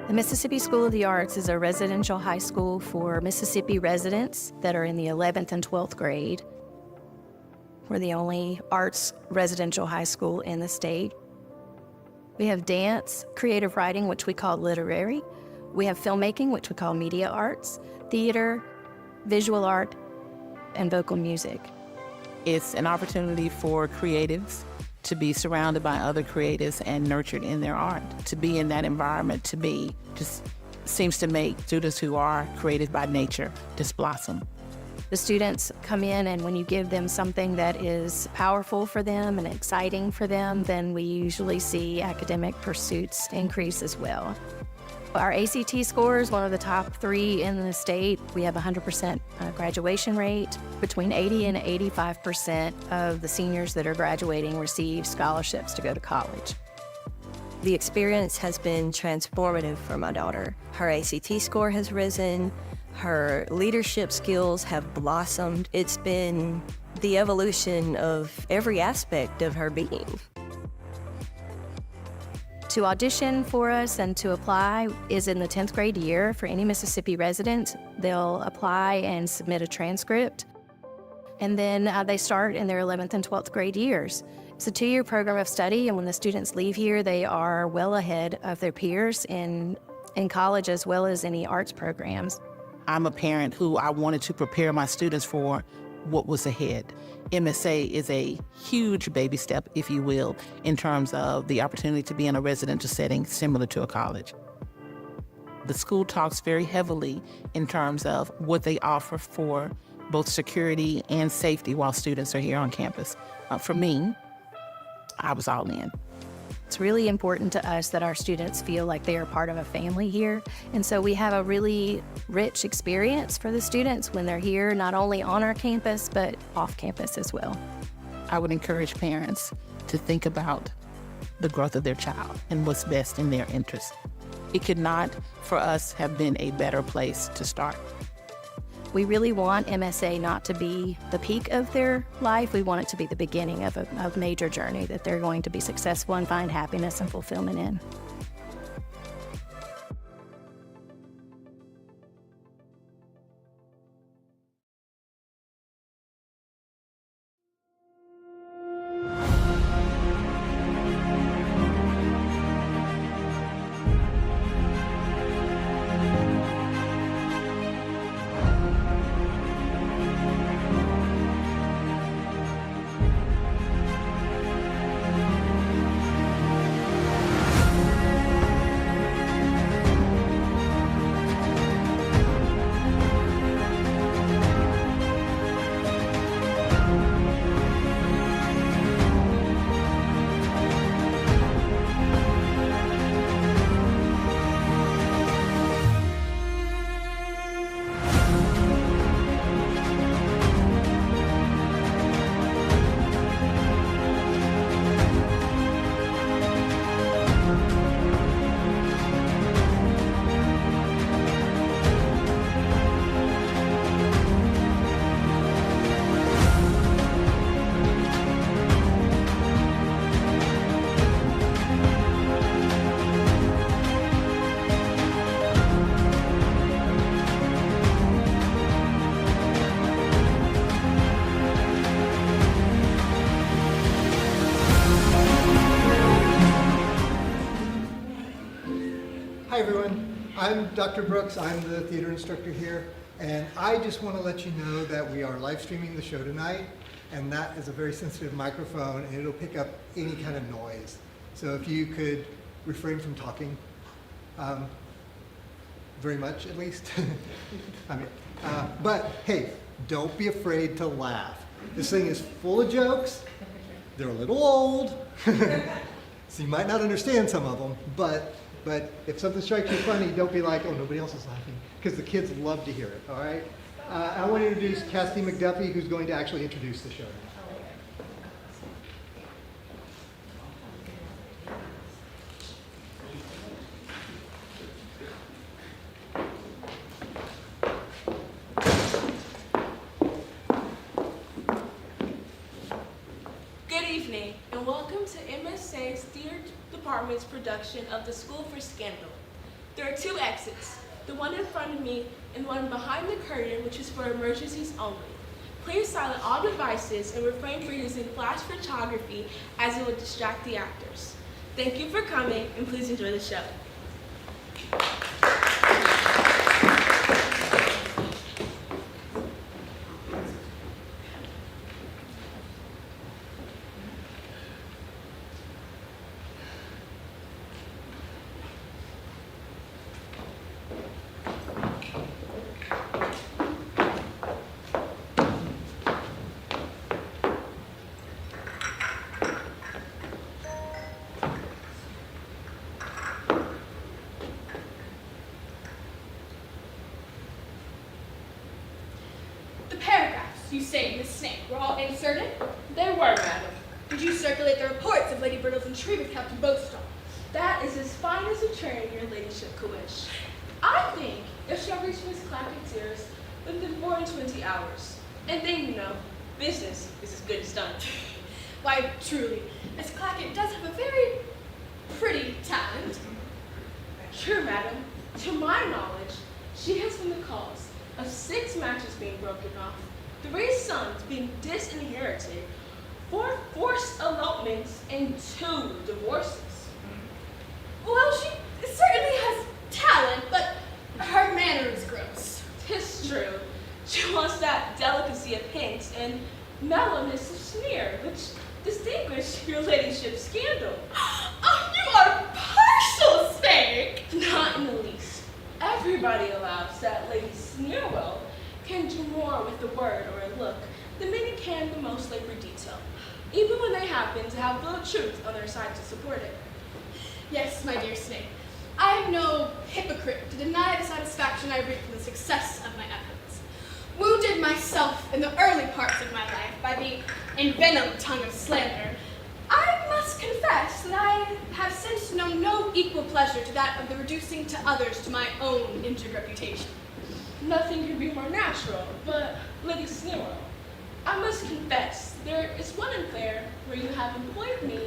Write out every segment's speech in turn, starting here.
The Mississippi School of the Arts is a residential high school for Mississippi residents that are in the 11th and 12th grade. We're the only arts residential high school in the state. We have dance, creative writing, which we call literary. We have filmmaking, which we call media arts, theater, visual art, and vocal music. It's an opportunity for creatives to be surrounded by other creatives and nurtured in their art. To be in that environment, to be, just seems to make students who are creative by nature just blossom. The students come in, and when you give them something that is powerful for them and exciting for them, then we usually see academic pursuits increase as well. Our ACT score is one of the top 3 in the state. We have a 100% graduation rate. Between 80 and 85% of the seniors that are graduating receive scholarships to go to college. The experience has been transformative for my daughter. Her ACT score has risen. Her leadership skills have blossomed. It's been the evolution of every aspect of her being. To audition for us and to apply is in the 10th grade year for any Mississippi resident. They'll apply and submit a transcript. And then they start in their 11th and 12th grade years. It's a 2-year program of study, and when the students leave here, they are well ahead of their peers in college as well as any arts programs. I'm a parent who I wanted to prepare my students for what was ahead. MSA is a huge baby step, if you will, in terms of the opportunity to be in a residential setting similar to a college. The school talks very heavily in terms of what they offer for both security and safety while students are here on campus. For me, I was all in. It's really important to us that our students feel like they are part of a family here. And so we have a really rich experience for the students when they're here, not only on our campus, but off campus as well. I would encourage parents to think about the growth of their child and what's best in their interest. It could not, for us, have been a better place to start. We really want MSA not to be the peak of their life. We want it to be the beginning of a major journey that they're going to be successful and find happiness and fulfillment in. Hi everyone, I'm Dr. Brooks. I'm the theater instructor here, and I just want to let you know that we are live streaming the show tonight, and that is a very sensitive microphone, and it'll pick up any kind of noise. So if you could refrain from talking, very much at least. But hey, don't be afraid to laugh. This thing is full of jokes. They're a little old, so you might not understand some of them, but if something strikes you funny, don't be like, oh, nobody else is laughing, because the kids love to hear it, all right? I want to introduce Cassidy McDuffie, who's going to actually introduce the show. Good evening, and welcome to MSA's Theater Department's production of The School for Scandal. There are 2 exits, the one in front of me and the one behind the curtain, which is for emergencies only. Please silence all devices and refrain from using flash photography as it will distract the actors. Thank you for coming, and please enjoy the show. You say, Miss Snake, were all inserted? They were, madam. Did you circulate the reports of Lady Brittle's intrigue with Captain Bowstone? That is as fine as a train your ladyship could wish. I think it shall reach Miss Clackett's ears within 4 and 20 hours. And then, you know, business is as good as done. Why, truly, Miss Clackett does have a very pretty talent. True, madam. To my knowledge, she has been the cause of 6 matches being broken off, 3 sons being disinherited, 4 forced elopements, and 2 divorces. Well, she certainly has talent, but her manner is gross. 'Tis true. She wants that delicacy of hint and mellowness of sneer, which distinguish your ladyship's scandal. Oh, you are partial, Snake! Not in the least. Everybody allows that Lady Sneerwell can do more with a word or a look than many can the most labored detail, even when they happen to have little truth on their side to support it. Yes, my dear Snake, I am no hypocrite to deny the satisfaction I reap from the success of my efforts. Wounded myself in the early parts of my life by the envenomed tongue of slander, I must confess that I have since known no equal pleasure to that of the reducing to others to my own injured reputation. Nothing could be more natural, but Lady Sneerwell, I must confess, there is one affair where you have employed me.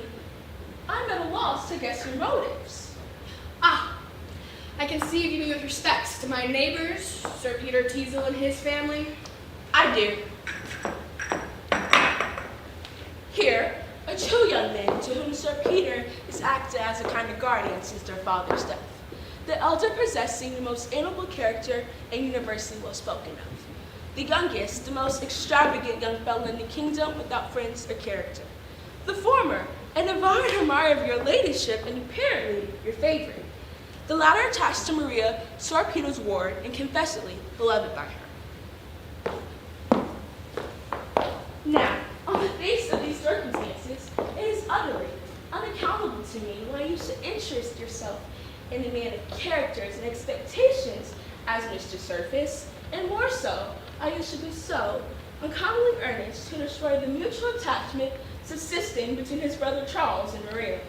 I'm at a loss to guess your motives. Ah, I conceive you mean with respects to my neighbors, Sir Peter Teasel and his family. I do. Here are 2 young men to whom Sir Peter has acted as a kind of guardian since their father's death. The elder possessing the most amiable character and universally well spoken of. The youngest, the most extravagant young fellow in the kingdom without friends or character. The former, an avowed admirer of your ladyship and apparently your favorite. The latter attached to Maria, Sir Peter's ward, and confessedly beloved by her. Now, on the face of these circumstances, it is utterly unaccountable to me why you should interest yourself in a man of characters and expectations as Mr. Surface, and more so, why you should be so uncommonly earnest to destroy the mutual attachment subsisting between his brother Charles and Maria.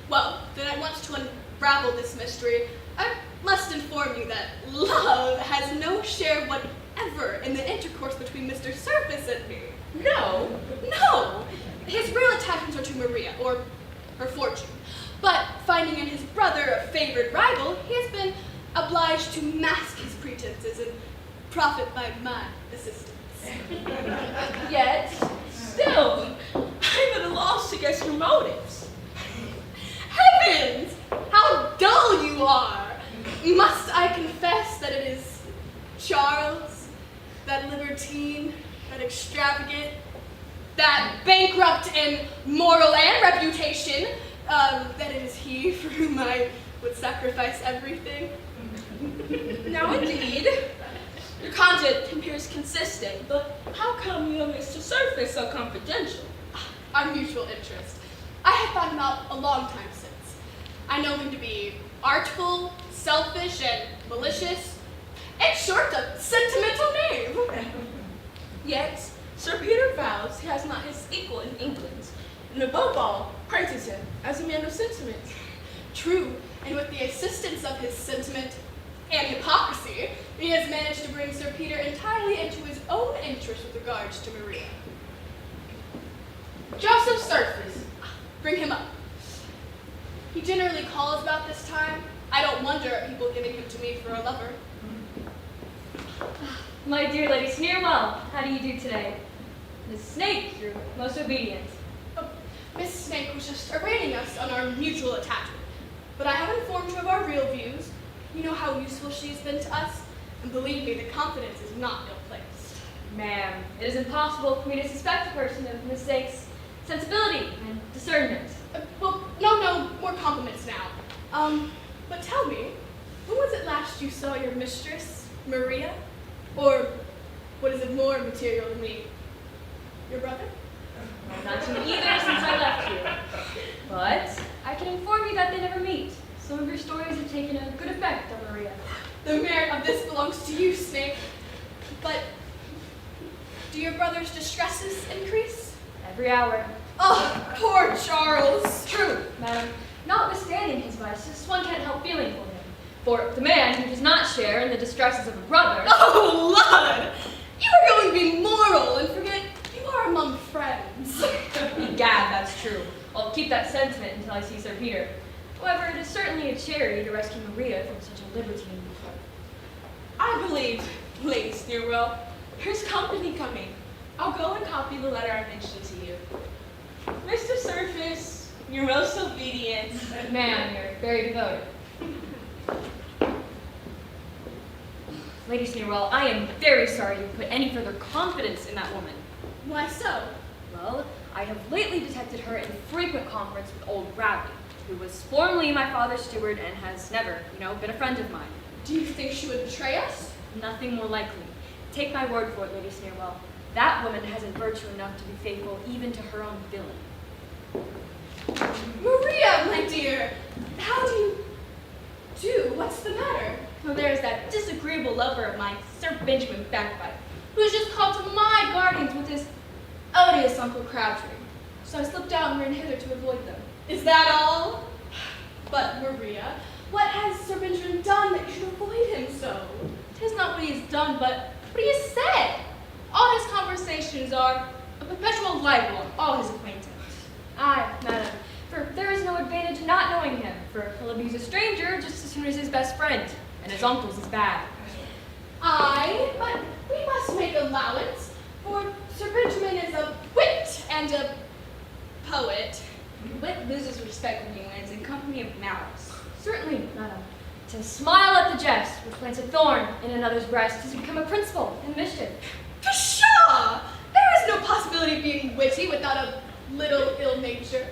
Well, then at once to unravel this mystery, I must inform you that love has no share whatever in the intercourse between Mr. Surface and me. No. No! His real attachments are to Maria, or her fortune. But finding in his brother a favored rival, he has been obliged to mask his pretenses and profit by my assistance. Yet, still, I'm at a loss to guess your motives. Heavens! How dull you are! Must I confess that it is Charles, that libertine, that extravagant, that bankrupt in moral and reputation, that it is he for whom I would sacrifice everything? Now, indeed, your conduct appears consistent, but how come you and Mr. Surface so confidential? Our mutual interest. I had found him out a long time since. I know him to be artful, selfish, and malicious. In short, a sentimental knave. Yet, Sir Peter vows he has not his equal in England, and above all, praises him as a man of sentiment. True, and with the assistance of his sentiment and hypocrisy, he has managed to bring Sir Peter entirely into his own interest with regards to Maria. Joseph Surface, bring him up. He generally calls about this time. I don't wonder if he My dear Lady Sneerwell, how do you do today? Miss Snake, you're most obedient. Oh, Miss Snake was just arraigning us on our mutual attachment. But I have informed her of our real views. You know how useful she's been to us, and believe me, the confidence is not ill-placed. Ma'am, it is impossible for me to suspect a person of Miss Snake's sensibility and discernment. Well, no more compliments now. But tell me, when was it last you saw your mistress, Maria? Or, what is it more material to me, your brother? Not to me either since I left you. But I can inform you that they never meet. Some of your stories have taken a good effect on Maria. The merit of this belongs to you, Snake. But do your brother's distresses increase? Every hour. Oh, poor Charles. True, madam. Notwithstanding his vices, one can't help feeling for him. For the man who does not share in the distresses of a brother... Oh, Lord! You are going to be moral and forget you are among friends. Egad, that's true. I'll keep that sentiment until I see Sir Peter. However, it is certainly a charity to rescue Maria from such a libertine. I believe, Lady Sneerwell, there's company coming. I'll go and copy the letter I mentioned to you. Mr. Surface, you're most obedient. Man, you're very devoted. Lady Sneerwell, I am very sorry you put any further confidence in that woman. Why so? Well, I have lately detected her in frequent conference with old Bradley, who was formerly my father's steward and has never, been a friend of mine. Do you think she would betray us? Nothing more likely. Take my word for it, Lady Sneerwell. That woman hasn't virtue enough to be faithful even to her own villain. Maria, my dear, how do you do? What's the matter? Well, there's that disagreeable lover of mine, Sir Benjamin Backbite, who has just called to my guardians with his odious Uncle Crabtree. So I slipped out and ran hither to avoid them. Is that all? But Maria, what has Sir Benjamin done that you should avoid him so? 'Tis not what he has done, but what he has said. All his conversations are a perpetual libel on all his acquaintance. Aye, madam, for there is no advantage in not knowing him, for he'll abuse a stranger just as soon as his best friend, and his uncle's is bad. Aye, but we must make allowance, for Sir Benjamin is a wit and a poet. Wit loses respect when he lands in company of malice. Certainly, madam. To smile at the jest which plants a thorn in another's breast is to become a principal in mischief. Pshaw! There is no possibility of being witty without a little ill nature.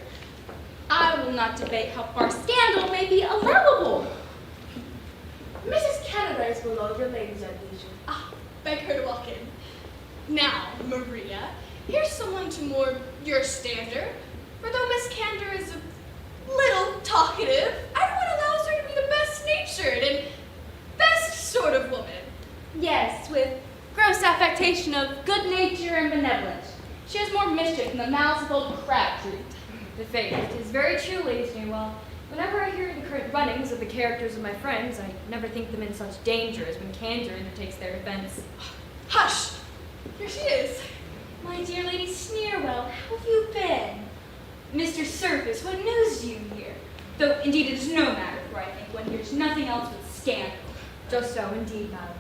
I will not debate how far scandal may be allowable. Mrs. Canada is below, your ladies at leisure. Ah, beg her to walk in. Now, Maria, here's someone to more your standard. For though Miss Candor is a little talkative, everyone allows her to be the best-natured and best sort of woman. Yes, with gross affectation of good nature and benevolence. She has more mischief than the malice of old Crabtree. The faith, it is very true, Lady Sneerwell. Whenever I hear the current runnings of the characters of my friends, I never think them in such danger as when Candor undertakes their defense. Hush! Here she is. My dear Lady Sneerwell, how have you been? Mr. Surface, what news do you hear? Though, indeed, it is no matter, for I think one hears nothing else but scandal. Just so, indeed, madam.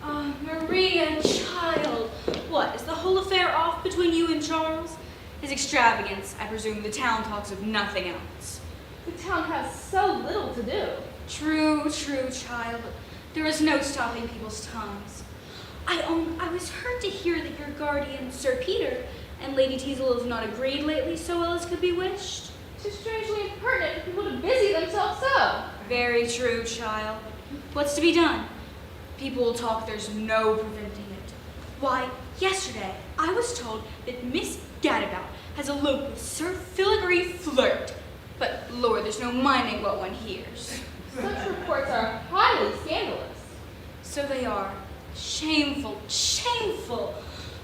Ah, Maria, child, what, is the whole affair off between you and Charles? His extravagance, I presume the town talks of nothing else. The town has so little to do. True, child, but there is no stopping people's tongues. I own I was heard to hear that your guardian, Sir Peter, and Lady Teazle have not agreed lately so well as could be wished. 'Tis strangely impertinent for people to busy themselves so. Very true, child. What's to be done? People will talk, there's no preventing it. Why, yesterday I was told that Miss Gadabout has eloped with Sir Filigree Flirt. But, Lord, there's no minding what one hears. Such reports are highly scandalous. So they are. Shameful, shameful.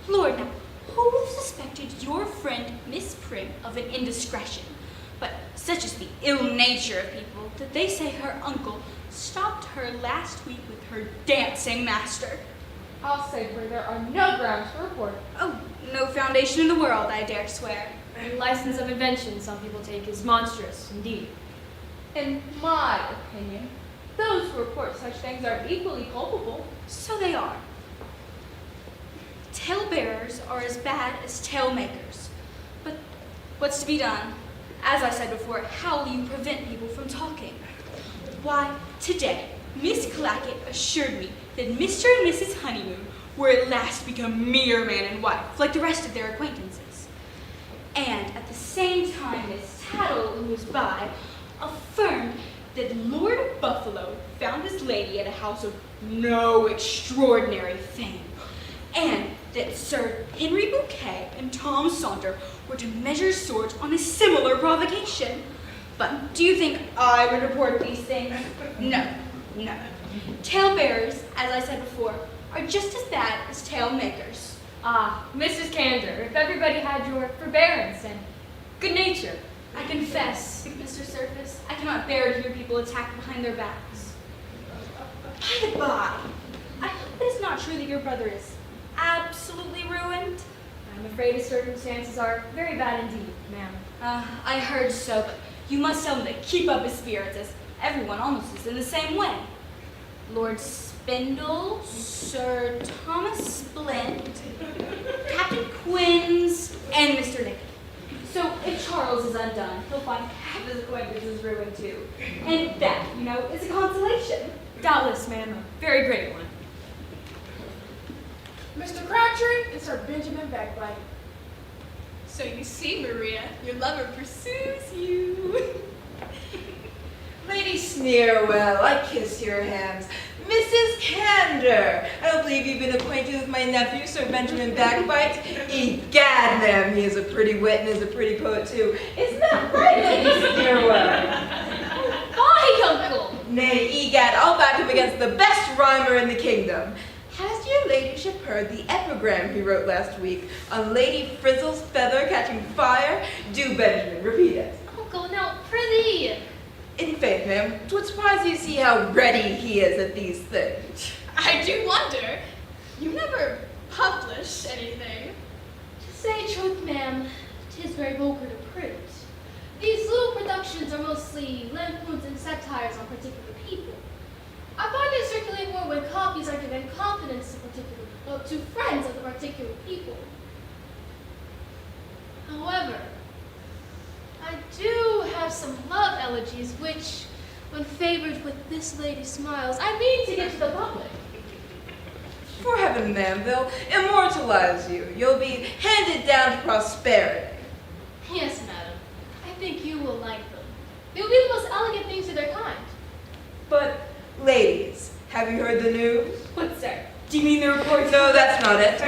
Lord, now, who would have suspected your friend Miss Prim of an indiscretion? But such is the ill nature of people that they say her uncle stopped her last week with her dancing master. I'll say for there are no grounds for report. Oh, no foundation in the world, I dare swear. The license of invention some people take is monstrous, indeed. In my opinion, those who report such things are equally culpable. So they are. Talebearers are as bad as tale makers. But what's to be done? As I said before, how will you prevent people from talking? Why, today, Miss Clackett assured me that Mr. and Mrs. Honeymoon were at last become mere man and wife, like the rest of their acquaintances. And at the same time, Miss Tattle, who was by, affirmed that Lord Buffalo found this lady at a house of no extraordinary fame, and that Sir Henry Bouquet and Tom Saunter were to measure swords on a similar provocation. But do you think I would report these things? No, no. Talebearers, as I said before, are just as bad as tale makers. Ah, Mrs. Candor, if everybody had your forbearance and good nature. I confess, Mr. Surface, I cannot bear to hear people attacked behind their backs. By the by, I hope it is not true that your brother is absolutely ruined. I'm afraid his circumstances are very bad indeed, ma'am. I heard so, but you must tell him to keep up his spirits, as everyone almost is in the same way. Lord Spindle, Sir Thomas Splint, Captain Quinns, and Mr. Nickett. So if Charles is undone, he'll find half his acquaintances ruined too. And that, you know, is a consolation. Doubtless, ma'am, a very great one. Mr. Crabtree and Sir Benjamin Backbite. So you see, Maria, your lover pursues you. Lady Sneerwell, I kiss your hands. Mrs. Candor, I don't believe you've been acquainted with my nephew, Sir Benjamin Backbite. Egad, ma'am, he is a pretty wit and is a pretty poet too. Isn't that right, Lady Sneerwell? Why, uncle? Nay, egad, I'll back him against the best rhymer in the kingdom. Has your ladyship heard the epigram he wrote last week on Lady Frizzle's feather catching fire? Do, Benjamin, repeat it. Uncle, now, prithee. In faith, ma'am, 'twould surprise you to see how ready he is at these things. I do wonder. You never publish anything. To say truth, ma'am, 'tis very vulgar to print. These little productions are mostly lampoons and satires on particular people. I find they circulate more when copies are given confidence to friends of the particular people. However, I do have some love elegies which, when favored with this lady's smiles, I mean to get to the public. For heaven, ma'am, they'll immortalize you. You'll be handed down to prosperity. Yes, madam. I think you will like them. They will be the most elegant things of their kind. But, ladies, have you heard the news? What, sir? Do you mean the report? No, that's not it.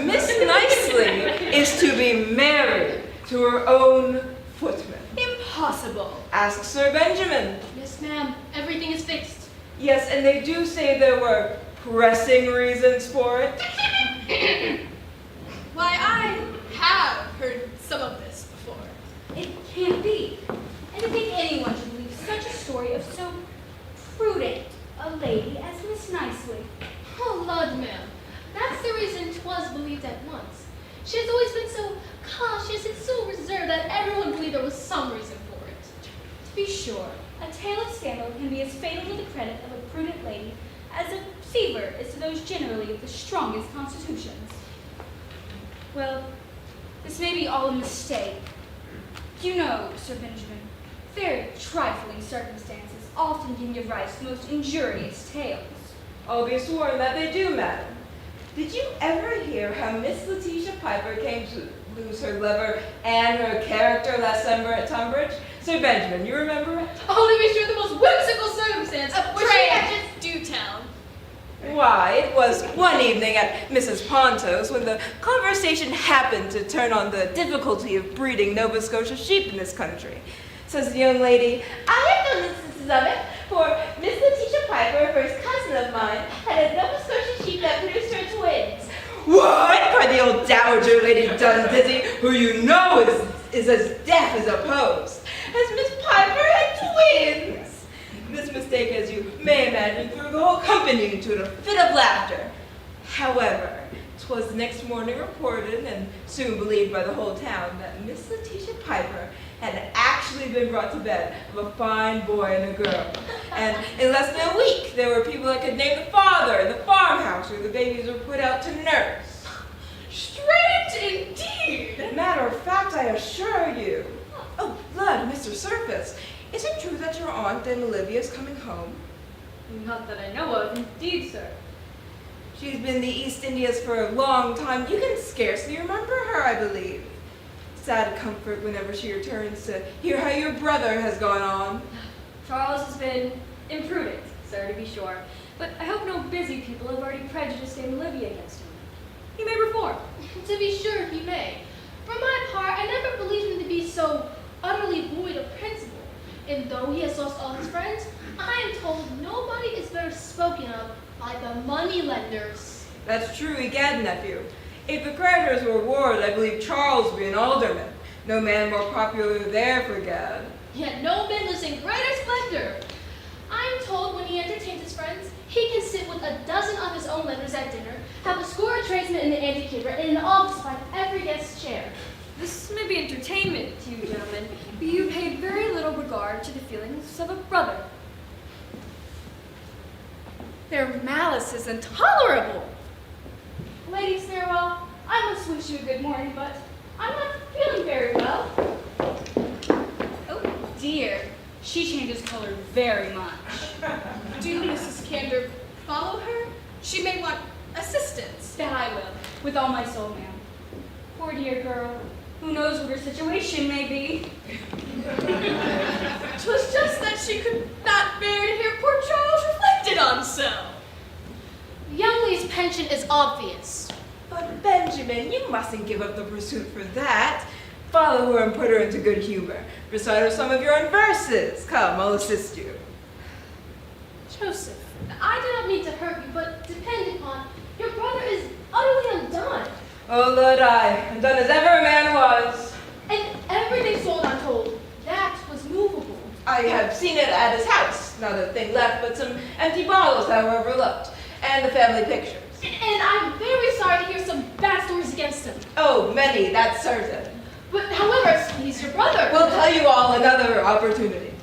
Miss Nicely is to be married to her own footman. Impossible. Ask Sir Benjamin. Yes, ma'am. Everything is fixed. Yes, and they do say there were pressing reasons for it. Why, I have heard some of this before. It can't be. And to think anyone should believe such a story of so prudent a lady as Miss Nicely. Oh, Lord, ma'am. That's the reason 'twas believed at once. She has always been so cautious and so reserved that everyone believed there was some reason for it. To be sure, a tale of scandal can be as fatal to the credit of a prudent lady as a fever is to those generally of the strongest constitutions. Well, this may be all a mistake. You know, Sir Benjamin, very trifling circumstances often can give rise to most injurious tales. I'll be sworn that they do, madam. Did you ever hear how Miss Letitia Piper came to lose her liver and her character last summer at Tunbridge? Sir Benjamin, you remember it? Only be sure the most whimsical circumstance. Which Pray. just do tell. Why, it was one evening at Mrs. Ponto's when the conversation happened to turn on the difficulty of breeding Nova Scotia sheep in this country. Says the young lady, I have no instances of it, for Miss Letitia Piper, a first cousin of mine, had a Nova Scotia sheep that produced her twins. What? Cried the old dowager Lady Dundizzy, who you know is as deaf as a post. As Miss Piper had twins. This mistake, as you may imagine, threw the whole company into a fit of laughter. However, 'twas the next morning reported, and soon believed by the whole town, that Miss Letitia Piper had actually been brought to bed of a fine boy and a girl. And in less than a week, there were people that could name the father in the farmhouse where the babies were put out to nurse. Strange indeed. Matter of fact, I assure you. Oh, blood, Mr. Surface. Is it true that your Aunt Olivia is coming home? Not that I know of, indeed, sir. She's been in the East Indies for a long time. You can scarcely remember her, I believe. Sad comfort whenever she returns to hear how your brother has gone on. Charles has been imprudent, sir, to be sure. But I hope no busy people have already prejudiced Aunt Olivia against him. He may reform. To be sure, he may. For my part, I never believed him to be so utterly void of principle. And though he has lost all his friends, I am told nobody is better spoken of by the money-lenders. That's true egad, nephew. If the creditors were warred, I believe Charles would be an alderman. No man more popular there for gad. Yet no man lives in greater splendor. I am told when he entertains his friends, he can sit with a dozen of his own lenders at dinner, have a score of tradesmen in the antechamber, and an office by every guest's chair. This may be entertainment to you gentlemen, but you paid very little regard to the feelings of a brother. Their malice is intolerable. Lady Snarewell, I must wish you a good morning, but I'm not feeling very well. Oh dear, she changes color very much. Do Mrs. Candor follow her? She may want assistance. That I will, with all my soul, ma'am. Poor dear girl, who knows what her situation may be. 'Twas just that she could not bear to hear poor Charles reflected on so. Young Lee's penchant is obvious. But Benjamin, you mustn't give up the pursuit for that. Follow her and put her into good humor. Recite her some of your own verses. Come, I'll assist you. Joseph, I do not mean to hurt you, but depend upon your brother is utterly undone. Oh, Lord, undone as ever a man was. And everything sold, I'm told. That was movable. I have seen it at his house. Not a thing left but some empty bottles that were overlooked. And the family pictures. And I'm very sorry to hear some bad stories against him. Oh, many, that's certain. But however, he's your brother. We'll tell you all another opportunity.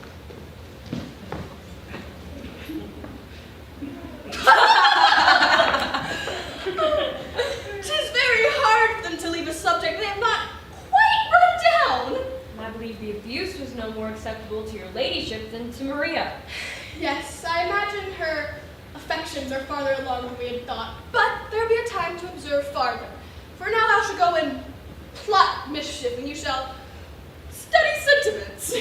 Tis very hard for them to leave a subject they have not quite run down. I believe the abuse was no more acceptable to your ladyship than to Maria. Yes, I imagine her affections are farther along than we had thought, but there'll be a time to observe farther. For now I shall go and plot mischief, and you shall study sentiments.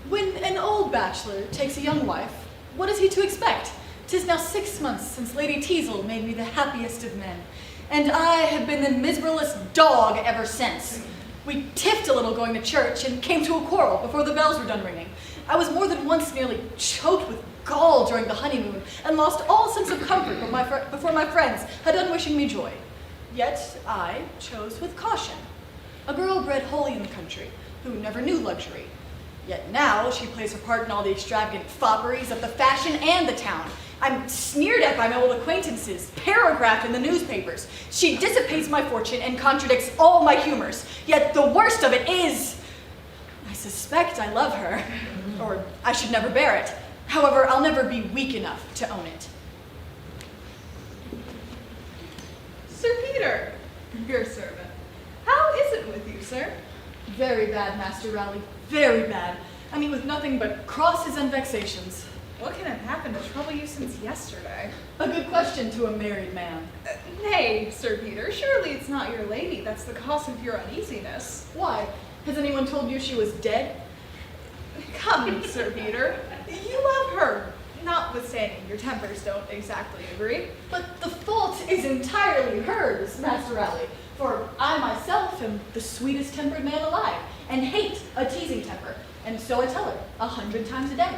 When an old bachelor takes a young wife, what is he to expect? 'Tis now 6 months since Lady Teazle made me the happiest of men, and I have been the miserablest dog ever since. We tiffed a little going to church and came to a quarrel before the bells were done ringing. I was more than once nearly choked with gall during the honeymoon and lost all sense of comfort before my friends had done wishing me joy. Yet I chose with caution. A girl bred wholly in the country, who never knew luxury. Yet now she plays her part in all the extravagant fopperies of the fashion and the town. I'm sneered at by my old acquaintances, paragraphed in the newspapers. She dissipates my fortune and contradicts all my humors. Yet the worst of it is, I suspect I love her, or I should never bear it. However, I'll never be weak enough to own it. Sir Peter, your servant. How is it with you, sir? Very bad, Master Raleigh, very bad. I meet with nothing but crosses and vexations. What can have happened to trouble you since yesterday? A good question to a married man. Nay, Sir Peter, surely it's not your lady that's the cause of your uneasiness. Why? Has anyone told you she was dead? Come, Sir Peter, you love her, notwithstanding your tempers don't exactly agree. But the fault is entirely hers, Master Raleigh, for I myself am the sweetest tempered man alive, and hate a teasing temper, and so I tell her 100 times a day.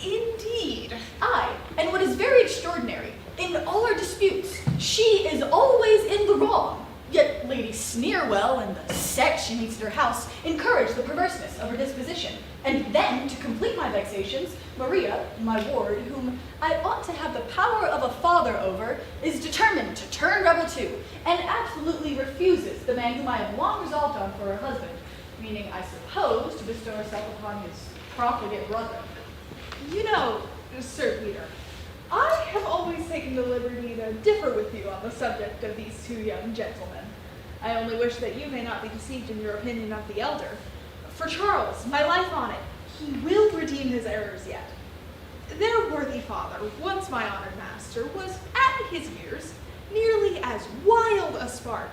Indeed. Aye, and what is very extraordinary, in all our disputes, she is always in the wrong. Yet Lady Sneerwell and the set she meets at her house encourage the perverseness of her disposition. And then, to complete my vexations, Maria, my ward, whom I ought to have the power of a father over, is determined to turn rebel too, and absolutely refuses the man whom I have long resolved on for her husband, meaning, I suppose, to bestow herself upon his profligate brother. You know, Sir Peter, I have always taken the liberty to differ with you on the subject of these two young gentlemen. I only wish that you may not be deceived in your opinion of the elder. For Charles, my life on it, he will redeem his errors yet. Their worthy father, once my honored master, was, at his years, nearly as wild a spark.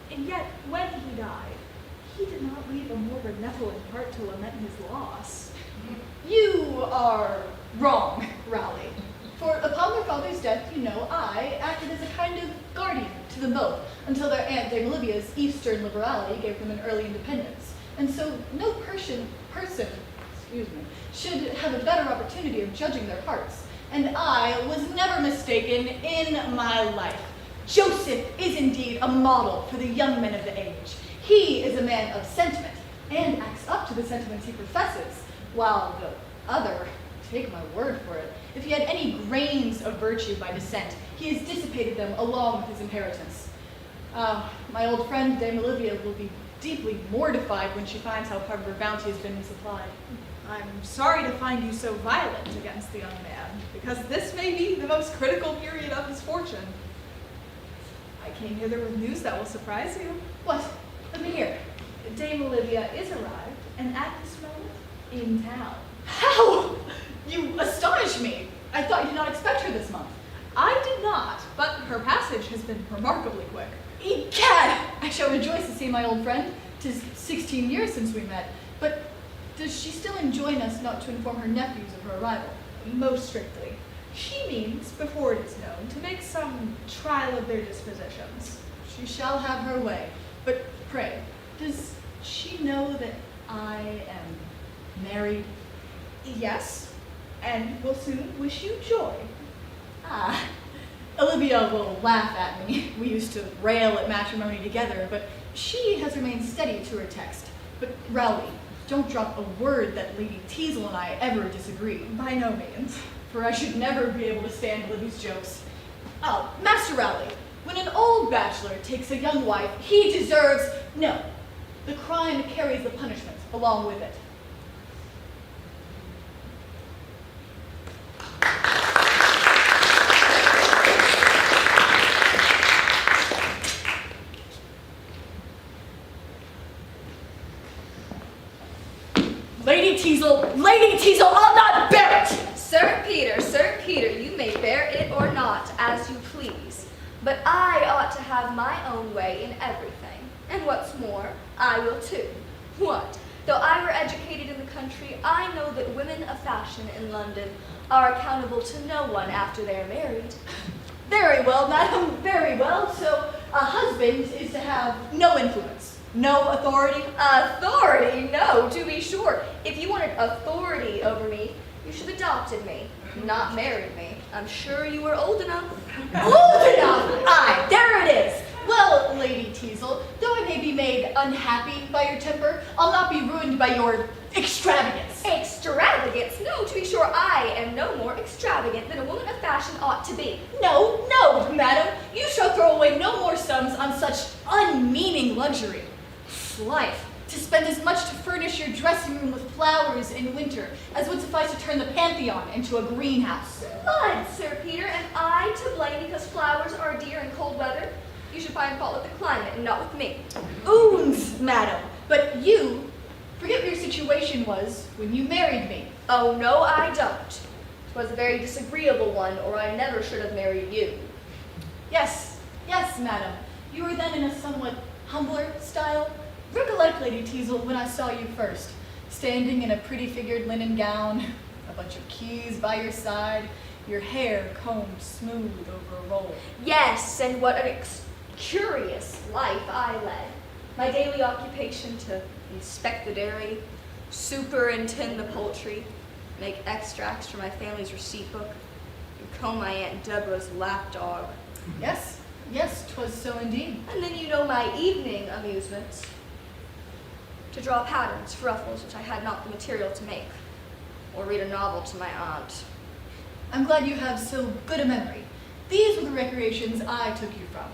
And yet, when he died, he did not leave a more benevolent heart to lament his loss. You are wrong, Rowley. For upon their father's death, you know, I acted as a kind of guardian to them both, until their Aunt Olivia's Eastern liberality gave them an early independence. And so no person, should have a better opportunity of judging their hearts. And I was never mistaken in my life. Joseph is indeed a model for the young men of the age. He is a man of sentiment, and acts up to the sentiments he professes, while the other, take my word for it, if he had any grains of virtue by descent, he has dissipated them along with his inheritance. My old friend Dame Olivia will be deeply mortified when she finds how part of her bounty has been misapplied. I'm sorry to find you so violent against the young man, because this may be the most critical period of his fortune. I came hither with news that will surprise you. What? Let me hear. Dame Olivia is arrived, and at this moment, in town. How? You astonish me. I thought you did not expect her this month. I did not, but her passage has been remarkably quick. Egad! I shall rejoice to see my old friend. 'Tis 16 years since we met. But does she still enjoin us not to inform her nephews of her arrival? Most strictly. She means, before it is known, to make some trial of their dispositions. She shall have her way. But pray, does she know that I am married? Yes, and will soon wish you joy. Ah, Olivia will laugh at me. We used to rail at matrimony together, but she has remained steady to her text. But Rowley, don't drop a word that Lady Teasel and I ever disagree. By no means. For I should never be able to stand Libby's jokes. Oh, Master Rowley, when an old bachelor takes a young wife, he deserves... No, the crime carries the punishment along with it. Lady Teasel, I'll not bear it! Sir Peter, you may bear it or not, as you please. But I ought to have my own way in everything. And what's more, I will too. What? Though I were educated in the country, I know that women of fashion in London are accountable to no one after they are married. Very well, madam, very well. So a husband is to have no influence, no authority? Authority? No, to be sure. If you wanted authority over me, you should have adopted me, not married me. I'm sure you were old enough. Old enough? Aye, there it is. Well, Lady Teasel, though I may be made unhappy by your temper, I'll not be ruined by your extravagance. Extravagance? No, to be sure, I am no more extravagant than a woman of fashion ought to be. No, no, madam, you shall throw away no more sums on such unmeaning luxury. Life, to spend as much to furnish your dressing room with flowers in winter as would suffice to turn the Pantheon into a greenhouse. But, Sir Peter, am I to blame because flowers are dear in cold weather? You should find fault with the climate and not with me. Oons, madam, but you forget what your situation was when you married me. Oh, no, I don't. It was a very disagreeable one, or I never should have married you. Yes, yes, madam. You were then in a somewhat humbler style. Recollect, Lady Teasel, when I saw you first, standing in a pretty figured linen gown, a bunch of keys by your side, your hair combed smooth over a roll. Yes, and what an curious life I led. My daily occupation to inspect the dairy, superintend the poultry, make extracts from my family's receipt book, and comb my Aunt Deborah's lapdog. Yes, yes, 'twas so indeed. And then you know my evening amusements. to draw patterns for ruffles which I had not the material to make, or read a novel to my aunt. I'm glad you have so good a memory. These were the recreations I took you from.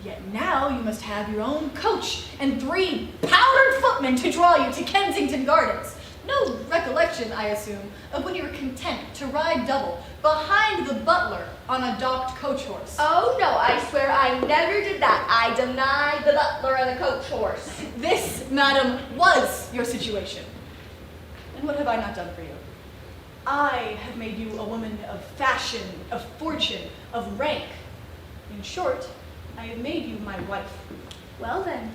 Yet now you must have your own coach and 3 powdered footmen to draw you to Kensington Gardens. No recollection, I assume, of when you were content to ride double behind the butler on a docked coach horse. Oh no, I swear I never did that. I deny the butler and the coach horse. This, madam, was your situation. And what have I not done for you? I have made you a woman of fashion, of fortune, of rank. In short, I have made you my wife. Well then,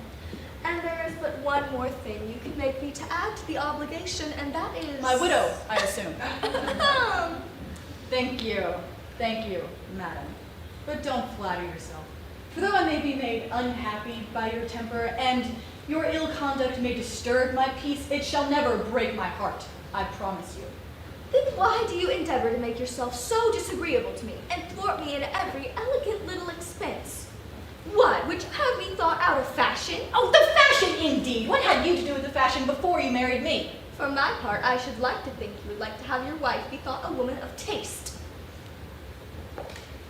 and there is but one more thing you can make me to add to the obligation, and that is... My widow, I assume. Thank you, madam. But don't flatter yourself. For though I may be made unhappy by your temper, and your ill conduct may disturb my peace, it shall never break my heart, I promise you. Then why do you endeavor to make yourself so disagreeable to me, and thwart me in every elegant little expense? What, would you have me thought out of fashion? Oh, the fashion indeed! What had you to do with the fashion before you married me? For my part, I should like to think you would like to have your wife be thought a woman of taste.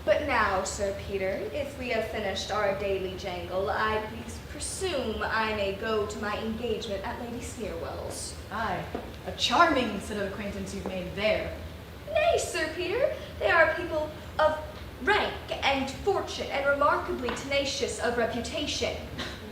But now, Sir Peter, if we have finished our daily jangle, I please presume I may go to my engagement at Lady Sneerwell's. Aye, a charming set of acquaintance you've made there. Nay, Sir Peter, they are people of rank and fortune, and remarkably tenacious of reputation.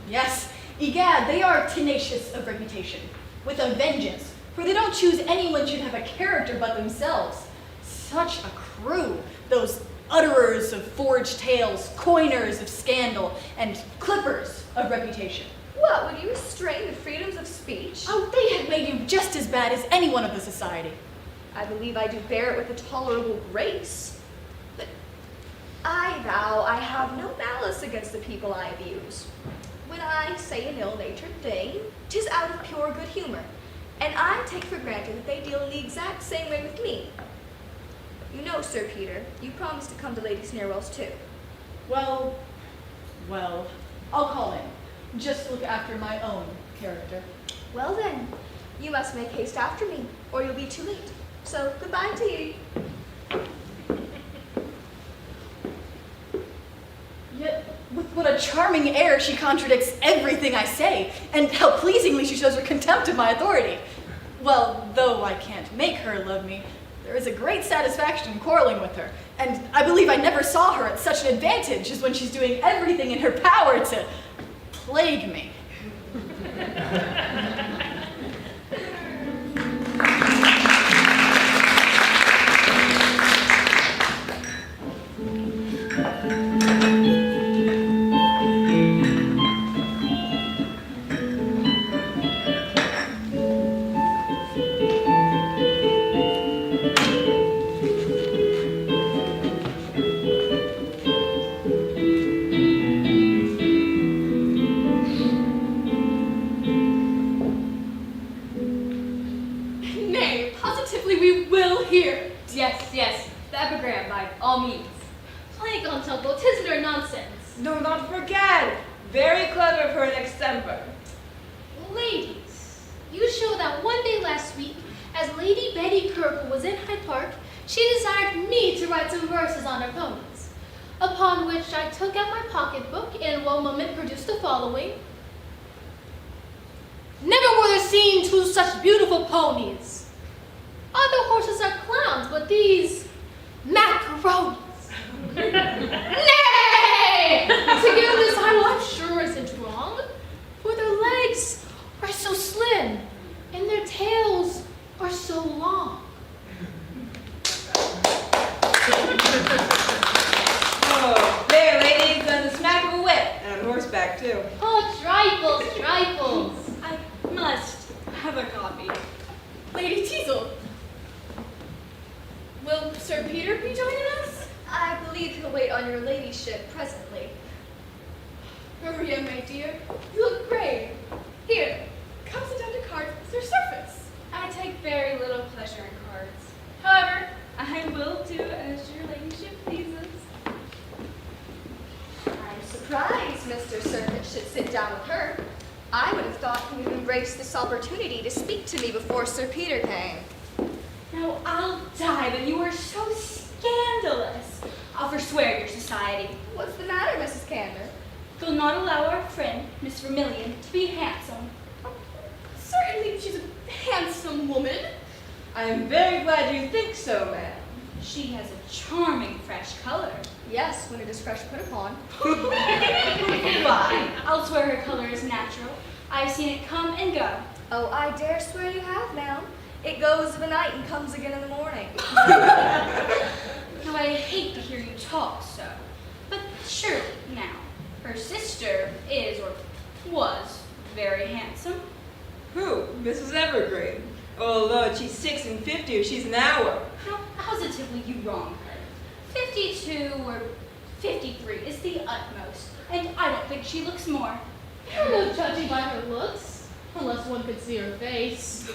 Yes, egad, they are tenacious of reputation, with a vengeance, for they don't choose anyone should have a character but themselves. Such a crew, those utterers of forged tales, coiners of scandal, and clippers of reputation. What, would you restrain the freedoms of speech? Oh, they have made you just as bad as anyone of the society. I believe I do bear it with a tolerable grace. But I vow I have no malice against the people I abuse. When I say an ill-natured thing, 'tis out of pure good humor, and I take for granted that they deal in the exact same way with me. You know, Sir Peter, you promised to come to Lady Sneerwell's too. Well, I'll call in. Just look after my own character. Well then, you must make haste after me, or you'll be too late. So, goodbye to you. Yet, with what a charming air she contradicts everything I say, and how pleasingly she shows her contempt of my authority. Well, though I can't make her love me, there is a great satisfaction in quarreling with her, and I believe I never saw her at such an advantage as when she's doing everything in her power to plague me. Nay, positively we will hear. Yes, the epigram by all means. Plague on Temple, 'tis mere nonsense. Do not forget, very clever for an extemper. Ladies, you show that one day last week, as Lady Betty Kirkle was in Hyde Park, she desired me to write some verses on her ponies, upon which I took out my pocketbook and in one moment produced the following. Never were there seen two such beautiful ponies. Other horses are clowns, but these macaronis. Nay! To give this title, I'm sure isn't wrong, for their legs are so slim, and their tails are so long. Oh, there, ladies, and the smack of a whip, and on horseback, too. Oh, trifles. I must have a copy. Lady Teasel, will Sir Peter be joining us? I believe he'll wait on your ladyship presently. Maria, my dear, you look grave. Here, come sit down to cards with your surface. I take very little pleasure in cards. However, I will do as your ladyship pleases. I'm surprised Mr. Servant should sit down with her. I would have thought he would have embraced this opportunity to speak to me before Sir Peter came. Now I'll die, but you are so scandalous. I'll forswear your society. What's the matter, Mrs. Candor? You'll not allow our friend, Miss Vermillion, to be handsome. Certainly she's a handsome woman. I am very glad you think so, ma'am. She has a charming fresh color. Yes, when it is fresh put upon. Why? I'll swear her color is natural. I've seen it come and go. Oh, I dare swear you have, ma'am. It goes of a night and comes again in the morning. Now I hate to hear you talk so, but surely now, her sister is or was very handsome. Who? Mrs. Evergreen. Oh, Lord, she's 6 and 50 or she's an hour. Now, positively you wrong her. 52 or 53 is the utmost, and I don't think she looks more. You're no judging by her looks, unless one could see her face.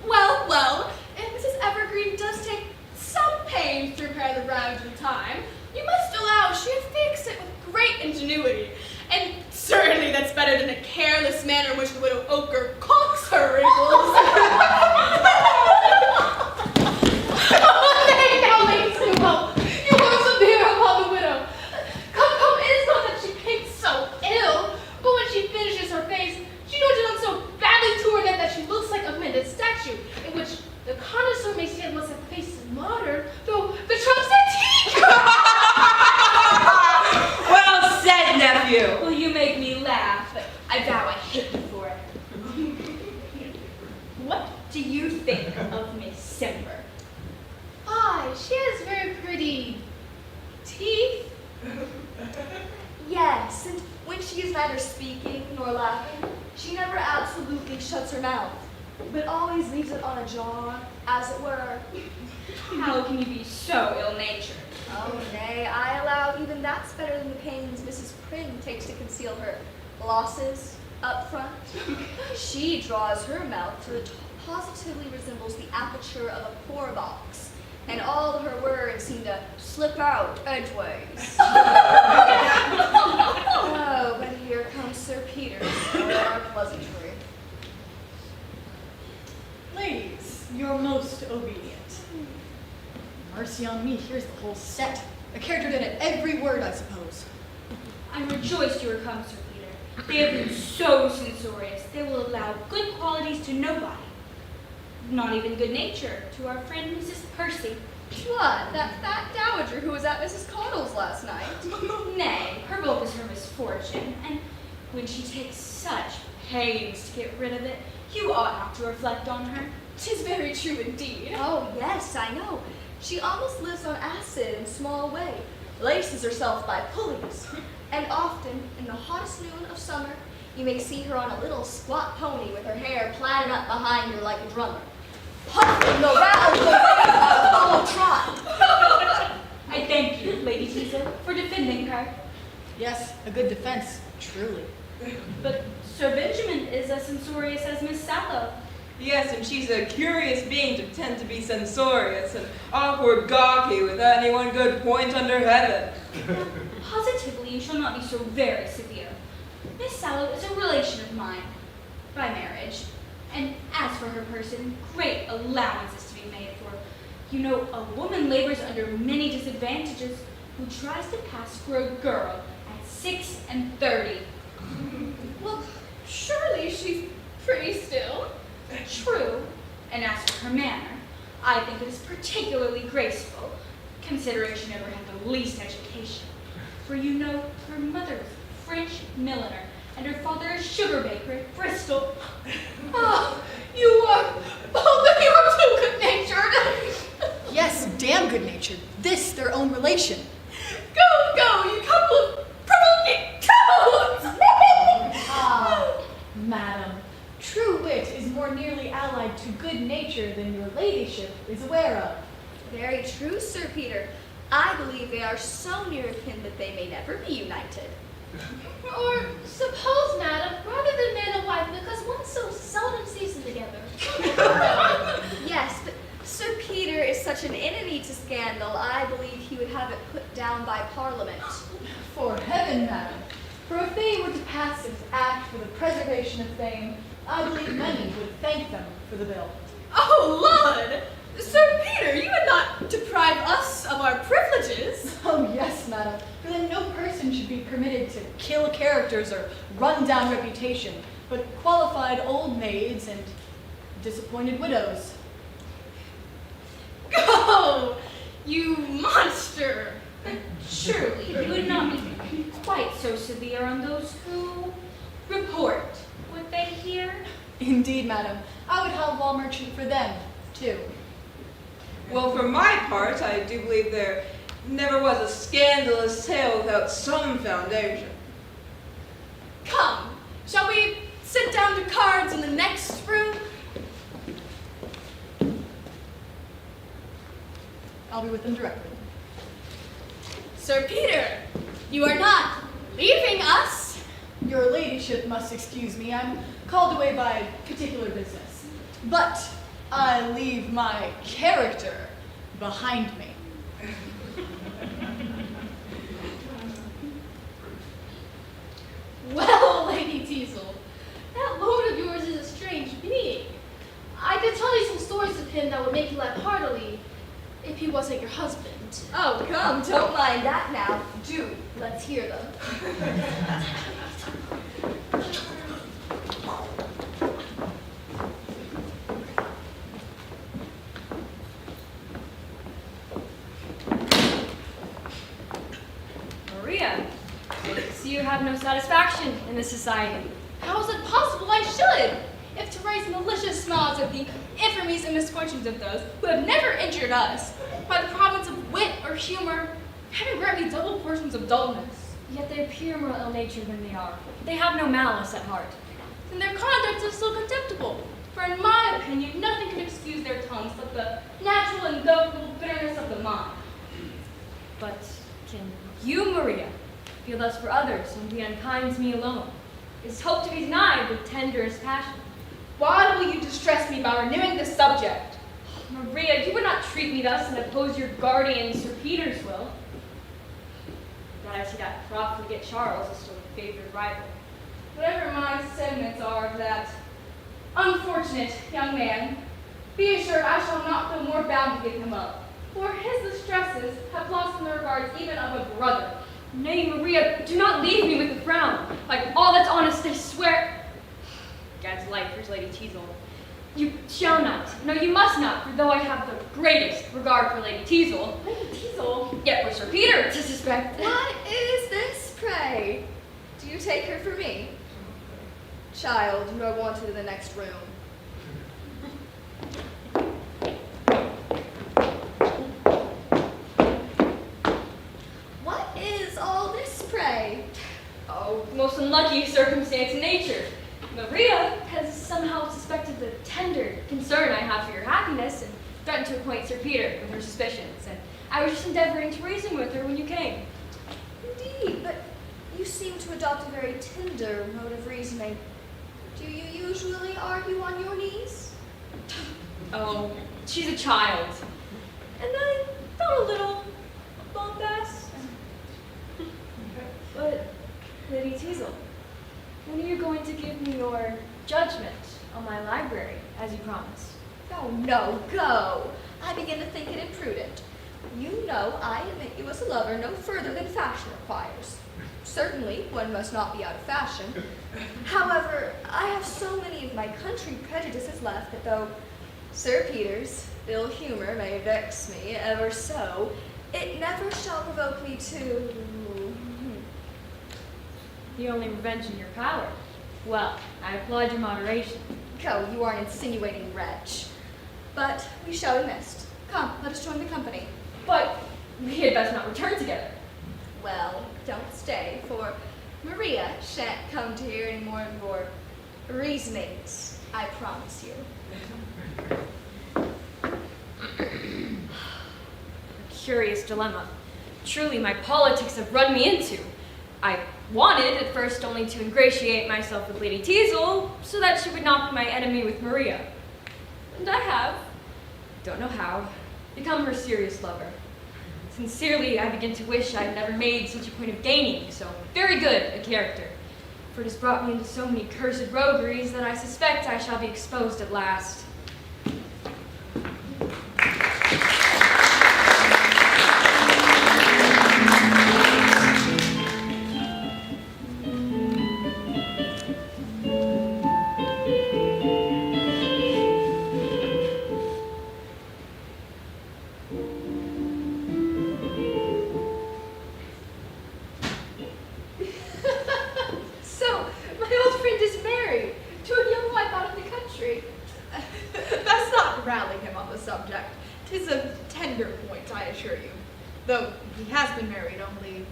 Well, if Mrs. Evergreen does take some pains to repair the rouge in time, you must allow she had fixed it with great ingenuity. And certainly that's better than a careless manner in which the widow Ochre cocks her wrinkles. Oh, nay, now, Lady Snowball, you are severe upon the widow. Come, it is not that she paints so ill, but when she finishes her face, she knows it done so badly to her neck that she looks like a mended statue, in which the connoisseur may say unless the face is modern, though the trump's antique. Well said, nephew. Well, you make me laugh, but I vow I hate you for it. What do you think of Miss Simper? She has very pretty teeth. Yes, and when she is neither speaking nor laughing, she never absolutely shuts her mouth, but always leaves it on ajar, as it were. How can you be so ill-natured? Oh, nay, I allow even that's better than the pains Mrs. Prynne takes to conceal her losses up front. She draws her mouth till it positively resembles the aperture of a poor box, and all her words seem to slip out edgeways. Oh, but here comes Sir Peter for our pleasantry. Ladies, your most obedient. Mercy on me, here's the whole set. A character did it every word, I suppose. I'm rejoiced you are come, Sir Peter. They have been so censorious, they will allow good qualities to nobody. Not even good nature to our friend Mrs. Percy. What, that fat dowager who was at Mrs. Caudle's last night? Nay, her bulk is her misfortune, and when she takes such pains to get rid of it, you ought not to reflect on her. 'Tis very true indeed. Oh, yes, I know. She almost lives on acid in small way, laces herself by pulleys, and often, in the hottest noon of summer, you may see her on a little squat pony with her hair plaited up behind her like a drummer, puffing the rattle of the rain on a full trot. I thank you, Lady Teasel, for defending her. Yes, a good defense, truly. But Sir Benjamin is as censorious as Miss Sallow. Yes, and she's a curious being to tend to be censorious and awkward gawky without any one good point under heaven. Positively, you shall not be so very severe. Miss Sallow is a relation of mine, by marriage, and as for her person, great allowance is to be made for. You know, a woman labors under many disadvantages who tries to pass for a girl at 6 and 30. Well, surely she's pretty still. True, and as for her manner, I think it is particularly graceful, considering she never had the least education. For you know, her mother is a French milliner, and her father a sugar baker at Bristol. Ah, you are too good-natured. Yes, damn good-natured. This, their own relation. Go, you couple of provoking toads! Madam, true wit is more nearly allied to good nature than your ladyship is aware of. Very true, Sir Peter. I believe they are so near akin that they may never be united. Or suppose, madam, rather than man and wife, because one so seldom sees them together. Yes, but Sir Peter is such an enemy to scandal, I believe he would have it put down by Parliament. For heaven, madam. For if they were to pass this act for the preservation of fame, I believe many would thank them for the bill. Oh, Lord! Sir Peter, you would not deprive us of our privileges. Oh yes, madam, for then no person should be permitted to kill characters or run down reputation, but qualified old maids and disappointed widows. Go, you monster! Surely you would not be quite so severe on those who report what they hear? Indeed, madam, I would have law merchant for them, too. Well, for my part, I do believe there never was a scandalous tale without some foundation. Come, shall we sit down to cards in the next room? I'll be with them directly. Sir Peter, you are not leaving us? Your ladyship must excuse me. I'm called away by particular business. But I leave my character behind me. Well, Lady Teasel, that lord of yours is a strange being. I could tell you some stories of him that would make you laugh heartily if he wasn't your husband. Oh, come, don't mind that now. Do, let's hear them. Maria, so you have no satisfaction in this society. How is it possible I should? If to raise malicious smiles at the infamies and misfortunes of those who have never injured us, by the province of wit or humor, heaven grant me double portions of dullness. Yet they appear more ill-natured than they are. They have no malice at heart. Then their conduct is still contemptible. For in my opinion, nothing can excuse their tongues but the natural and indubitable bitterness of the mind. But can you, Maria, feel thus for others and be unkind to me alone? Is hope to be denied with tenderest passion? Why will you distress me by renewing this subject? Maria, you would not treat me thus and oppose your guardian, Sir Peter's will. That I see that profligate Charles is still a favored rival. Whatever my sentiments are of that unfortunate young man, be assured I shall not feel more bound to give him up, for his distresses have blossomed the regards even of a brother. Nay, Maria, do not leave me with a frown. Like all that's honest, I swear. Gad's life, here's Lady Teasel. You shall not. No, you must not, for though I have the greatest regard for Lady Teasel, yet for Sir Peter to suspect. What is this, pray? Do you take her for me? Child, you are wanted in the next room. What is all this, pray? Oh, most unlucky circumstance in nature. Maria has somehow suspected the tender concern I have for your happiness and threatened to acquaint Sir Peter with her suspicions, and I was just endeavoring to reason with her when you came. Indeed, but you seem to adopt a very tender mode of reasoning. Do you usually argue on your knees? Oh, she's a child. And I thought a little bombast. But, Lady Teasel, when are you going to give me your judgment on my library, as you promised? Oh, no, go. I begin to think it imprudent. You know I admit you as a lover no further than fashion requires. Certainly, one must not be out of fashion. However, I have so many of my country prejudices left that though Sir Peter's ill humor may vex me ever so, it never shall provoke me to... The only revenge in your power. Well, I applaud your moderation. Go, you are an insinuating wretch. But we shall be missed. Come, let us join the company. But we had best not return together. Well, don't stay, for Maria shan't come to hear any more of your reasonings, I promise you. A curious dilemma. Truly, my politics have run me into. I wanted at first only to ingratiate myself with Lady Teasel so that she would not be my enemy with Maria. And I have, don't know how, become her serious lover. Sincerely, I begin to wish I had never made such a point of gaining so very good a character. For it has brought me into so many cursed rogueries that I suspect I shall be exposed at last. So, my old friend is married to a young wife out in the country. That's not rallying him on the subject. 'Tis a tender point, I assure you. Though he has been married only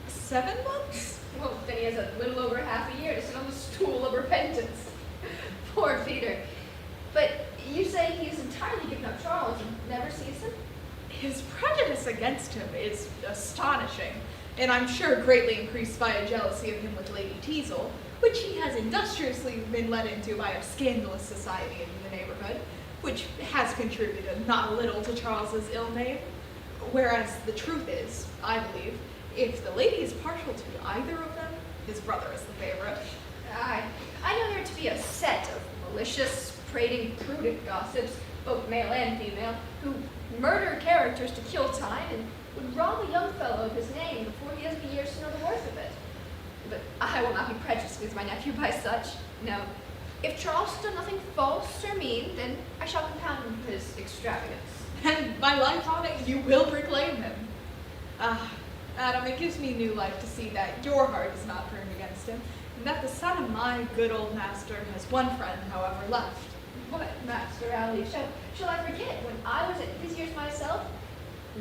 7 months? Well, then he has a little over half a year to sit on the stool of repentance. Poor Peter. But you say he's entirely given up Charles and never sees him? His prejudice against him is astonishing, and I'm sure greatly increased by a jealousy of him with Lady Teazle, which he has industriously been led into by a scandalous society in the neighborhood, which has contributed not a little to Charles's ill name. Whereas the truth is, I believe, if the lady is partial to either of them, his brother is the favorite. I know there to be a set of malicious, prating, prudent gossips, both male and female, who murder characters to kill time and would rob a young fellow of his name before he has the years to know the worth of it. But I will not be prejudiced against my nephew by such. No. If Charles has done nothing false or mean, then I shall compound him for his extravagance. And my life on it, you will reclaim him. Adam, it gives me new life to see that your heart is not turned against him, and that the son of my good old master has one friend, however, left. What, Master Ali? Shall I forget when I was at his years myself?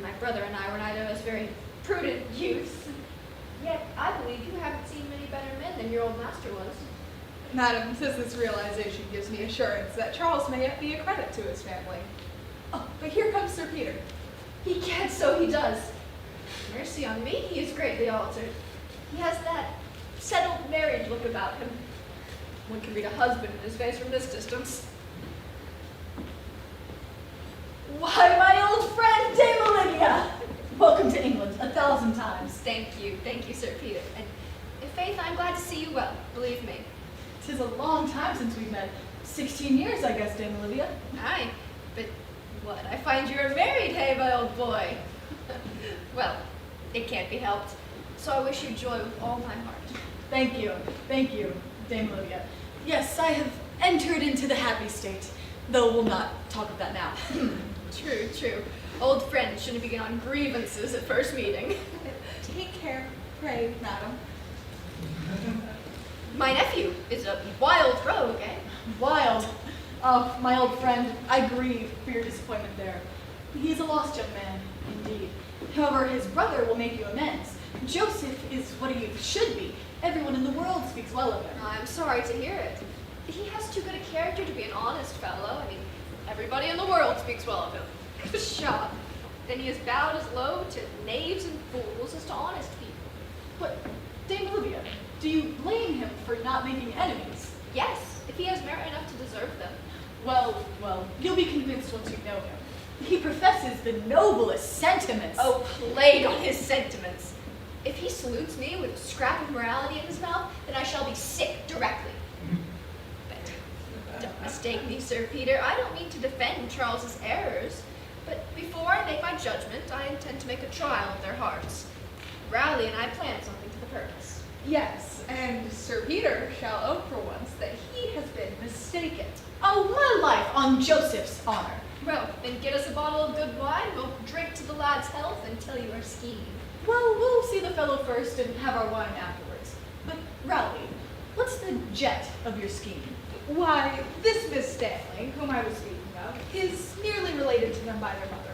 My brother and I were neither of us very prudent youths. Yet I believe you haven't seen many better men than your old master was. Madam, this realization gives me assurance that Charles may yet be a credit to his family. Oh, but here comes Sir Peter. He can, so he does. Mercy on me, he is greatly altered. He has that settled marriage look about him. One can read a husband in his face from this distance. Why, my old friend, Dame Olivia! Welcome to England 1,000 times. Thank you, Sir Peter. And in faith, I'm glad to see you well, believe me. 'Tis a long time since we've met. 16 years, I guess, Dame Olivia. Aye, but what? I find you're married, hey, my old boy. Well, it can't be helped. So I wish you joy with all my heart. Thank you, Dame Olivia. Yes, I have entered into the happy state, though we'll not talk of that now. True. Old friends shouldn't begin on grievances at first meeting. Take care, pray, madam. My nephew is a wild rogue, eh? Wild. Oh, my old friend, I grieve for your disappointment there. He is a lost young man, indeed. However, his brother will make you amends. Joseph is what he should be. Everyone in the world speaks well of him. I'm sorry to hear it. He has too good a character to be an honest fellow. I mean, everybody in the world speaks well of him. Pshaw. Then he is bowed as low to knaves and fools as to honest people. But, Dame Olivia, do you blame him for not making enemies? Yes, if he has merit enough to deserve them. Well, you'll be convinced once you know him. He professes the noblest sentiments. Oh, plague on his sentiments. If he salutes me with a scrap of morality in his mouth, then I shall be sick directly. But don't mistake me, Sir Peter. I don't mean to defend Charles's errors. But before I make my judgment, I intend to make a trial of their hearts. Raleigh and I planned something to the purpose. Yes, and Sir Peter shall own for once that he has been mistaken. Oh, my life on Joseph's honor. Well, then get us a bottle of good wine, we'll drink to the lad's health and tell you our scheme. Well, we'll see the fellow first and have our wine afterwards. But, Raleigh, what's the jet of your scheme? Why, this Miss Stanley, whom I was speaking of, is nearly related to them by their mother.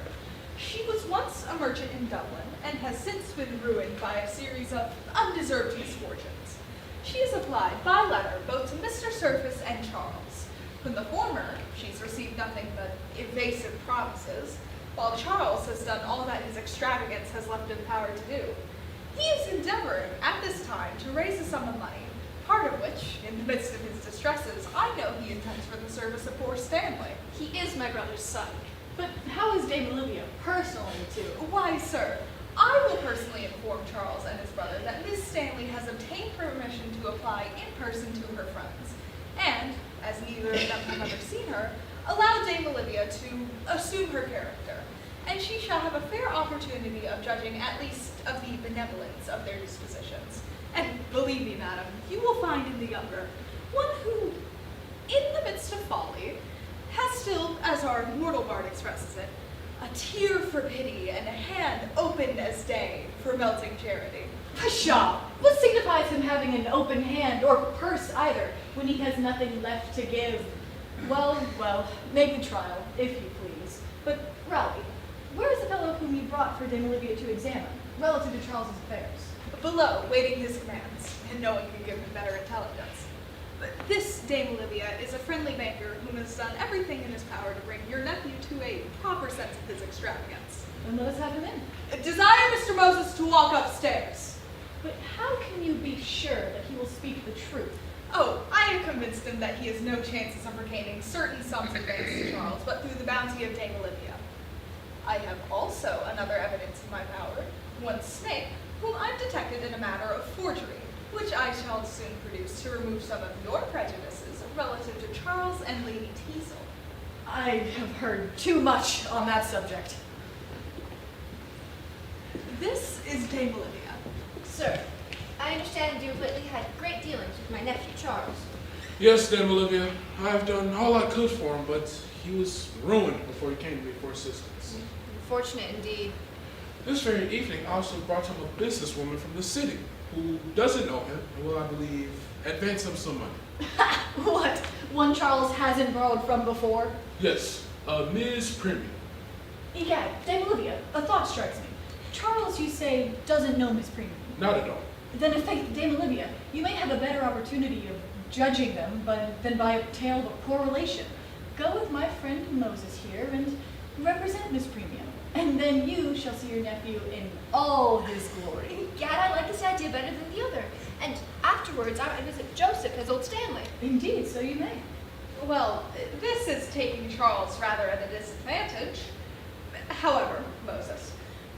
She was once a merchant in Dublin, and has since been ruined by a series of undeserved misfortunes. She has applied by letter both to Mr. Surface and Charles. From the former, she's received nothing but evasive promises, while Charles has done all that his extravagance has left him power to do. He is endeavoring at this time to raise a sum of money, part of which, in the midst of his distresses, I know he intends for the service of poor Stanley. He is my brother's son. But how is Dame Olivia personally, too? Why, sir, I will personally inform Charles and his brother that Miss Stanley has obtained permission to apply in person to her friends, and, as neither of them have ever seen her, allow Dame Olivia to assume her character, and she shall have a fair opportunity of judging at least of the benevolence of their dispositions. And believe me, madam, you will find in the younger one who, in the midst of folly, has still, as our mortal bard expresses it, a tear for pity and a hand open as day for melting charity. Pshaw! What signifies him having an open hand, or purse either, when he has nothing left to give? Well, make the trial, if you please. But, Raleigh, where is the fellow whom you brought for Dame Olivia to examine, relative to Charles's affairs? Below, waiting his commands, and knowing you give him better intelligence. But this Dame Olivia is a friendly banker whom has done everything in his power to bring your nephew to a proper sense of his extravagance. Then let us have him in. Desire Mr. Moses to walk upstairs. But how can you be sure that he will speak the truth? Oh, I am convinced him that he has no chances of regaining certain sums advanced to Charles, but through the bounty of Dame Olivia. I have also another evidence in my power, one snake, whom I've detected in a matter of forgery, which I shall soon produce to remove some of your prejudices relative to Charles and Lady Teasel. I have heard too much on that subject. This is Dame Olivia. Sir, I understand you have lately had great dealings with my nephew Charles. Yes, Dame Olivia. I have done all I could for him, but he was ruined before he came to me for assistance. Unfortunate indeed. This very evening, I also brought him a businesswoman from the city who doesn't know him and will, I believe, advance him some money. What? One Charles hasn't borrowed from before? Yes, Ms. Premium. Egad, Dame Olivia, a thought strikes me. Charles, you say, doesn't know Miss Premium. Not at all. Then, in faith, Dame Olivia, you may have a better opportunity of judging them than by a tale of a poor relation. Go with my friend Moses here and represent Miss Premium, and then you shall see your nephew in all his glory. Gad, I like this idea better than the other. And afterwards, I might visit Joseph as old Stanley. Indeed, so you may. Well, this is taking Charles rather at a disadvantage. However, Moses,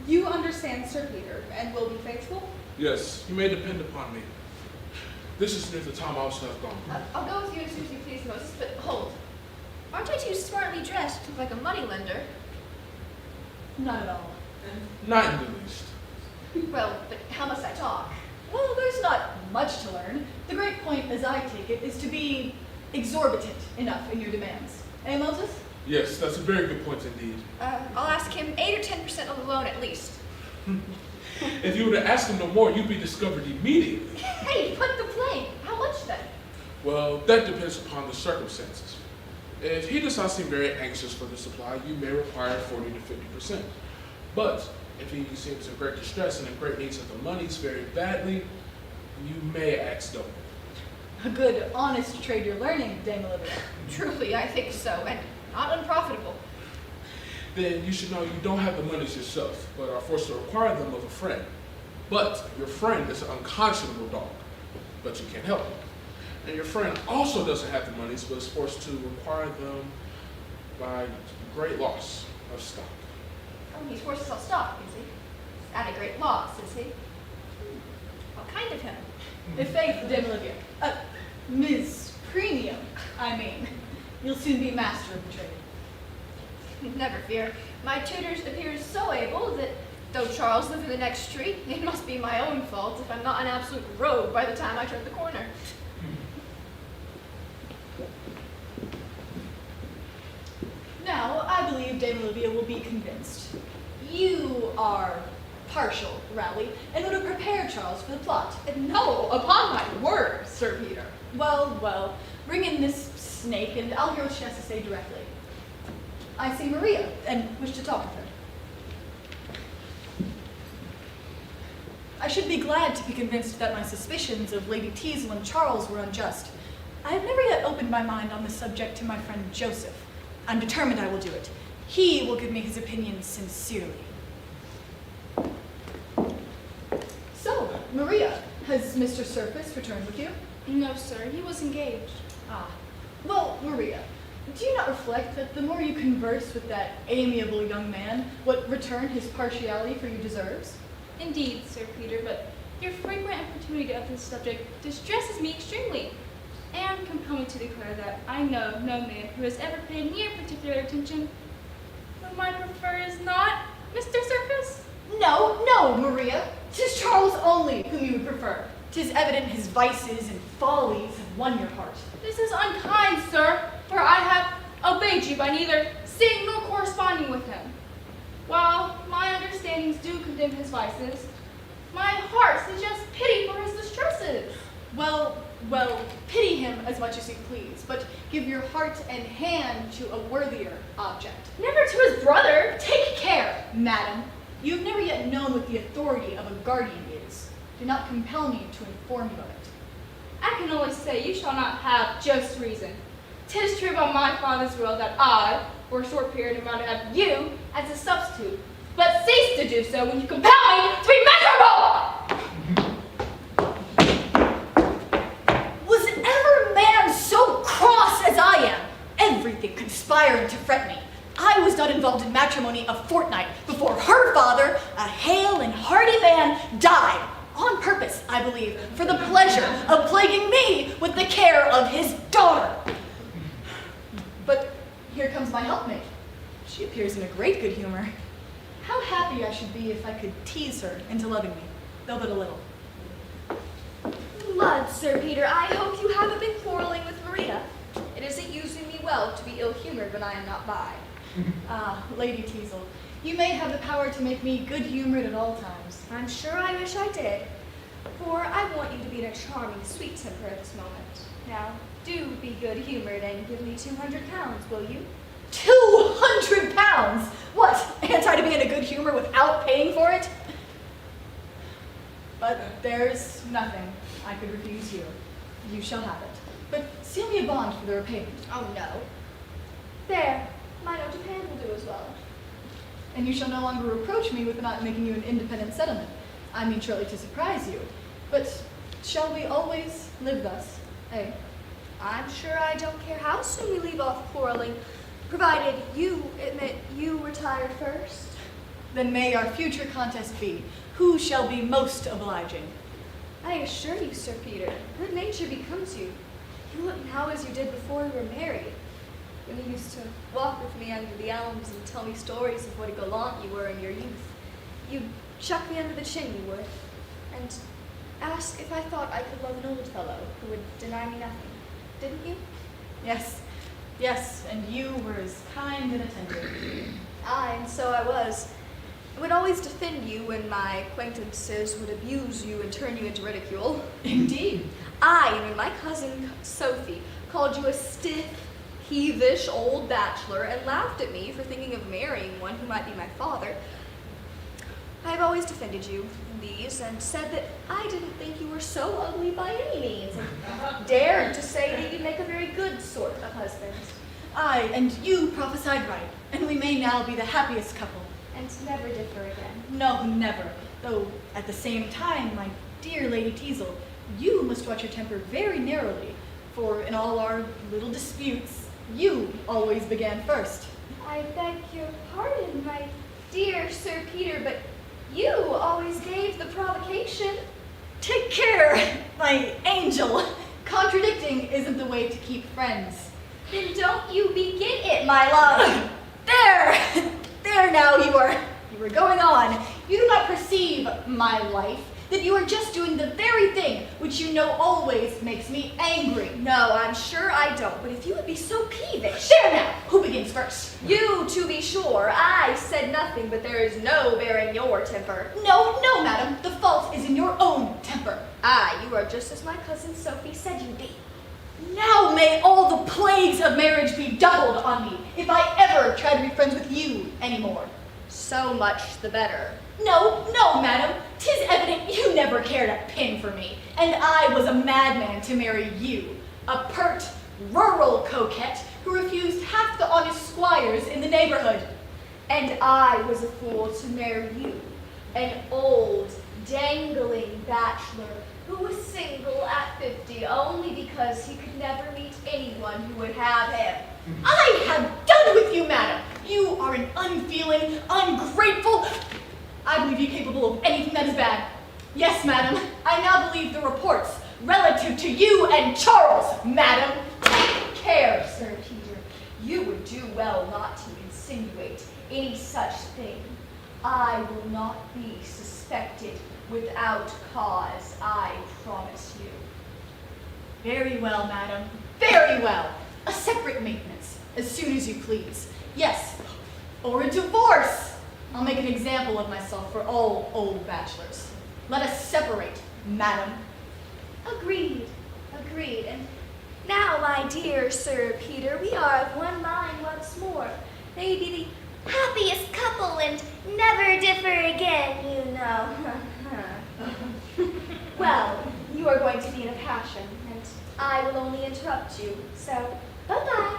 you understand Sir Peter and will be faithful? Yes, you may depend upon me. This is near the time I was left gone. I'll go with you as soon as you please, Moses, but hold. Aren't I too smartly dressed to look like a moneylender? Not at all. Not in the least. Well, but how must I talk? Well, there's not much to learn. The great point, as I take it, is to be exorbitant enough in your demands. Eh, Moses? Yes, that's a very good point indeed. I'll ask him 8 or 10% of the loan at least. If you were to ask him no more, you'd be discovered immediately. Hey, put the plane. How much then? Well, that depends upon the circumstances. If he does not seem very anxious for the supply, you may require 40 to 50%. But if he seems in great distress and in great needs of the monies very badly, you may ask double. A good, honest trade you're learning, Dame Olivia. Truly, I think so, and not unprofitable. Then you should know you don't have the monies yourself, but are forced to require them of a friend. But your friend is an unconscionable dog, but you can't help it. And your friend also doesn't have the monies, but is forced to require them by great loss of stock. Oh, he's forced to sell stock, is he? At a great loss, is he? How kind of him. In faith, Dame Olivia. Ms. Premium, I mean. You'll soon be master of the trade. Never fear. My tutors appear so able that, though Charles lives in the next street, it must be my own fault if I'm not an absolute rogue by the time I turn the corner. Now, I believe Dame Olivia will be convinced. You are partial, Raleigh, and would have prepared Charles for the plot. No, upon my word, Sir Peter. Well, bring in this snake and I'll hear what she has to say directly. I see Maria and wish to talk with her. I should be glad to be convinced that my suspicions of Lady Teasel and Charles were unjust. I have never yet opened my mind on this subject to my friend Joseph. I'm determined I will do it. He will give me his opinion sincerely. So, Maria, has Mr. Surface returned with you? No, sir, he was engaged. Ah. Well, Maria, do you not reflect that the more you converse with that amiable young man, what return his partiality for you deserves? Indeed, Sir Peter, but your frequent importunity of this subject distresses me extremely, and compel me to declare that I know no man who has ever paid me a particular attention whom I prefer is not Mr. Surface. No, no, Maria. 'Tis Charles only whom you would prefer. 'Tis evident his vices and follies have won your heart. This is unkind, sir, for I have obeyed you by neither seeing nor corresponding with him. While my understandings do condemn his vices, my heart suggests pity for his distresses. Well, pity him as much as you please, but give your heart and hand to a worthier object. Never to his brother. Take care, madam. You have never yet known what the authority of a guardian is. Do not compel me to inform you of it. I can only say you shall not have just reason. 'Tis true by my father's will that I, for a short period, am to have you as a substitute, but cease to do so when you compel me to be miserable! Was ever man so cross as I am? Everything conspiring to fret me. I was not involved in matrimony a fortnight before her father, a hale and hearty man, died. On purpose, I believe, for the pleasure of plaguing me with the care of his daughter. But here comes my helpmate. She appears in a great good humor. How happy I should be if I could tease her into loving me, though but a little. Lud, Sir Peter, I hope you haven't been quarreling with Maria. It isn't using me well to be ill-humored when I am not by. Ah, Lady Teasel, you may have the power to make me good-humored at all times. I'm sure I wish I did, for I want you to be in a charming, sweet temper at this moment. Now, do be good-humored and give me 200 pounds, will you? 200 pounds? What, ain't I to be in a good humor without paying for it? But there's nothing I could refuse you. You shall have it. But seal me a bond for the repayment. Oh, no. There, my note of hand will do as well. And you shall no longer reproach me with not making you an independent settlement. I mean surely to surprise you. But shall we always live thus, eh? I'm sure I don't care how soon we leave off quarreling, provided you admit you retired first. Then may our future contest be, who shall be most obliging? I assure you, Sir Peter, good nature becomes you. You look now as you did before we were married. When you used to walk with me under the elms and tell me stories of what a gallant you were in your youth, you'd chuck me under the chin, you would, and ask if I thought I could love an old fellow who would deny me nothing. Didn't you? Yes, and you were as kind and attentive. Aye, and so I was. I would always defend you when my acquaintances would abuse you and turn you into ridicule. Indeed. Aye, and when my cousin Sophie called you a stiff, heathish old bachelor and laughed at me for thinking of marrying one who might be my father, I have always defended you in these and said that I didn't think you were so ugly by any means, and dared to say that you'd make a very good sort of husband. Aye, and you prophesied right, and we may now be the happiest couple. And never differ again. No, never. Though, at the same time, my dear Lady Teasel, you must watch your temper very narrowly, for in all our little disputes, you always began first. I beg your pardon, my dear Sir Peter, but you always gave the provocation. Take care, my angel. Contradicting isn't the way to keep friends. Then don't you begin it, my love. There now you are going on. You do not perceive, my life, that you are just doing the very thing which you know always makes me angry. No, I'm sure I don't, but if you would be so peevish. There now, who begins first? You, to be sure. I said nothing, but there is no bearing your temper. No, madam, the fault is in your own temper. Aye, you are just as my cousin Sophie said you'd be. Now may all the plagues of marriage be doubled on me if I ever try to be friends with you anymore. So much the better. No, madam, 'tis evident you never cared a pin for me, and I was a madman to marry you, a pert, rural coquette who refused half the honest squires in the neighborhood. And I was a fool to marry you, an old, dangling bachelor who was single at 50 only because he could never meet anyone who would have him. I have done with you, madam. You are an unfeeling, ungrateful... I believe you capable of anything that is bad. Yes, madam, I now believe the reports relative to you and Charles, madam. Take care, Sir Peter. You would do well not to insinuate any such thing. I will not be suspected without cause, I promise you. Very well, madam. Very well. A separate maintenance, as soon as you please. Yes, or a divorce. I'll make an example of myself for all old bachelors. Let us separate, madam. Agreed, agreed. And now, my dear Sir Peter, we are of one mind once more. May be the happiest couple and never differ again, you know. Well, you are going to be in a passion, and I will only interrupt you. So, bye-bye.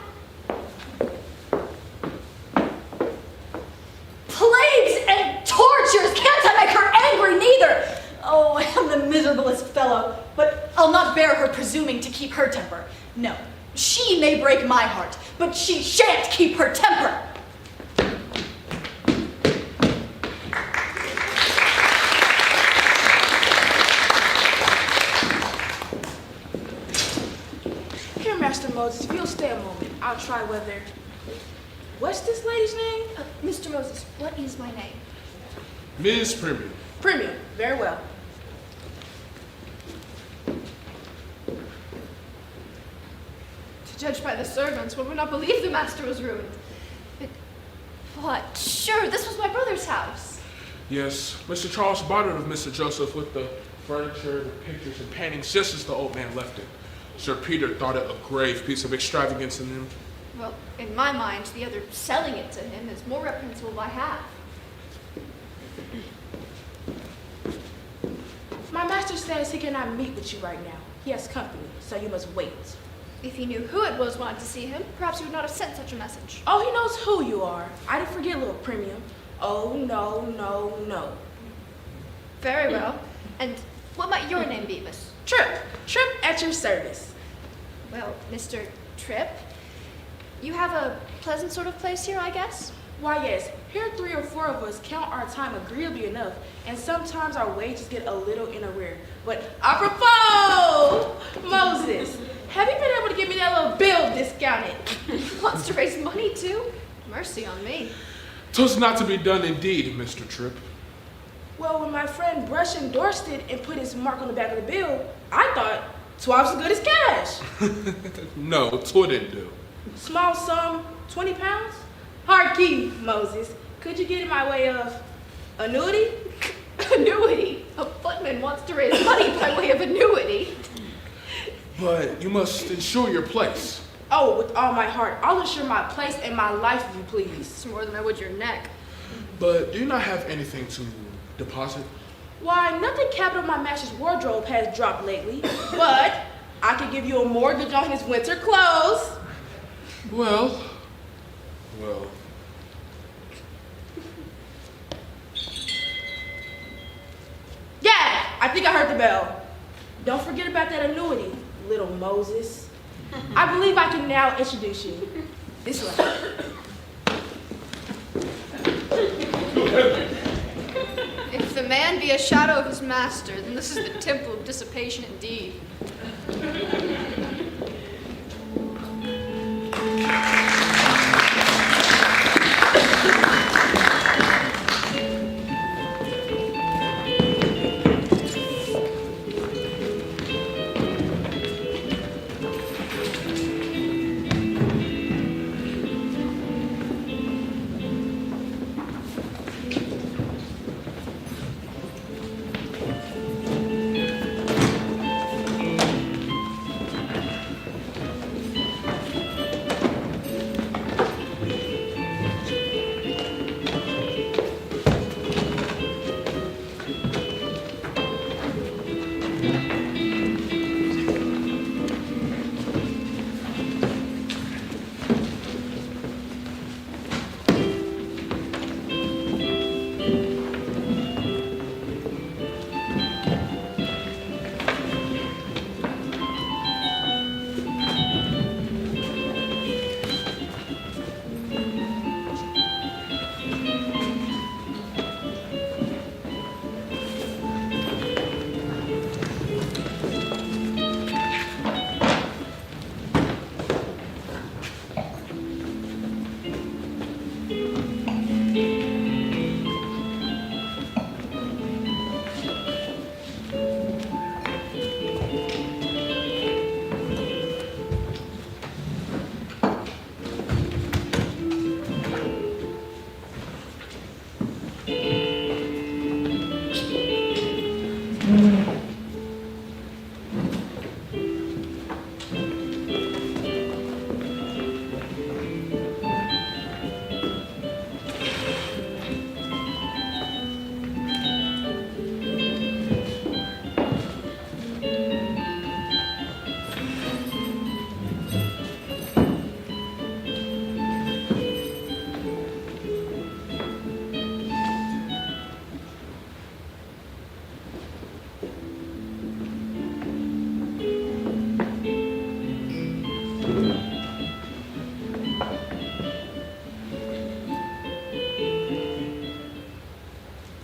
Plagues and tortures! Can't I make her angry neither? Oh, I am the miserablest fellow, but I'll not bear her presuming to keep her temper. No, she may break my heart, but she shan't keep her temper. Here, Master Moses, if you'll stay a moment, I'll try whether... What's this lady's name? Mr. Moses, what is my name? Ms. Premium. Premium. Very well. To judge by the servants, one would not believe the master was ruined. But what? Sure, this was my brother's house. Yes, Mr. Charles bought it of Mr. Joseph with the furniture, the pictures, and paintings just as the old man left it. Sir Peter thought it a grave piece of extravagance in him. Well, in my mind, the other selling it to him is more reprehensible by half. My master says he cannot meet with you right now. He has company, so you must wait. If he knew who it was wanted to see him, perhaps he would not have sent such a message. Oh, he knows who you are. I didn't forget, little Premium. Oh, no, no, no. Very well. And what might your name be, Miss? Trip. Trip at your service. Well, Mr. Tripp, you have a pleasant sort of place here, I guess? Why, yes. Here 3 or 4 of us count our time agreeably enough, and sometimes our wages get a little in arrear. But apropos, Moses, have you been able to give me that little bill discounted? Wants to raise money, too? Mercy on me. 'Twas not to be done indeed, Mr. Tripp. Well, when my friend Brush endorsed it and put his mark on the back of the bill, I thought 'twas as good as cash. No, 'twouldn't do. Small sum, 20 pounds? Hard key, Moses. Could you get in my way of annuity? Annuity? A footman wants to raise money by way of annuity. But you must insure your place. Oh, with all my heart. I'll insure my place and my life, if you please. It's more than I would your neck. But do you not have anything to deposit? Why, nothing capital my master's wardrobe has dropped lately, but I could give you a mortgage on his winter clothes. Well. Yeah, I think I heard the bell. Don't forget about that annuity, little Moses. I believe I can now introduce you. This way. If the man be a shadow of his master, then this is the temple of dissipation indeed.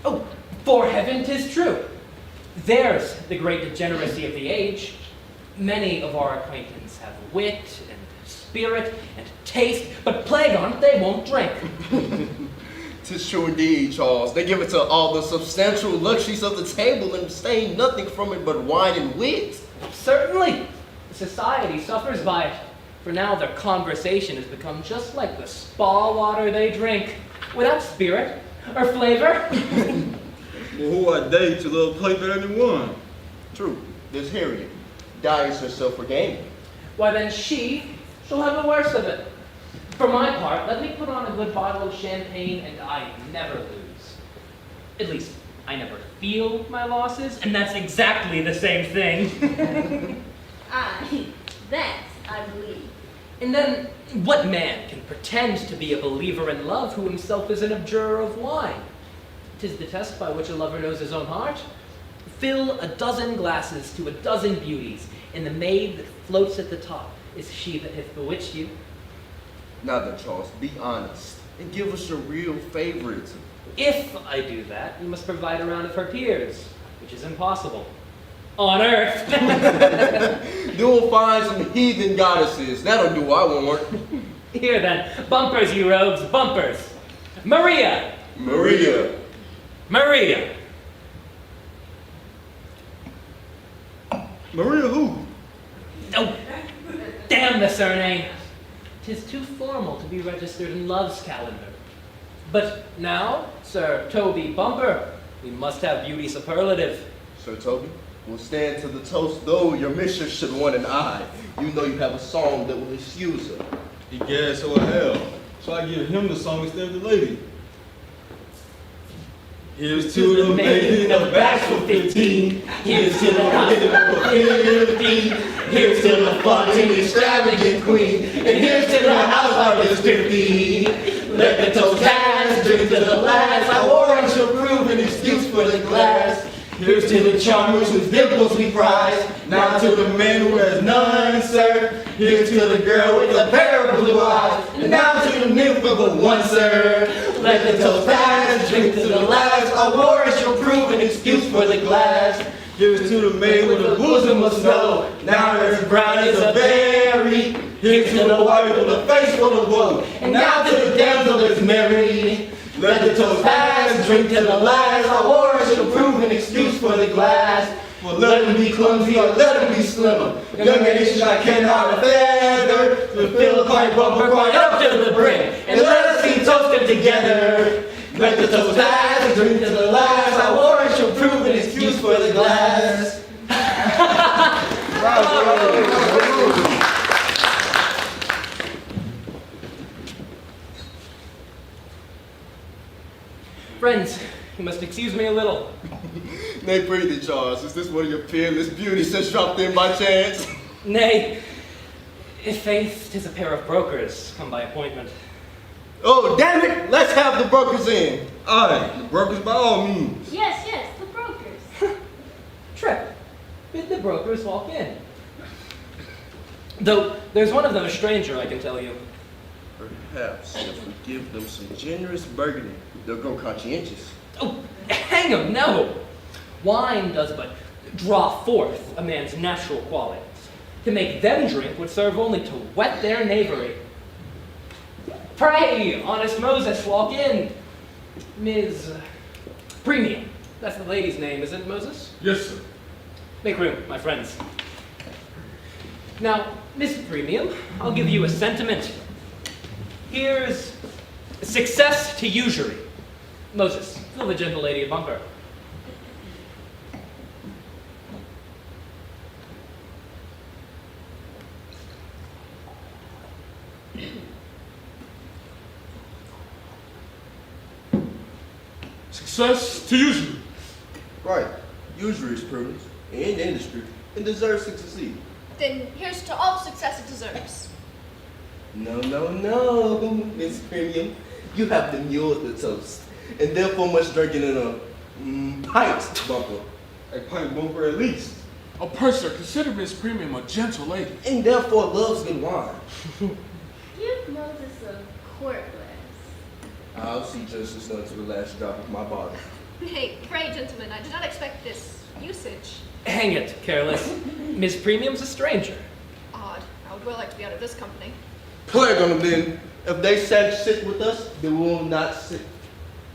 Oh, for heaven, 'tis true. There's the great degeneracy of the age. Many of our acquaintance have wit and spirit and taste, but plague on it, they won't drink. 'Tis true indeed, Charles. They give it to all the substantial luxuries of the table and abstain nothing from it but wine and wit. Certainly, society suffers by it, for now their conversation has become just like the spa water they drink, without spirit or flavor. Well, who are they to love play better than one? True, there's Harriet. Dies herself for gaming. Why then she'll have the worst of it. For my part, let me put on a good bottle of champagne and I never lose. At least, I never feel my losses, and that's exactly the same thing. Aye, that I believe. And then, what man can pretend to be a believer in love who himself is an abjurer of wine? 'Tis the test by which a lover knows his own heart. Fill a dozen glasses to a dozen beauties, and the maid that floats at the top is she that hath bewitched you. Now then, Charles, be honest and give us your real favorite. If I do that, you must provide a round of her peers, which is impossible. On earth. You'll find some heathen goddesses. That'll do, I warrant. Here then, bumpers, you rogues, bumpers. Maria! Maria. Maria! Maria who? Oh, damn the surname. 'Tis too formal to be registered in love's calendar. But now, Sir Toby Bumper, we must have beauty superlative. Sir Toby, we'll stand to the toast, though your mistress should want an eye. You know you have a song that will excuse her. He gas so hell. So I give him the song instead of the lady. Here's to the maiden of bashful 15. Here's to the maiden of 15. Here's to the fun and extravagant queen. And here's to the housewife that's 50. Let the toast pass, drink to the last. I warrant shall prove an excuse for the glass. Here's to the charmers whose dimples we prize. Now to the man who has none, sir. Here's to the girl with a pair of blue eyes. And now to the nymph of but one, sir. Let the toast pass, drink to the last. Our warrant shall prove an excuse for the glass. Here's to the maid with a bosom of snow. Now as brown as a berry. Here's to the wife with a face full of woe. And now to the damsel that's married. Let the toast pass, drink to the last. Our warrant shall prove an excuse for the glass. For let him be clumsy or let him be slimmer. Young nation I cannot feather. To fill a pint bumper quite up to the brim. And let us be toasted together. Let the toast pass, drink to the last. Our warrant shall prove an excuse for the glass. Friends, you must excuse me a little. Nay, breathe, Charles. Is this one of your peerless beauties just dropped in by chance? Nay, if faith 'tis a pair of brokers come by appointment. Oh, damn it! Let's have the brokers in. Aye, the brokers by all means. Yes, the brokers. Trip, bid the brokers walk in. Though there's one of them a stranger, I can tell you. Perhaps if we give them some generous burgundy, they'll grow conscientious. Oh, hang 'em, no! Wine does but draw forth a man's natural qualities. To make them drink would serve only to whet their knavery. Pray, honest Moses, walk in. Ms. Premium. That's the lady's name, isn't it, Moses? Yes, sir. Make room, my friends. Now, Miss Premium, I'll give you a sentiment. Here's success to usury. Moses, fill the gentle lady a bumper. Success to usury. Right. Usury is privilege and industry and deserves to succeed. Then here's to all the success it deserves. No, Miss Premium. You have demurred the toast, and therefore much drinking in a pint bumper. A pint bumper at least. Oh, Purser, consider Miss Premium a gentle lady. And therefore loves good wine. Give Moses a quart glass. I'll see justice done to the last drop of my bottle. Hey, pray, gentlemen, I did not expect this usage. Hang it, Careless. Miss Premium's a stranger. Odd. I would well like to be out of this company. Plague on them then. If they shan't sit with us, they will not sit.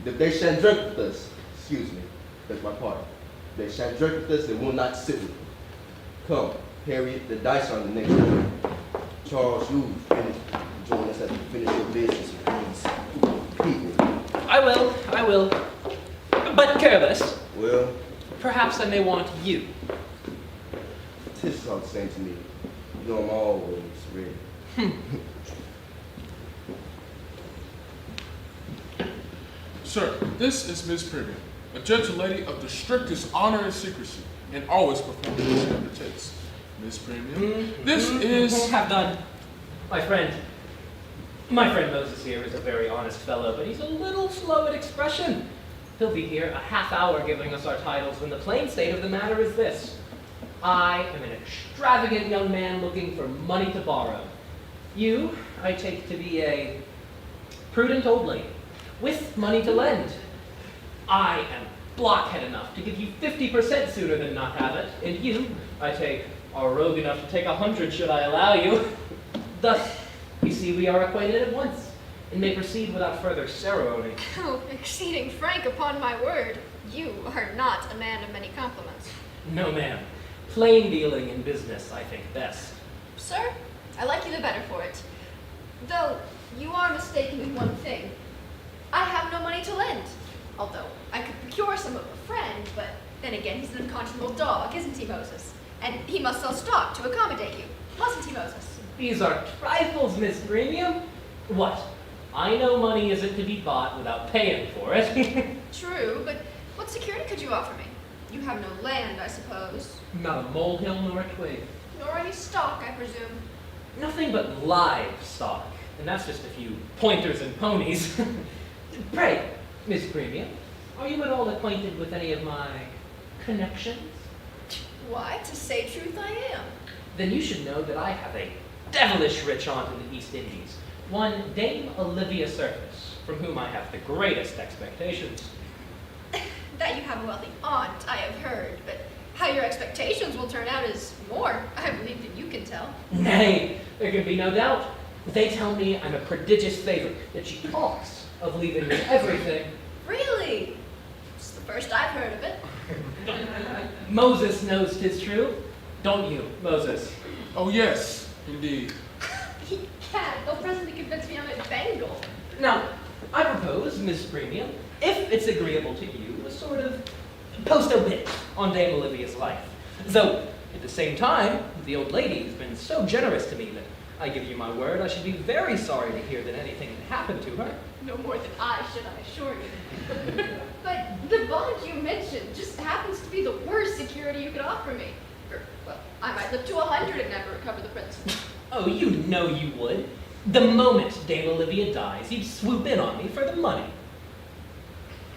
If they shan't drink with us, excuse me, that's my pardon. If they shan't drink with us, they will not sit with us. Come, Harriet, the dice are on the next one. Charles, you finish. Join us as we finish your business with these people. I will. But Careless, Well, perhaps I may want you. this is all the same to me. You know I'm always ready. Sir, this is Miss Premium, a gentle lady of the strictest honor and secrecy, and always performs what she undertakes. Miss Premium, this is... Have done. My friend Moses here is a very honest fellow, but he's a little slow at expression. He'll be here a half hour giving us our titles when the plain state of the matter is this. I am an extravagant young man looking for money to borrow. You, I take to be a prudent old lady with money to lend. I am blockhead enough to give you 50% sooner than not have it, and you, I take, are rogue enough to take 100 should I allow you. Thus, you see we are acquainted at once, and may proceed without further ceremony. Oh, exceeding frank upon my word. You are not a man of many compliments. No, ma'am. Plain dealing in business, I think best. Sir, I like you the better for it. Though, you are mistaken in one thing. I have no money to lend. Although, I could procure some of a friend, but then again, he's an unconscionable dog, isn't he, Moses? And he must sell stock to accommodate you, mustn't he, Moses? These are trifles, Miss Premium. What? I know money isn't to be bought without paying for it. True, but what security could you offer me? You have no land, I suppose. Not a molehill nor a twig. Nor any stock, I presume. Nothing but livestock, and that's just a few pointers and ponies. Pray, Miss Premium, are you at all acquainted with any of my connections? Why, to say truth, I am. Then you should know that I have a devilish rich aunt in the East Indies, one Dame Olivia Surface, from whom I have the greatest expectations. That you have a wealthy aunt, I have heard, but how your expectations will turn out is more, I believe, than you can tell. Nay, there can be no doubt. They tell me I'm a prodigious favorite, that she talks of leaving me everything. Really? It's the first I've heard of it. Moses knows 'tis true. Don't you, Moses? Oh, yes, indeed. He can't. They'll presently convince me I'm a Bengal. Now, I propose, Miss Premium, if it's agreeable to you, a sort of post-obit on Dame Olivia's life. Though, at the same time, the old lady has been so generous to me that I give you my word I should be very sorry to hear that anything had happened to her. No more than I should, I assure you. But the bond you mentioned just happens to be the worst security you could offer me. Or, well, I might live to 100 and never recover the principal. Oh, you know you would. The moment Dame Olivia dies, you'd swoop in on me for the money.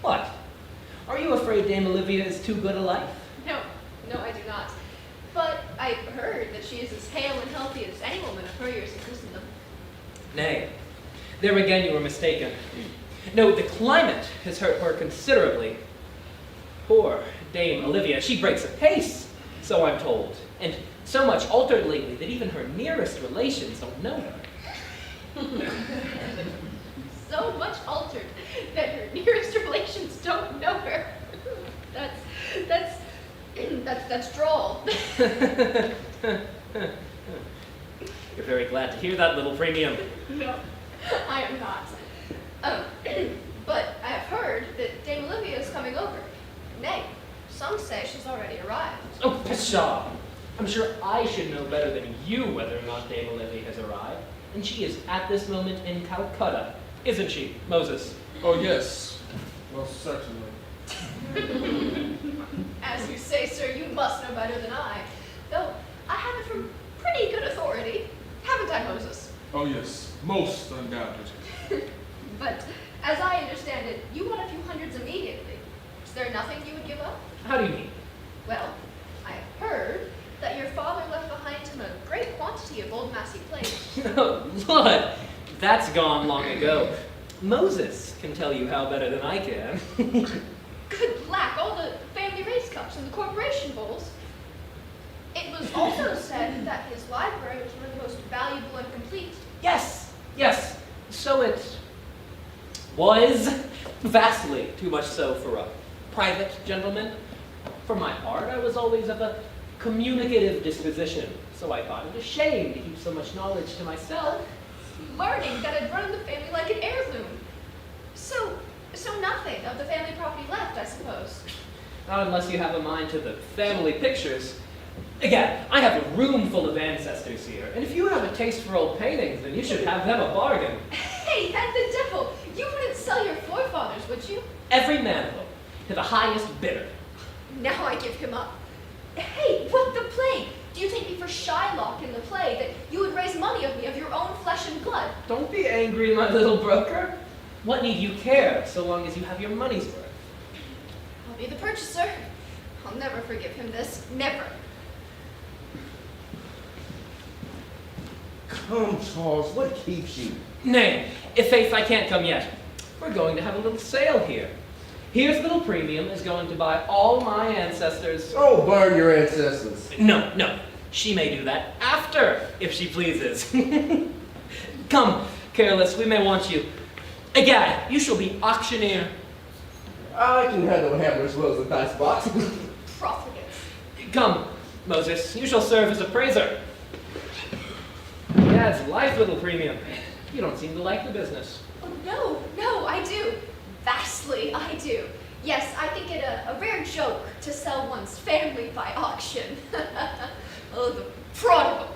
What? Are you afraid Dame Olivia is too good a life? No, I do not. But I heard that she is as hale and healthy as any woman of her years in Christendom. Nay, there again you were mistaken. No, the climate has hurt her considerably. Poor Dame Olivia, she breaks a pace, so I'm told, and so much altered lately that even her nearest relations don't know her. So much altered that her nearest relations don't know her. That's droll. You're very glad to hear that, little premium. No, I am not. But I have heard that Dame Olivia is coming over. Nay, some say she's already arrived. Oh, pshaw! I'm sure I should know better than you whether or not Dame Olivia has arrived. And she is at this moment in Calcutta, isn't she, Moses? Oh, yes, most certainly. As you say, sir, you must know better than I. Though I have it from pretty good authority. Haven't I, Moses? Oh, yes, most undoubtedly. But as I understand it, you want a few hundreds immediately. Is there nothing you would give up? How do you mean? Well, I have heard copy of Old Massey plays. Oh, Lord, that's gone long ago. Moses can tell you how better than I can. Good lack, all the family race cups and the corporation bowls. It was also said that his library was one of the most valuable and complete. Yes, yes, so it was vastly too much so for a private gentleman. For my part, I was always of a communicative disposition, so I thought it a shame to keep so much knowledge to myself. Learning that had run in the family like an heirloom. So nothing of the family property left, I suppose. Not unless you have a mind to the family pictures. Again, I have a room full of ancestors here, and if you have a taste for old paintings, then you should have them a bargain. Hey, and the devil! You wouldn't sell your forefathers, would you? Every man of them, to the highest bidder. Now I give him up. Hey, what the plague? Do you take me for Shylock in the play, that you would raise money of me of your own flesh and blood? Don't be angry, my little broker. What need you care, so long as you have your money's worth? I'll be the purchaser. I'll never forgive him this. Never. Come, Charles, what keeps you? Nay, if faith I can't come yet. We're going to have a little sale here. Here's little premium is going to buy all my ancestors. Oh, burn your ancestors. No, she may do that after, if she pleases. Come, Careless, we may want you. Egad, you shall be auctioneer. I can handle a hammer as well as a dice box. Profligates. Come, Moses, you shall serve as appraiser. Yeah, it's life, little premium. You don't seem to like the business. Oh, no, I do. Vastly, I do. Yes, I think it a rare joke to sell one's family by auction. Oh, the prodigal.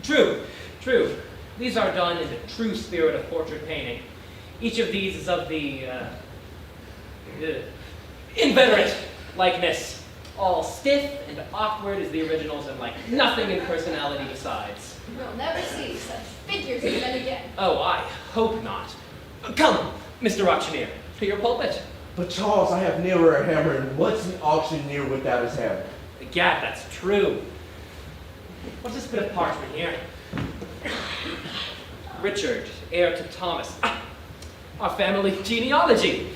True, true. These are done in the true spirit of portrait painting. Each of these is of the, inveterate likeness. All stiff and awkward as the originals and like nothing in personality besides. You'll never see such figures of men again. Oh, I hope not. Come, Mr. Auctioneer, to your pulpit. But Charles, I have nearer a hammer, and what's an auctioneer without his hammer? Gad, that's true. What's this bit of parchment here? Richard, heir to Thomas. Our family genealogy.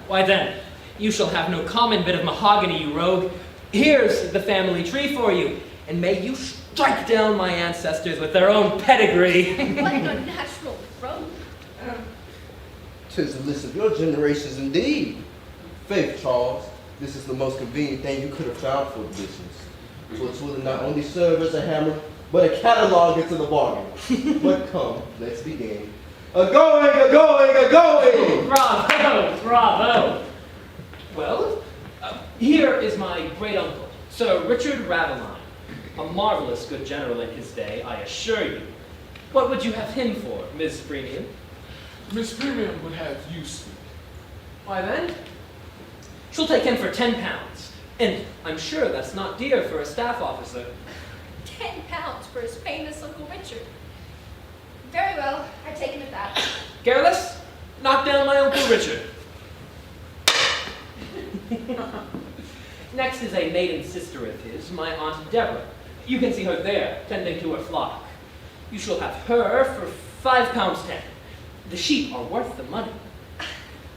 Why then, you shall have no common bit of mahogany, you rogue. Here's the family tree for you, and may you strike down my ancestors with their own pedigree. What an unnatural rogue. 'Tis the list of your generations indeed. Faith, Charles, this is the most convenient thing you could have found for the business. For it will not only serve as a hammer, but a catalog into the bargain. But come, let's begin. A-going, a-going, a-going! Bravo, bravo. Well, here is my great-uncle, Sir Richard Raveline, a marvelous good general in his day, I assure you. What would you have him for, Miss Premium? Miss Premium would have you speak. Why then, she'll take him for £10, and I'm sure that's not dear for a staff officer. 10 pounds for his famous Uncle Richard. Very well, I take him at that. Careless? Knock down my Uncle Richard. Next is a maiden sister of his, my Aunt Deborah. You can see her there, tending to her flock. You shall have her for £5.10. The sheep are worth the money.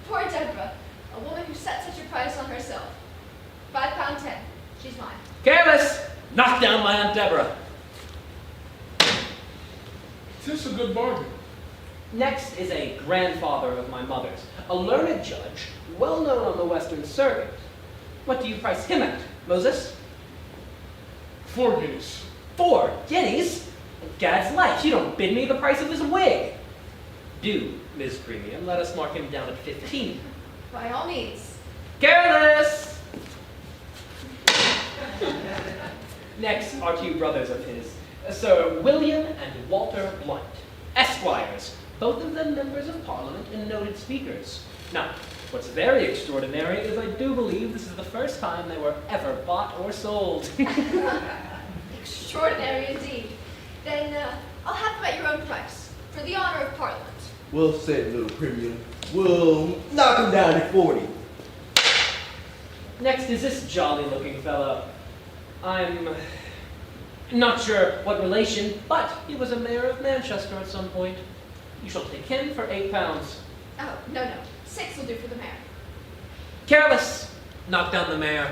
Poor Deborah, a woman who set such a price on herself. £5.10. She's mine. Careless! Knock down my Aunt Deborah. 'Tis a good bargain. Next is a grandfather of my mother's, a learned judge, well known on the Western Circuit. What do you price him at, Moses? 4 guineas. 4 guineas? Gad's life, you don't bid me the price of his wig. Do, Miss Premium, let us mark him down at 15. By all means. Careless! Next are 2 brothers of his, Sir William and Walter Blunt, Esquires, both of them members of Parliament and noted speakers. Now, what's very extraordinary is I do believe this is the first time they were ever bought or sold. Extraordinary indeed. Then I'll have them at your own price, for the honor of Parliament. Well said, little Premium. We'll knock him down at 40. Next is this jolly-looking fellow. I'm not sure what relation, but he was a mayor of Manchester at some point. You shall take him for £8. Oh, no. 6 will do for the mayor. Careless! Knock down the mayor.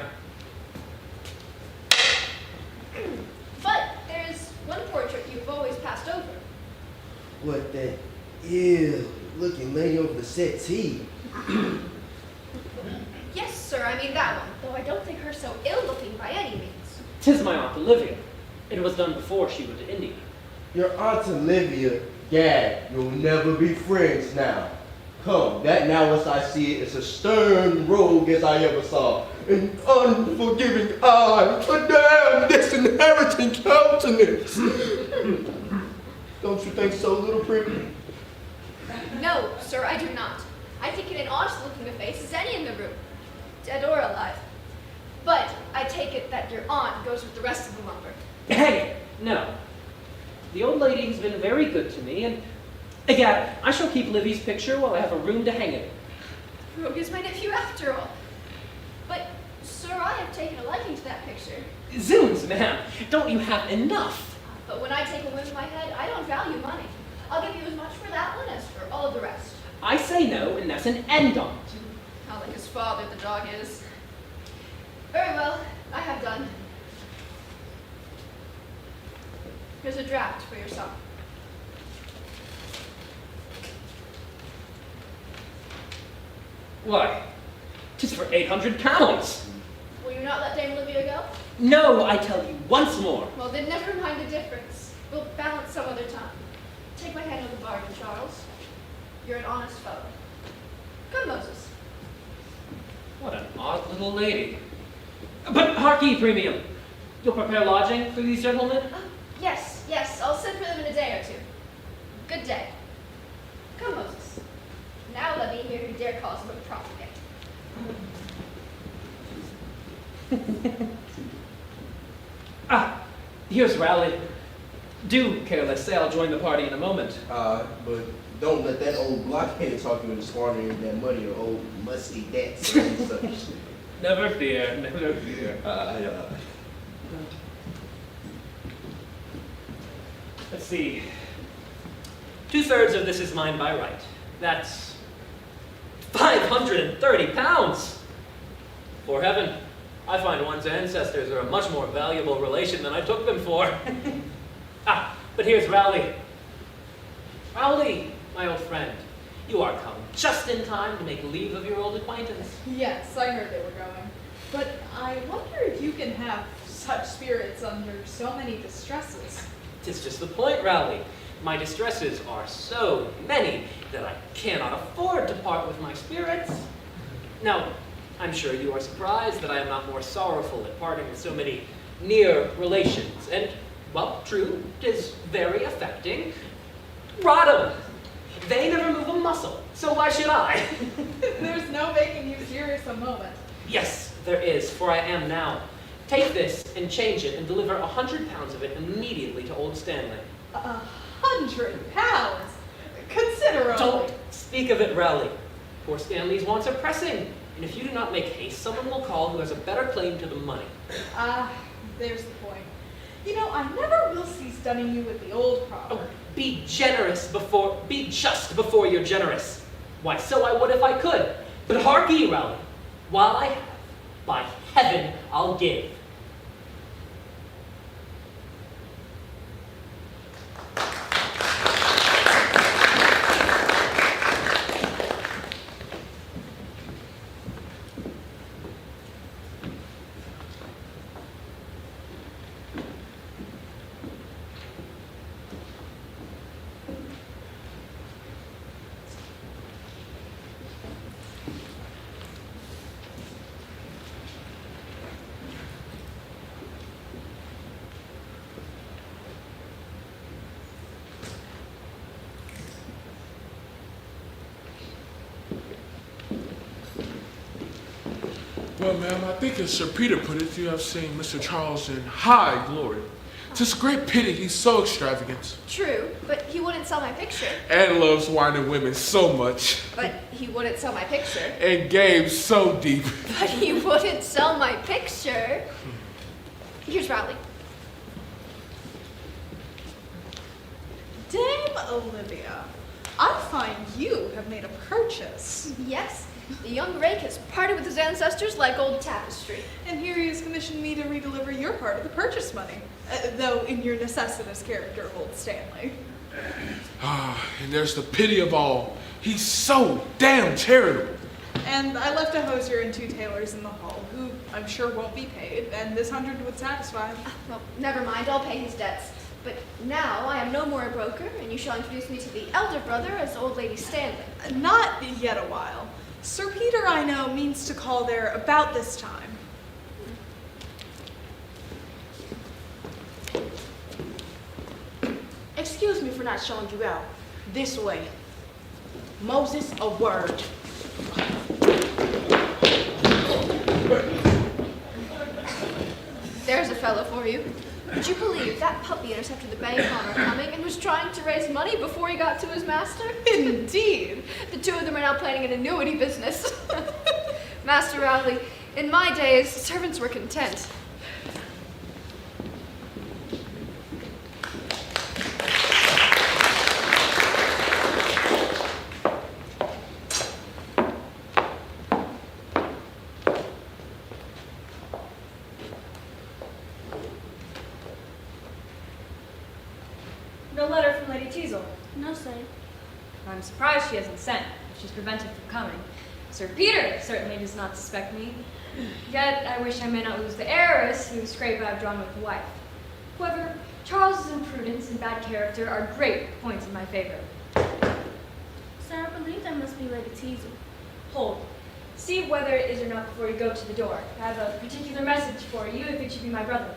But there's one portrait you've always passed over. What that ill-looking lady over the settee? Yes, sir, I mean that one, though I don't think her so ill-looking by any means. 'Tis my Aunt Olivia. It was done before she went to India. Your Aunt Olivia, Gad, you'll never be friends now. Come, that now as I see it is a stern rogue as I ever saw. An unforgiving eye, a damn disinheriting countenance. Don't you think so, little Premium? No, sir, I do not. I think it an honest-looking a face as any in the room, dead or alive. But I take it that your aunt goes with the rest of the lumber. Hey, no. The old lady has been very good to me, and egad, I shall keep Livy's picture while I have a room to hang it in. Rogue is my nephew after all. But, sir, I have taken a liking to that picture. Zoons, ma'am, don't you have enough? But when I take a whim in my head, I don't value money. I'll give you as much for that one as for all of the rest. I say no, and that's an end on it. How like his father the dog is. Very well, I have done. Here's a draft for your son. Why, 'tis for £800. Will you not let Dame Olivia go? No, I tell you once more. Well, then never mind the difference. We'll balance some other time. Take my hand on the bargain, Charles. You're an honest fellow. Come, Moses. What an odd little lady. But hark ye, Premium. You'll prepare lodging for these gentlemen? Yes, I'll send for them in a day or two. Good day. Come, Moses. Now let me hear who dare cause him a profligate. Here's Rowley. Do, careless, say I'll join the party in a moment. But don't let that old blockhead talk you into squandering that money or old musty debts and such. Never fear, never fear. Let's see. 2/3 of this is mine by right. That's 530 pounds. For heaven, I find one's ancestors are a much more valuable relation than I took them for. But here's Rowley. Rowley, my old friend, you are come just in time to make leave of your old acquaintance. Yes, I heard they were going. But I wonder if you can have such spirits under so many distresses. 'Tis just the point, Rowley. My distresses are so many that I cannot afford to part with my spirits. Now, I'm sure you are surprised that I am not more sorrowful at parting with so many near relations. And, well, true, 'tis very affecting. Rot 'em! They never move a muscle, so why should I? There's no making you serious a moment. Yes, there is, for I am now. Take this and change it and deliver 100 pounds of it immediately to old Stanley. 100 pounds? Consider only. Don't speak of it, Rowley. Poor Stanley's wants are pressing, and if you do not make haste, someone will call who has a better claim to the money. There's the point. You know, I never will cease dunning you with the old proverb. Oh, be just before you're generous. Why, so I would if I could. But hark ye, Rowley, while I have, by heaven, I'll give. Well, ma'am, I think as Sir Peter put it, you have seen Mr. Charles in high glory. 'Tis a great pity he's so extravagant. True, but he wouldn't sell my picture. And loves wine and women so much. But he wouldn't sell my picture. And games so deep. But he wouldn't sell my picture. Here's Rowley. Dame Olivia, I find you have made a purchase. Yes, the young rake has parted with his ancestors like old tapestry. And here he has commissioned me to redeliver your part of the purchase money, though in your necessitous character of old Stanley. And there's the pity of all. He's so damn charitable. And I left a hosier and 2 tailors in the hall, who I'm sure won't be paid, and this 100 would satisfy. Well, never mind, I'll pay his debts. But now I am no more a broker, and you shall introduce me to the elder brother as old Lady Stanley. Not yet a while. Sir Peter, I know, means to call there about this time. Excuse me for not showing you out. This way. Moses, a word. There's a fellow for you. Would you believe that puppy intercepted the bank on our coming and was trying to raise money before he got to his master? Indeed. The 2 of them are now planning an annuity business. Master Rowley, in my days, servants were content. No letter from Lady Teasel. No, sir. I'm surprised she hasn't sent. She's prevented from coming. Sir Peter certainly does not suspect me. Yet I wish I may not lose the heiress whose scrape I've drawn with the wife. However, Charles's imprudence and bad character are great points in my favor. Sir, I believe that must be Lady Teasel. Hold. See whether it is or not before you go to the door. I have a particular message for you if it should be my brother.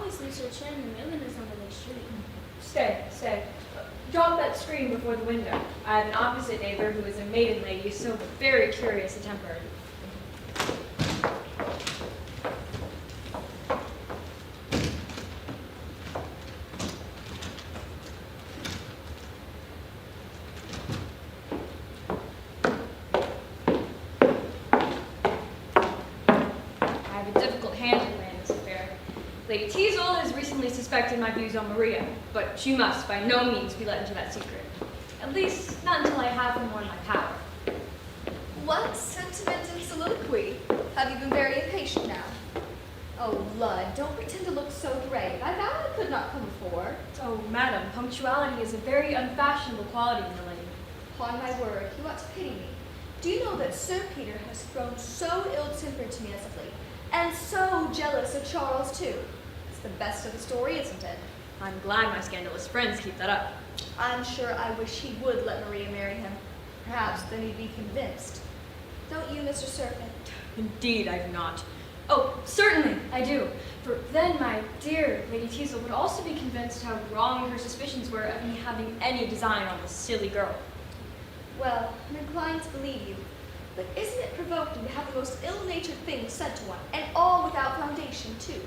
always leaves her chin in the millimeters on the street. Stay. Drop that screen before the window. I have an opposite neighbor who is a maiden lady, so very curious a temper. I have a difficult hand to play in this affair. Lady Teasel has recently suspected my views on Maria, but she must by no means be let into that secret. At least, not until I have her more in my power. What sentiment and soliloquy? Have you been very impatient now? Oh, Lud, don't pretend to look so grave. I vowed I could not come before. Oh, madam, punctuality is a very unfashionable quality in the lady. Upon my word, you ought to pity me. Do you know that Sir Peter has grown so ill-tempered to me as of late, and so jealous of Charles, too? It's the best of the story, isn't it? I'm glad my scandalous friends keep that up. I'm sure I wish he would let Maria marry him. Perhaps then he'd be convinced. Don't you, Mr. Serpent? Indeed, I do not. Oh, certainly, I do. For then my dear Lady Teasel would also be convinced how wrong her suspicions were of me having any design on this silly girl. Well, I'm inclined to believe you. But isn't it provoking to have the most ill-natured things said to one, and all without foundation, too?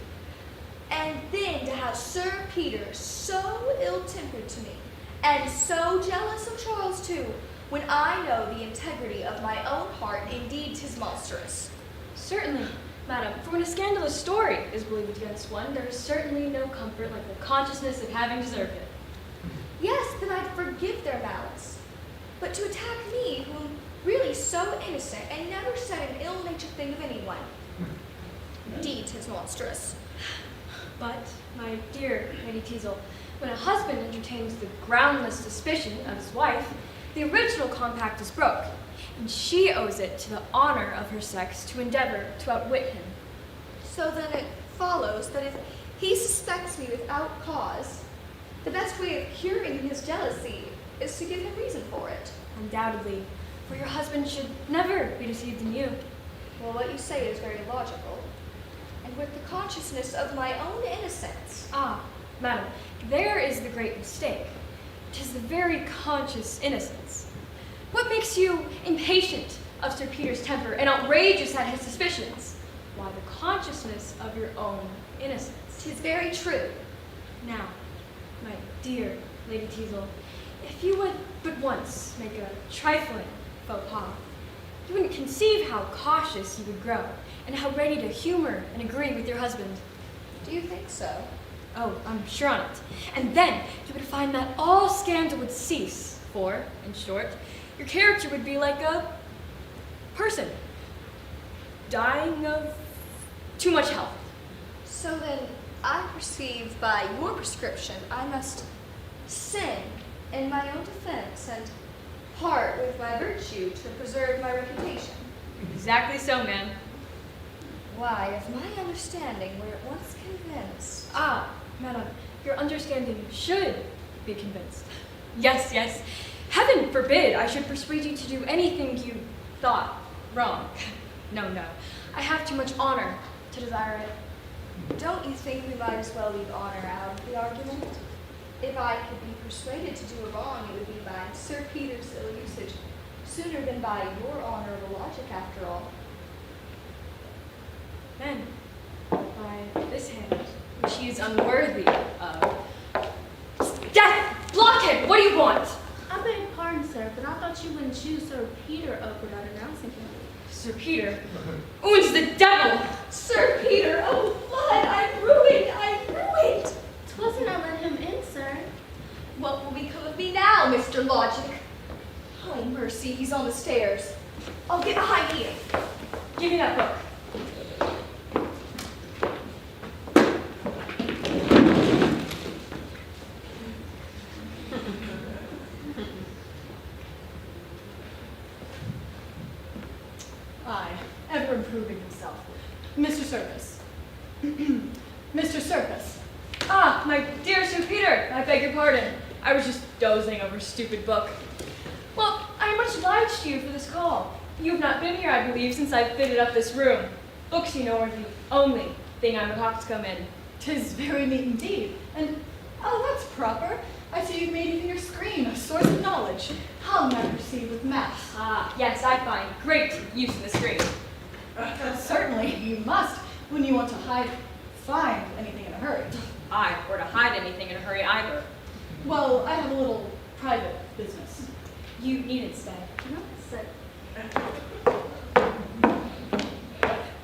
And then to have Sir Peter so ill-tempered to me, and so jealous of Charles, too, when I know the integrity of my own heart, indeed 'tis monstrous. Certainly, madam, for when a scandalous story is believed against one, there is certainly no comfort like the consciousness of having deserved it. Yes, then I'd forgive their malice. But to attack me, who am really so innocent and never said an ill-natured thing of anyone, indeed 'tis monstrous. But, my dear Lady Teasel, when a husband entertains the groundless suspicion of his wife, the original compact is broke, and she owes it to the honor of her sex to endeavor to outwit him. So then it follows that if he suspects me without cause, the best way of curing his jealousy is to give him reason for it. Undoubtedly, for your husband should never be deceived in you. Well, what you say is very logical. And with the consciousness of my own innocence. Ah, madam, there is the great mistake. 'Tis the very conscious innocence. What makes you impatient of Sir Peter's temper and outrageous at his suspicions? Why, the consciousness of your own innocence. 'Tis very true. Now, my dear Lady Teasel, if you would but once make a trifling faux pas, you wouldn't conceive how cautious you would grow, and how ready to humor and agree with your husband. Do you think so? Oh, I'm sure on it. And then you would find that all scandal would cease, for, in short, your character would be like a person dying of too much health. So then, I perceive by your prescription I must sin in my own defense and part with my virtue to preserve my reputation. Exactly so, ma'am. Why, if my understanding were at once convinced. Ah, madam, your understanding should be convinced. Yes. Heaven forbid I should persuade you to do anything you thought wrong. No. I have too much honor to desire it. Don't you think we might as well leave honor out of the argument? If I could be persuaded to do a wrong, it would be by Sir Peter's ill usage, sooner than by your honorable logic, after all. Then, by this hand, which he is unworthy of. Death! Block him! What do you want? I beg your pardon, sir, but I thought you wouldn't choose Sir Peter up without announcing him. Sir Peter? Owen's the devil! Sir Peter, oh Lud, I'm ruined! 'Twasn't I let him in, sir. What will become of me now, Mr. Logic? Oh, mercy, he's on the stairs. I'll get behind him. Give me that book. Aye, ever improving himself. Mr. Surface. Mr. Surface. Ah, my dear Sir Peter, I beg your pardon. I was just dozing over a stupid book. Well, I am much obliged to you for this call. You have not been here, I believe, since I fitted up this room. Books, you know, are the only thing I'm a coxcomb in. 'Tis very neat indeed. And, oh, that's proper. I see you've made even your screen a source of knowledge. How may I proceed with maths? Ah, yes, I find great use in the screen. Certainly, you must, when you want to find anything in a hurry. Aye, or to hide anything in a hurry either. Well, I have a little private business. You needn't stay.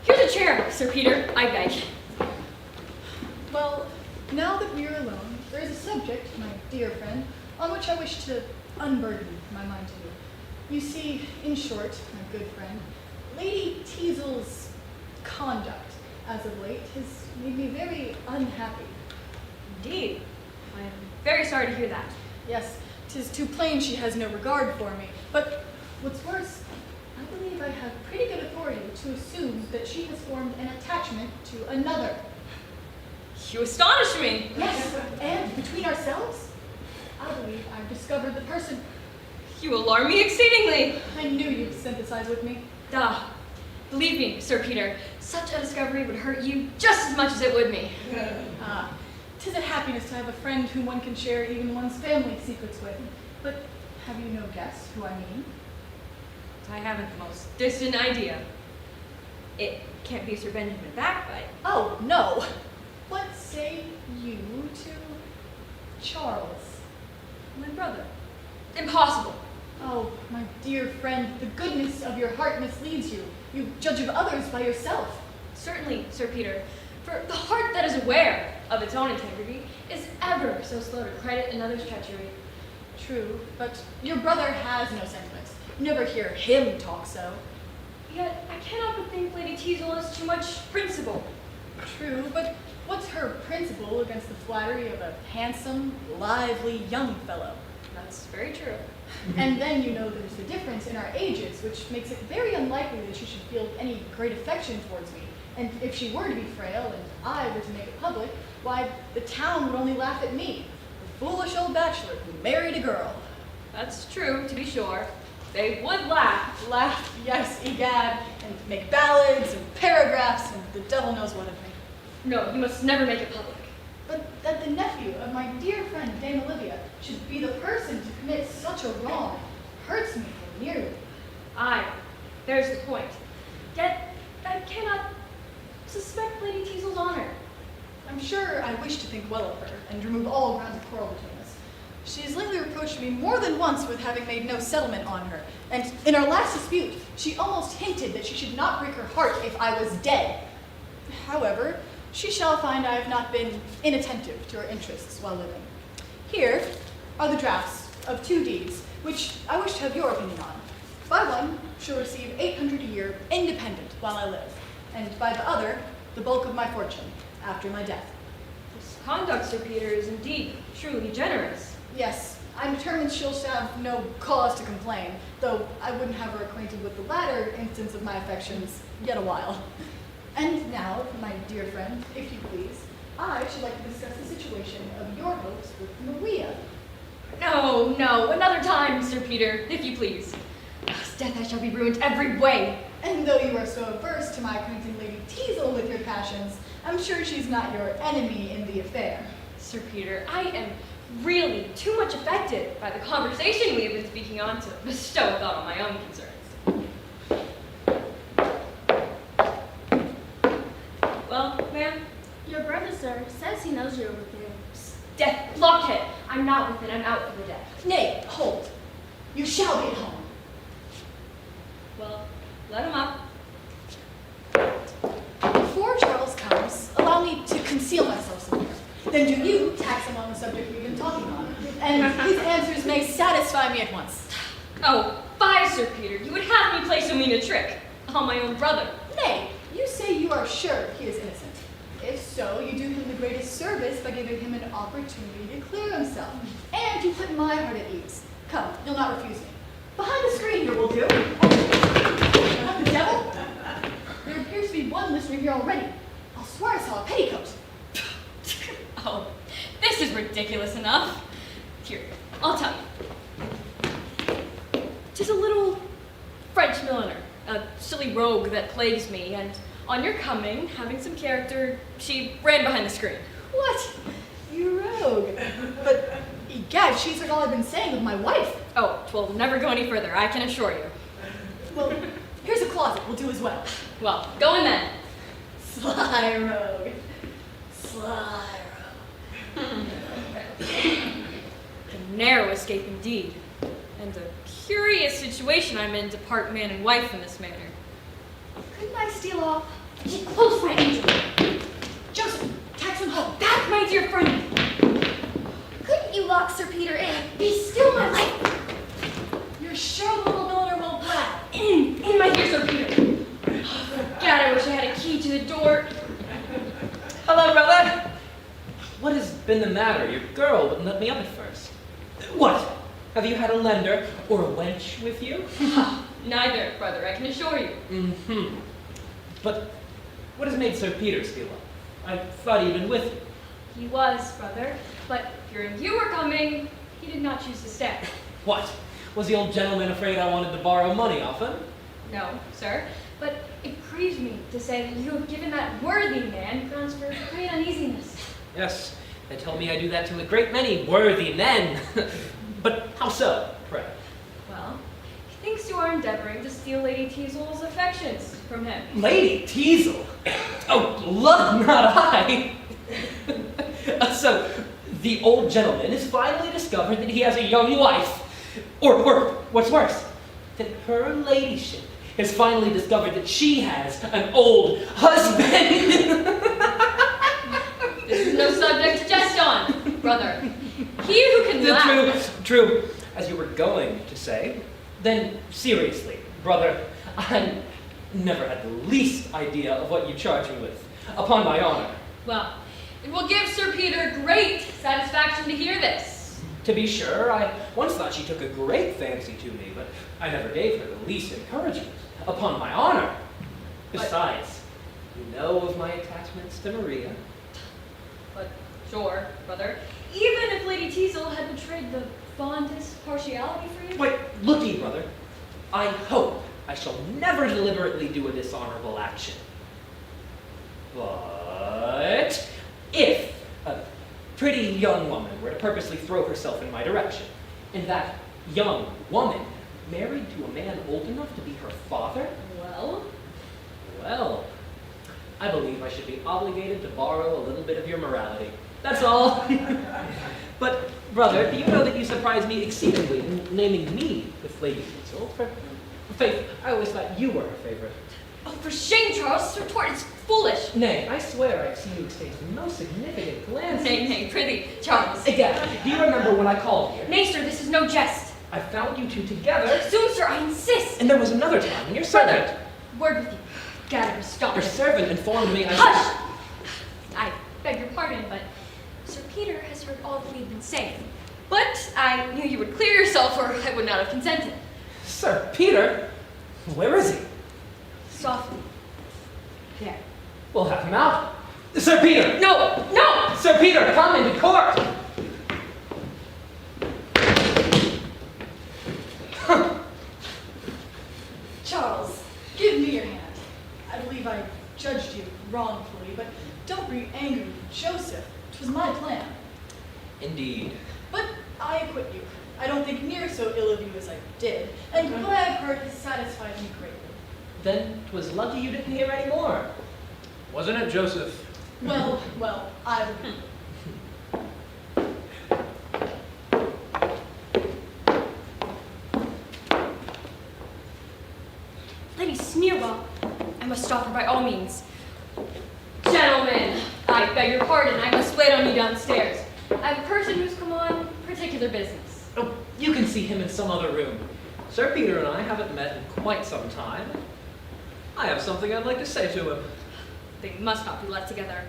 Here's a chair, Sir Peter, I beg. Well, now that we are alone, there is a subject, my dear friend, on which I wish to unburden my mind to you. You see, in short, my good friend, Lady Teasel's conduct as of late has made me very unhappy. Indeed. I am very sorry to hear that. Yes, 'tis too plain she has no regard for me. But what's worse, I believe I have pretty good authority to assume that she has formed an attachment to another. You astonish me. Yes, and between ourselves, I believe I've discovered the person. You alarm me exceedingly. I knew you'd sympathize with me. Ah, believe me, Sir Peter, such a discovery would hurt you just as much as it would me. Ah, 'tis a happiness to have a friend whom one can share even one's family secrets with. But have you no guess who I mean? I haven't the most distant idea. It can't be Sir Benjamin Backbite. Oh, no. What say you to Charles? My brother. Impossible. Oh, my dear friend, the goodness of your heart misleads you. You judge of others by yourself. Certainly, Sir Peter, for the heart that is aware of its own integrity is ever so slow to credit another's treachery. True, but your brother has no sentiments. You never hear him talk so. Yet I cannot but think Lady Teasel has too much principle. True, but what's her principle against the flattery of a handsome, lively young fellow? That's very true. And then you know there's a difference in our ages, which makes it very unlikely that she should feel any great affection towards me. And if she were to be frail and I were to make it public, why, the town would only laugh at me, the foolish old bachelor who married a girl. That's true, to be sure. They would laugh. Laugh, yes, egad, and make ballads and paragraphs and the devil knows what of me. No, you must never make it public. But that the nephew of my dear friend Aunt Olivia should be the person to commit such a wrong hurts me nearly. Aye, there's the point. Yet I cannot suspect Lady Teasel's honor. I'm sure I wish to think well of her and remove all grounds of quarrel between us. She has lately reproached me more than once with having made no settlement on her, and in our last dispute, she almost hinted that she should not break her heart if I was dead. However, she shall find I have not been inattentive to her interests while living. Here are the drafts of 2 deeds, which I wish to have your opinion on. By one, she'll receive 800 a year, independent, while I live, and by the other, the bulk of my fortune, after my death. This conduct, Sir Peter, is indeed truly generous. Yes, I'm determined she'll have no cause to complain, though I wouldn't have her acquainted with the latter instance of my affections yet a while. And now, my dear friend, if you please, I should like to discuss the situation of your hopes with Maria. No, no, another time, Sir Peter, if you please. As death I shall be ruined every way. And though you are so averse to my acquainting Lady Teasel with your passions, I'm sure she's not your enemy in the affair. Sir Peter, I am really too much affected by the conversation we have been speaking on to bestow a thought on my own concerns. Well, ma'am? Your brother, sir, says he knows you're within. Death, blockhead! I'm not within, I'm out for the dead. Nay, hold. You shall be at home. Well, let him up. Before Charles comes, allow me to conceal myself somewhere. Then do you tax him on the subject we've been talking on, and his answers may satisfy me at once. Oh, fie, Sir Peter, you would have me play so mean a trick on my own brother. Nay, you say you are sure he is innocent. If so, you do him the greatest service by giving him an opportunity to clear himself. And you put my heart at ease. Come, you'll not refuse me. Behind the screen here will do. Oh, the devil? There appears to be one listener here already. I'll swear I saw a petticoat. Oh, this is ridiculous enough. Here, I'll tell you. 'Tis a little French milliner, a silly rogue that plagues me, and On your coming, having some character, she ran behind the screen. What? You rogue. But, egad, she's heard all I've been saying with my wife. Oh, 'twill never go any further, I can assure you. Well, here's a closet. We'll do as well. Well, go in then. Sly rogue. Sly rogue. A narrow escape indeed. And a curious situation I'm in to part man and wife in this manner. Couldn't I steal off? Keep close, my angel. Joseph, tax him home. Back, my dear friend! Couldn't you lock Sir Peter in? Be still, my life. You're sure the little milliner won't laugh? In, my dear Sir Peter. Oh, God, I wish I had a key to the door. Hello, brother. What has been the matter? Your girl wouldn't let me up at first. What? Have you had a lender or a wench with you? Neither, brother, I can assure you. Mm-hmm. But what has made Sir Peter steal up? I thought he'd been with you. He was, brother, but hearing you were coming, he did not choose to stay. What? Was the old gentleman afraid I wanted to borrow money off him? No, sir, but it grieves me to say that you have given that worthy man grounds for great uneasiness. Yes, they tell me I do that to a great many worthy men. But how so, pray? Well, he thinks you are endeavoring to steal Lady Teasel's affections from him. Lady Teasel? Oh, love, not I. So, the old gentleman has finally discovered that he has a young wife. Or what's worse, that her ladyship has finally discovered that she has an old husband. This is no subject to jest on, brother. He who can laugh. True, as you were going to say. Then, seriously, brother, I never had the least idea of what you charge me with, upon my honor. Well, it will give Sir Peter great satisfaction to hear this. To be sure, I once thought she took a great fancy to me, but I never gave her the least encouragement, upon my honor. Besides, you know of my attachments to Maria. But sure, brother, even if Lady Teasel had betrayed the fondest partiality for you. Wait, looky, brother. I hope I shall never deliberately do a dishonorable action. But if a pretty young woman were to purposely throw herself in my direction, and that young woman married to a man old enough to be her father, well, I believe I should be obligated to borrow a little bit of your morality. That's all. But, brother, do you know that you surprised me exceedingly in naming me with Lady Teasel? For faith, I always thought you were her favorite. Oh, for shame, Charles! This retort is foolish. Nay, I swear I've seen you exchange no significant glances. Nay, prithee, Charles. Again, do you remember when I called here? Nay, sir, this is no jest. I found you two together. Soon, sir, I insist. And there was another time when your servant... Brother, word with you. Gather, stop Your it. servant informed me I... Hush! I beg your pardon, but Sir Peter has heard all that we've been saying. But I knew you would clear yourself, or I would not have consented. Sir Peter? Where is he? Softly. There. We'll have him out. Sir Peter! No! No! Sir Peter, come into court! Charles, give me your hand. I believe I judged you wrongfully, but don't be angry with Joseph. It was my plan. Indeed. But I acquit you. I don't think near so ill of you as I did, and what I've heard has satisfied me greatly. Then 'twas lucky you didn't hear any more. Wasn't it, Joseph? Well, I... Lady Sneerwell, I must stop her by all means. Gentlemen, I beg your pardon, I must wait on you downstairs. I have a person who's come on particular business. Oh, you can see him in some other room. Sir Peter and I haven't met in quite some time. I have something I'd like to say to him. They must not be left together.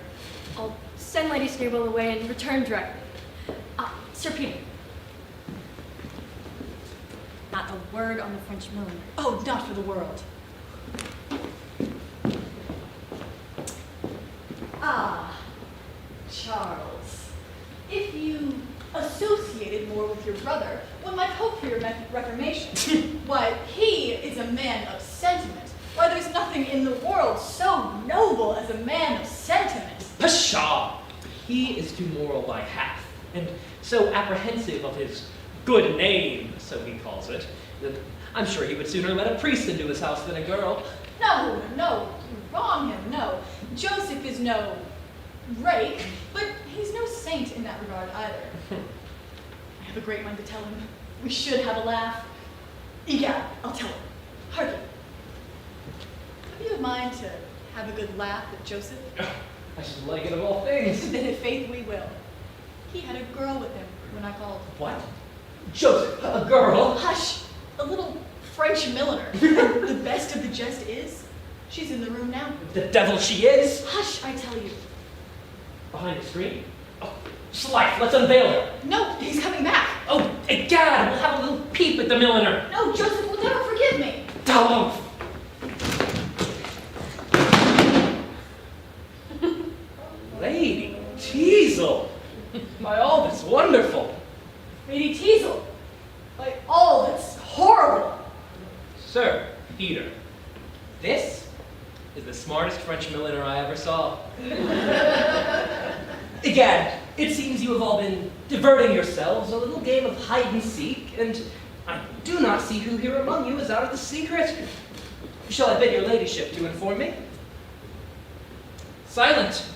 I'll send Lady Sneerwell away and return directly. Sir Peter. Not a word on the French milliner. Oh, not for the world. Ah, Charles, if you associated more with your brother, one might hope for your reformation. Why, he is a man of sentiment. Why, there's nothing nothing in the world so noble as a man of sentiment. Pshaw! He is too moral by half, and so apprehensive of his good name, so he calls it, that I'm sure he would sooner let a priest into his house than a girl. No, you wrong him, no. Joseph is no rake, but he's no saint in that regard either. I have a great mind to tell him. We should have a laugh. Egad, I'll tell him. Harky. Have you a mind to have a good laugh with Joseph? I should like it of all things. Then in faith we will. He had a girl with him when I called. What? Joseph, a girl? Hush! A little French milliner. The best of the jest is, she's in the room now. The devil she is! Hush, I tell you. Behind the screen? Oh, Slife, let's unveil her. No, he's coming back. Oh, egad, we'll have a little peep at the milliner. No, Joseph will never forgive me. Oh. Lady Teasel, by all that's wonderful. Lady Teasel, by all that's horrible. Sir Peter, this is the smartest French milliner I ever saw. Egad, it seems you have all been diverting yourselves a little game of hide and seek, and I do not see who here among you is out of the secret. Shall I bid your ladyship to inform me? Silent.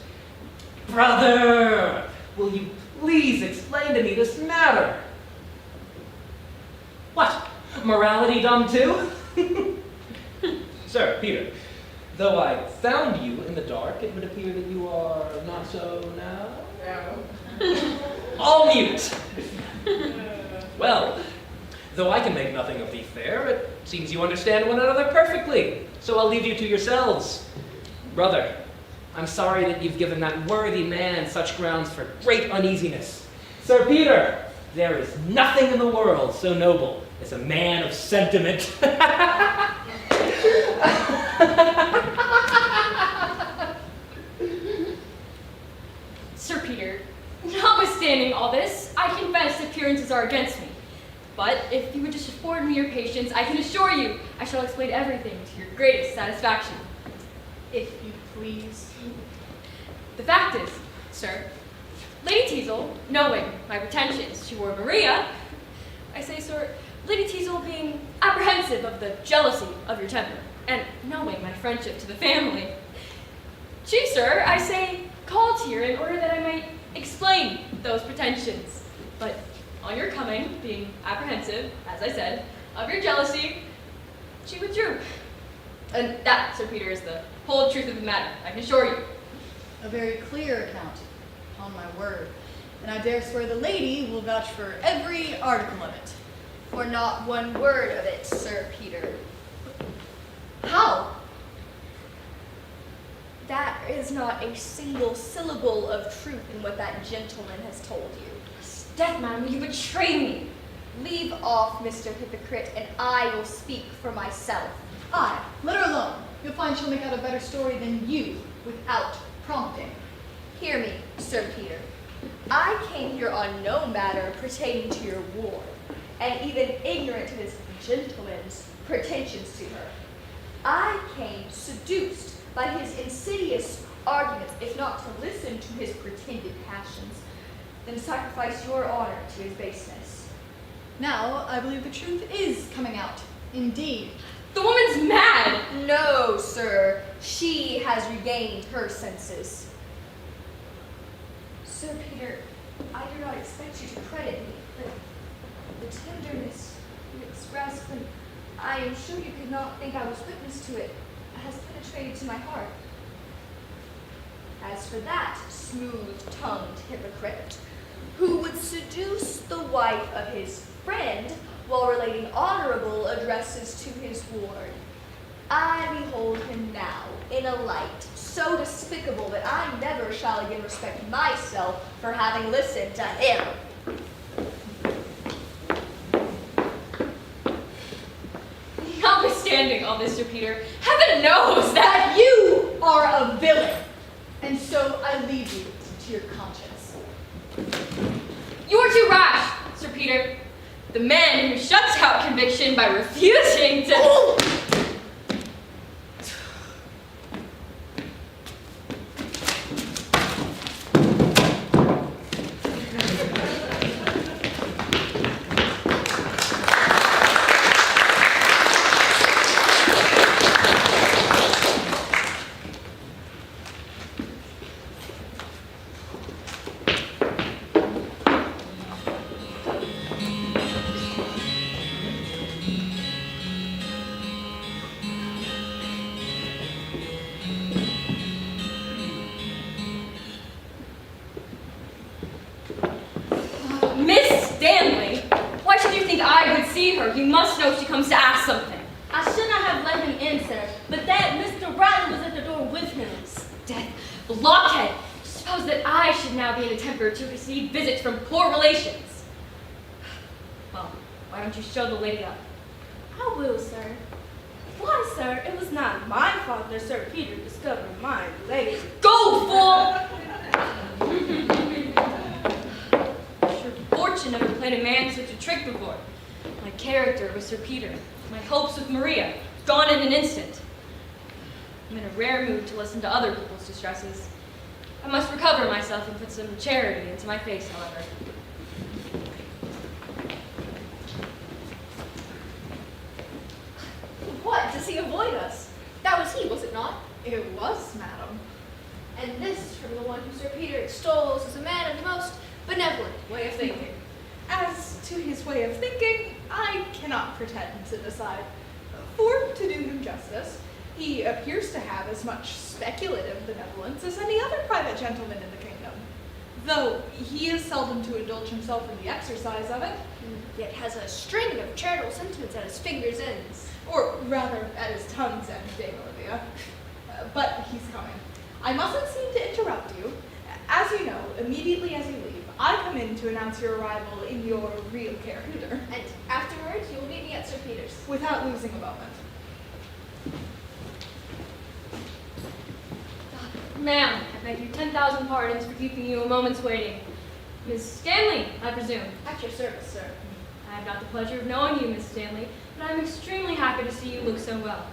Brother, will you please explain to me this matter? What? Morality dumb too? Sir Peter, though I found you in the dark, it would appear that you are not so now. All mute. Well, though I can make nothing of thee fair, it seems you understand one another perfectly, so I'll leave you to yourselves. Brother, I'm sorry that you've given that worthy man such grounds for great uneasiness. Sir Peter, there is nothing in the world so noble as a man of sentiment. Sir Peter, notwithstanding all this, I confess appearances are against me. But if you would just afford me your patience, I can assure you I shall explain everything to your greatest satisfaction. If you please. The fact is, sir, Lady Teasel, knowing my pretensions toward Maria, I say, sir, Lady Teasel being apprehensive of the jealousy of your temper, and knowing my friendship to the family, she, sir, I say, called here in order that I might explain those pretensions. But on your coming, being apprehensive, as I said, of your jealousy, she withdrew. And that, Sir Peter, is the whole truth of the matter, I can assure you. A very clear account, upon my word. And I dare swear the lady will vouch for every article of it. For not one word of it, Sir Peter. How? That is not a single syllable of truth in what that gentleman has told you. Death, madam, you betray me. Leave off, Mr. Hypocrite, and I will speak for myself. Aye, let her alone. You'll find she'll make out a better story than you, without prompting. Hear me, Sir Peter. I came here on no matter pertaining to your ward, and even ignorant of this gentleman's pretensions to her. I came seduced by his insidious arguments, if not to listen to his pretended passions, then sacrifice your honor to his baseness. Now, I believe the truth is coming out. Indeed. The woman's mad! No, sir. She has regained her senses. Sir Peter, I do not expect you to credit me, but the tenderness you express when I am sure you could not think I was witness to it has penetrated to my heart. As for that smooth-tongued hypocrite, who would seduce the wife of his friend while relating honorable addresses to his ward, I behold him now in a light so despicable that I never shall again respect myself for having listened to him. Notwithstanding all this, Sir Peter, heaven knows That you are a villain, and so I leave you to your conscience. you are too rash, Sir Peter. The man who shuts out conviction by refusing to... her. You must know she comes to ask something. I should not have let him in, sir, but that Mr. Riley was at the door with him. Death, blockhead. Suppose that I should now be in a temper to receive visits from poor relations. Well, why don't you show the lady up? I will, sir. Why, sir, it was not my fault that Sir Peter discovered my lady. Go, fool! Sure fortune never played a man such a trick before. My character with Sir Peter, my hopes with Maria, gone in an instant. I'm in a rare mood to listen to other people's distresses. I must recover myself and put some charity into my face, however. What? Does he avoid us? That was he, was it not? It was, madam. And this from the one who Sir Peter extols as a man of the most benevolent way of thinking. As to his way of thinking, I cannot pretend to decide. For, to do him justice, he appears to have as much speculative benevolence as any other private gentleman in the kingdom, though he is seldom to indulge himself in the exercise of it. Yet has a string of charitable sentiments at his fingers' ends. Or rather, at his tongue's end, Dame Olivia. But he's coming. I mustn't seem to interrupt you. As you know, immediately as you leave, I come in to announce your arrival in your real character. And afterwards, you will meet me at Sir Peter's. Without losing a moment. Ma'am, I beg you 10,000 pardons for keeping you a moment's waiting. Miss Stanley, I presume. At your service, sir. I have not the pleasure of knowing you, Miss Stanley, but I am extremely happy to see you look so well.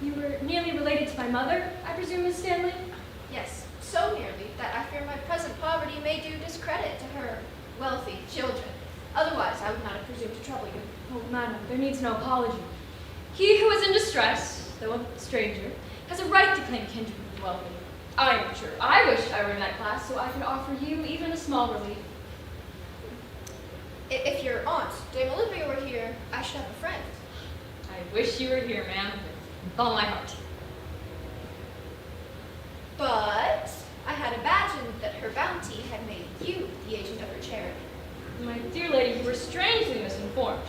You were nearly related to my mother, I presume, Miss Stanley? Yes, so nearly that I fear my present poverty may do discredit to her wealthy children. Otherwise, I would not have presumed to trouble you. Oh, madam, there needs no apology. He who is in distress, though a stranger, has a right to claim kindred with the wealthy. I am sure I wish I were in that class so I could offer you even a small relief. If your aunt, Dame Olivia, were here, I should have a friend. I wish you were here, ma'am, with all my heart. But I had imagined that her bounty had made you the agent of her charity. My dear lady, you were strangely misinformed.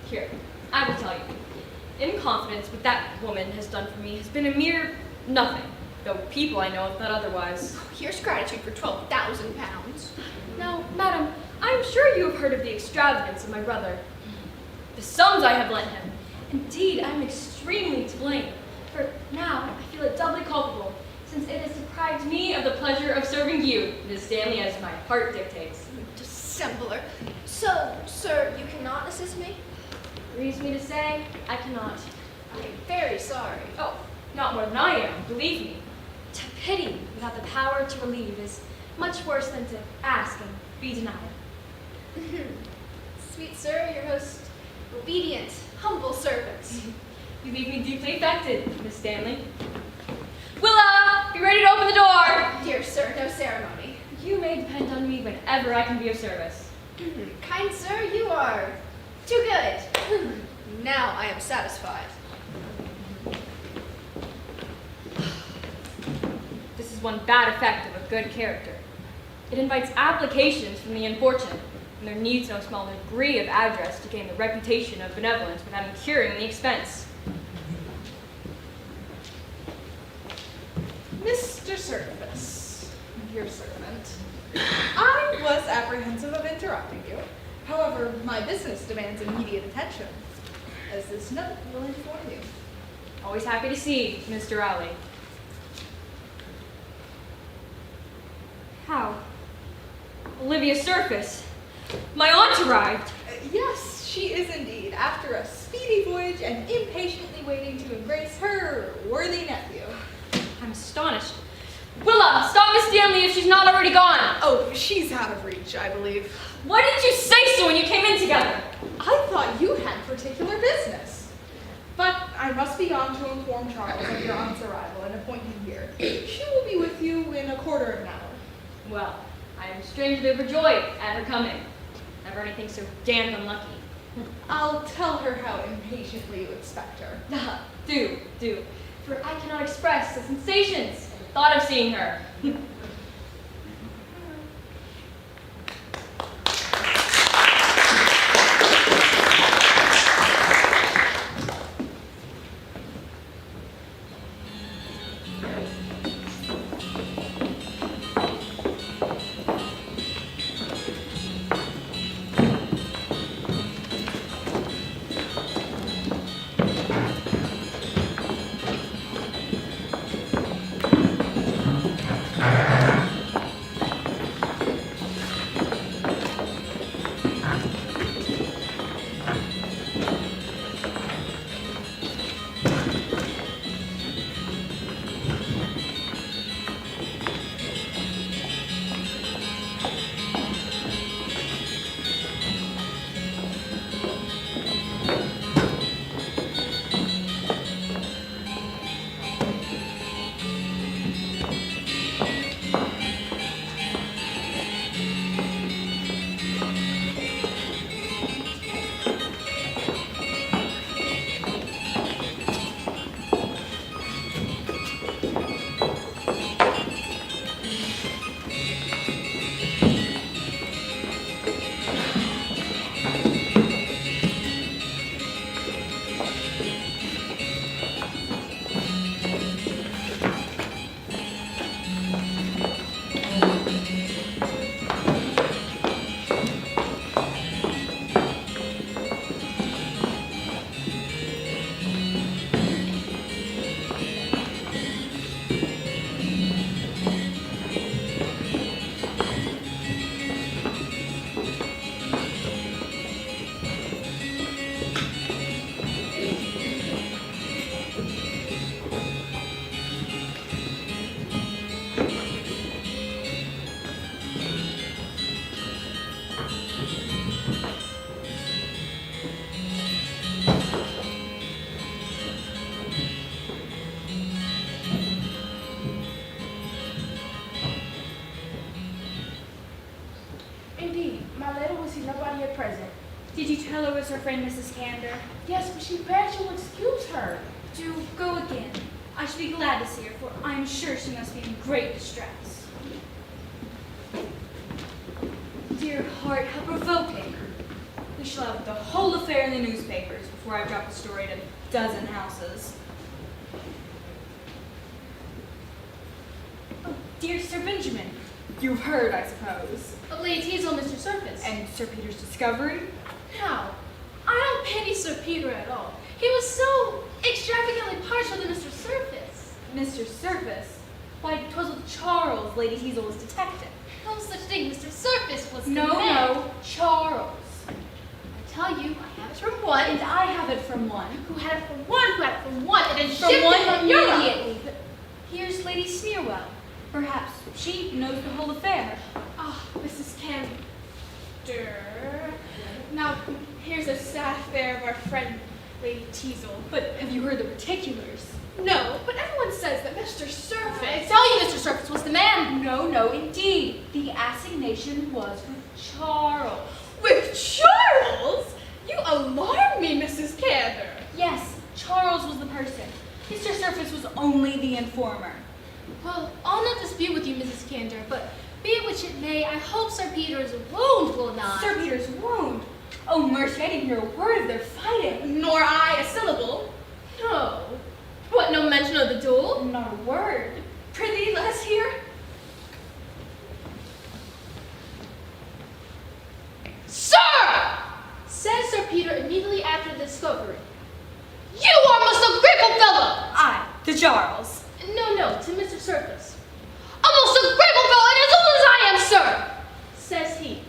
Here, I will tell you. In confidence, what that woman has done for me has been a mere nothing, though people I know have thought otherwise. Here's gratitude for 12,000 pounds. Now, madam, I am sure you have heard of the extravagance of my brother. The sums I have lent him. Indeed, I am extremely to blame, for now I feel it doubly culpable, since it has deprived me of the pleasure of serving you, Miss Stanley, as my heart dictates. Dissembler. So, sir, you cannot assist me? Grieves me to say, I cannot. I am very sorry. Oh, not more than I am, believe me. To pity without the power to relieve is much worse than to ask and be denied. Sweet sir, your most obedient, humble servant. You leave me deeply affected, Miss Stanley. Willa, be ready to open the door. Dear sir, no ceremony. You may depend on me whenever I can be of service. Kind sir, you are too good. Now I am satisfied. This is one bad effect of a good character. It invites applications from the unfortunate, and there needs no small degree of address to gain the reputation of benevolence without incurring the expense. Mr. Service, your servant. I was apprehensive of interrupting you. However, my business demands immediate attention, as this note will inform you. Always happy to see you, Mr. Rowley. How? Olivia Surface. My aunt arrived. Yes, she is indeed, after a speedy voyage and impatiently waiting to embrace her worthy nephew. I'm astonished. Willa, stop Miss Stanley if she's not already gone. Oh, she's out of reach, I believe. Why didn't you say so when you came in together? I thought you had particular business. But I must be on to inform Charles of your aunt's arrival and appoint him here. She will be with you in a quarter of an hour. Well, I am strangely overjoyed at her coming. Never anything so damned unlucky. I'll tell her how impatiently you expect her. Do. For I cannot express the sensations at the thought of seeing her. Did you tell her it was her friend Mrs. Candor? Yes, but she begs you'll excuse her. Do go again. I should be glad to see her, for I am sure she must be in great distress. Dear heart, how provoking. We shall have the whole affair in the newspapers before I drop the story at a dozen houses. Oh, dear Sir Benjamin, you've heard, I suppose. Of Lady Teasel and Mr. Surface. And Sir Peter's discovery? Now, I don't pity Sir Peter at all. He was so extravagantly partial to Mr. Surface. Mr. Surface? Why, 'twas with Charles Lady Teasel was detected. No such thing. Mr. Surface was the No, man. no, Charles. I tell you, I have it from one, And I have it from one. who had it from one, who had it from one, and then From shipped one it from Europe. immediately. But here's Lady Sneerwell. Perhaps she knows the whole affair. Ah, Mrs. Candor. Now, here's a sad affair of our friend, Lady Teasel. But have you heard the particulars? No, but everyone says that Mr. Surface, I tell you, Mr. Surface was the man. No, no, indeed. The assignation was with Charles. With Charles? You alarm me, Mrs. Candor. Yes, Charles was the person. Mr. Surface was only the informer. Well, I'll not dispute with you, Mrs. Candor, but be it which it may, I hope Sir Peter's wound will not. Sir Peter's wound? Oh, mercy, I didn't hear a word of their fighting. Nor I a syllable. No. What, no mention of the duel? Not a word. Prithee, let us hear. Sir! Says Sir Peter immediately after the discovery. You are most ungrateful fellow! I, to Charles. No, to Mr. Surface. A most ungrateful fellow, and as old as I am, sir! Says he.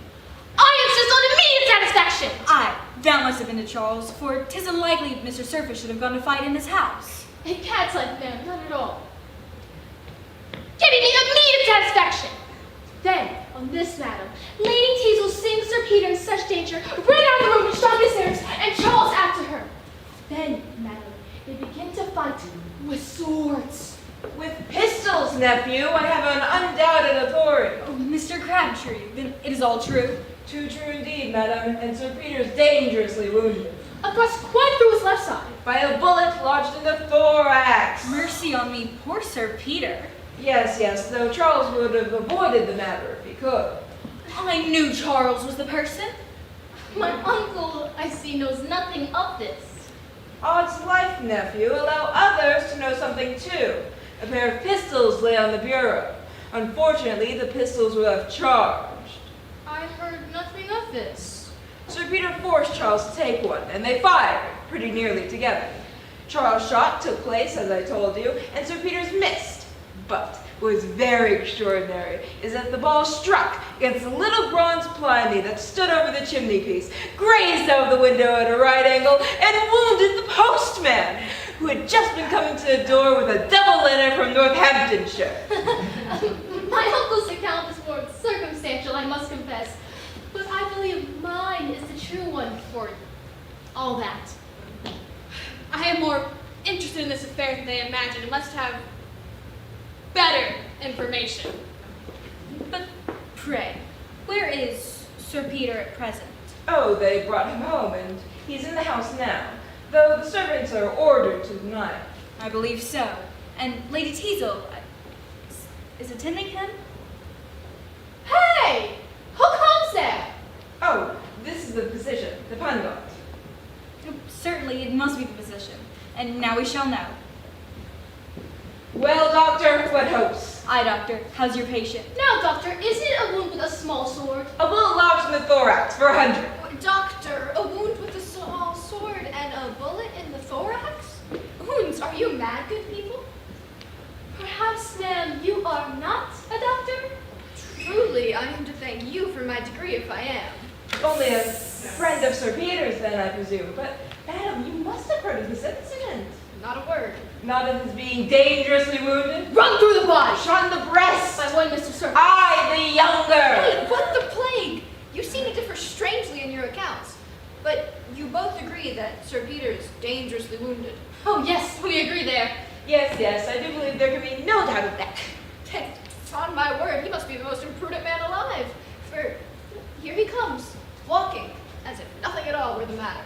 I insist on immediate satisfaction! I, that must have been to Charles, for 'tis unlikely Mr. Surface should have gone to fight in his house. A cat's like man, not at all. Giving me immediate satisfaction! Then, on this, madam, Lady Teasel seeing Sir Peter in such danger, ran out of the room and shot his stairs, and Charles after her. Then, madam, they begin to fight with swords. With pistols, nephew. I have an undoubted authority. Oh, Mr. Crabtree, then it is all true. Too true indeed, madam, and Sir Peter's dangerously wounded. A thrust quite through his left side. By a bullet lodged in the thorax. Mercy on me, poor Sir Peter. Yes, though Charles would have avoided the matter if he could. I knew Charles was the person. My uncle, I see, knows nothing of this. Odds life, nephew. Allow others to know something too. A pair of pistols lay on the bureau. Unfortunately, the pistols were left charged. I heard nothing of this. Sir Peter forced Charles to take one, and they fired, pretty nearly together. Charles' shot took place, as I told you, and Sir Peter's missed. But what was very extraordinary is that the ball struck against a little bronze Pliny that stood over the chimney piece, grazed out the window at a right angle, and wounded the postman, who had just been coming to the door with a double letter from Northamptonshire. My uncle's account is more circumstantial, I must confess, but I believe mine is the true one for all that. I am more interested in this affair than they imagine and must have better information. But pray, where is Sir Peter at present? Oh, they brought him home, and he's in the house now, though the servants are ordered to deny it. I believe so. And Lady Teasel is attending him? Hey! Who comes there? Oh, this is the physician, the pundit. Certainly, it must be the physician. And now we shall know. Well, doctor, what hopes? Aye, doctor. How's your patient? Now, doctor, isn't it a wound with a small sword? A bullet lodged in the thorax for 100. Doctor, a wound with a small sword and a bullet in the thorax? Wounds, are you mad, good people? Perhaps, ma'am, you are not a doctor? Truly, I am to thank you for my degree if I am. Only a friend of Sir Peter's, then, I presume. But, madam, you must have heard of this incident. Not a word. Not of his being dangerously wounded? Run through the body! Shot in the breast! By one Mr. Surface. I, the younger! Hey, what the plague? You seem to differ strangely in your accounts. But you both agree that Sir Peter is dangerously wounded. Oh, yes, we agree there. Yes, I do believe there can be no doubt of that. On my word, he must be the most imprudent man alive. For here he comes, walking, as if nothing at all were the matter.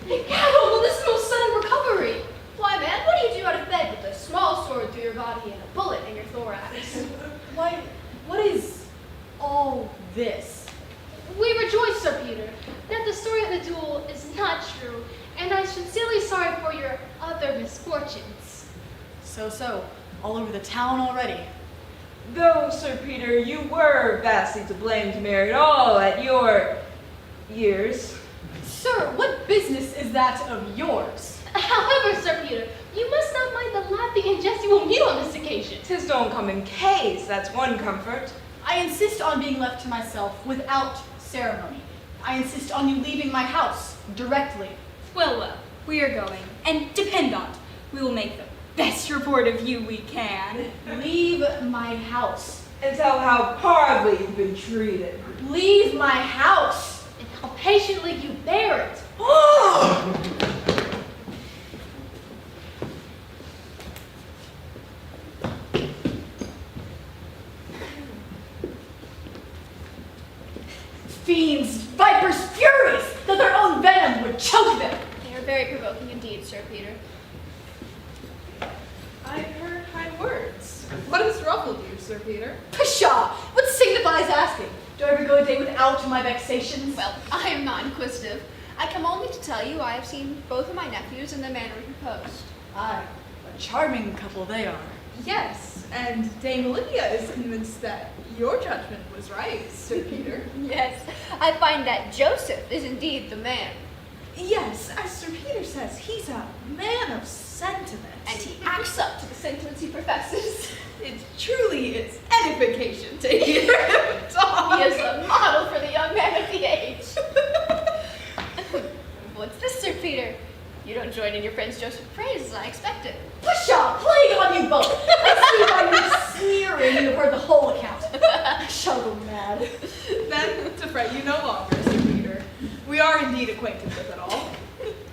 Hey, Carol, well, this is no sudden recovery. Why, man, what do you do out of bed with a small sword through your body and a bullet in your thorax? Why, what is all this? We rejoice, Sir Peter, that the story of the duel is not true, and I'm sincerely sorry for your other misfortunes. So, all over the town already. Though, Sir Peter, you were vastly to blame to merit all at your years. Sir, what business is that of yours? However, Sir Peter, you must not mind the laughing and jest you will meet on this occasion. 'Tis don't come in case, that's one comfort. I insist on being left to myself without ceremony. I insist on you leaving my house directly. Well, well, we are going, and depend on it, we will make the best report of you we can. Leave my house. And tell how horribly you've been treated. Leave my house. And how patiently you bear it. Fiends, vipers, furies, that their own venom would choke them. They are very provoking indeed, Sir Peter. I've heard kind words. What has ruffled you, Sir Peter? Pshaw! What signifies asking? Do I ever go a day without my vexations? Well, I am not inquisitive. I come only to tell you I have seen both of my nephews in the manner you proposed. Aye, a charming couple they are. Yes, and Dame Olivia is convinced that your judgment was right, Sir Peter. Yes, I find that Joseph is indeed the man. Yes, as Sir Peter says, he's a man of sentiment. And he acts up to the sentiments he professes. It truly is edification to hear him talk. He is a model for the young man of the age. What's this, Sir Peter? You don't join in your friend's Joseph praise as I expected. Pshaw! Plague on you both! I see by your sneering you've heard the whole account. I shall go mad. Then, to fret you no longer, Sir Peter. We are indeed acquainted with it all.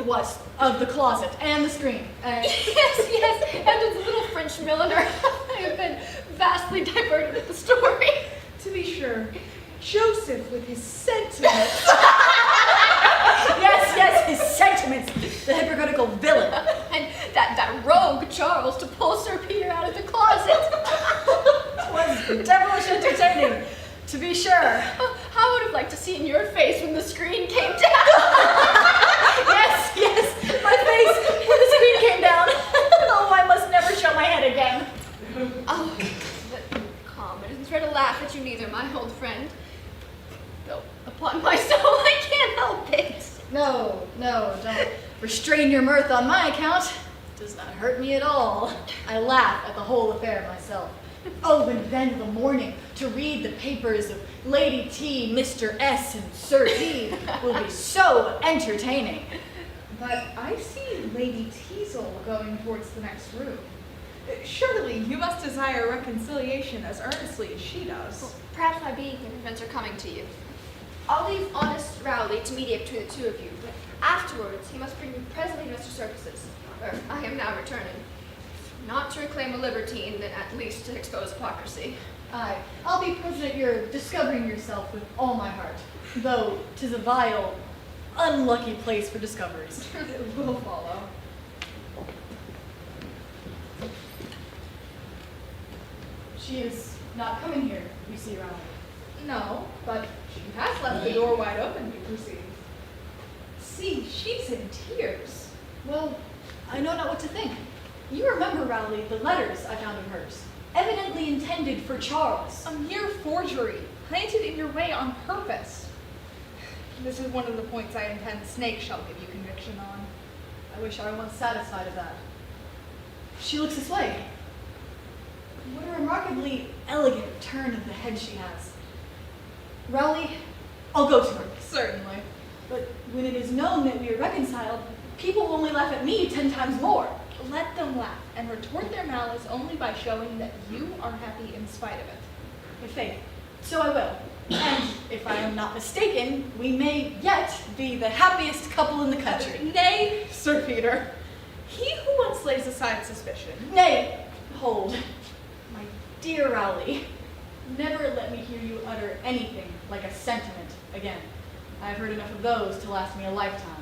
Was of the closet and the screen. Yes, and its little French milliner. I have been vastly diverted with the story. To be sure, Joseph with his sentiments. Yes, his sentiments. The hypocritical villain. And that rogue Charles to pull Sir Peter out of the closet. Was devilish entertaining, to be sure. I would have liked to see in your face when the screen came down. Yes, my face when the screen came down. Oh, I must never show my head again. Oh, but calm. It isn't fair to laugh at you neither, my old friend. Though, upon my soul, I can't help it. No, don't restrain your mirth on my account. It does not hurt me at all. I laugh at the whole affair myself. Oh, and then in the morning, to read the papers of Lady T, Mr. S, and Sir D will be so entertaining. But I see Lady Teasel going towards the next room. Surely you must desire reconciliation as earnestly as she does. Perhaps my being here prevents her coming to you. I'll leave honest Rowley to mediate between the two of you, but afterwards he must bring me presently to Mr. Services, where I am now returning. Not to reclaim a libertine, then at least to expose hypocrisy. Aye, I'll be present at your discovering yourself with all my heart, though 'tis a vile, unlucky place for discoveries. We'll follow. She is not coming here, you see, Rowley. No, but she has left the door wide open, you perceive. See, she's in tears. Well, I know not what to think. You remember, Rowley, the letters I found of hers, evidently intended for Charles. A mere forgery, planted in your way on purpose. This is one of the points I intend Snake shall give you conviction on. I wish I were once satisfied of that. She looks this way. What a remarkably elegant turn of the head she has. Rowley, I'll go to her. Certainly. But when it is known that we are reconciled, people will only laugh at me 10 times more. Let them laugh and retort their malice only by showing that you are happy in spite of it. With faith, so I will. And if I am not mistaken, we may yet be the happiest couple in the country. Nay, Sir Peter. He who once lays aside suspicion. Nay, hold. My dear Rowley, never let me hear you utter anything like a sentiment again. I have heard enough of those to last me a lifetime.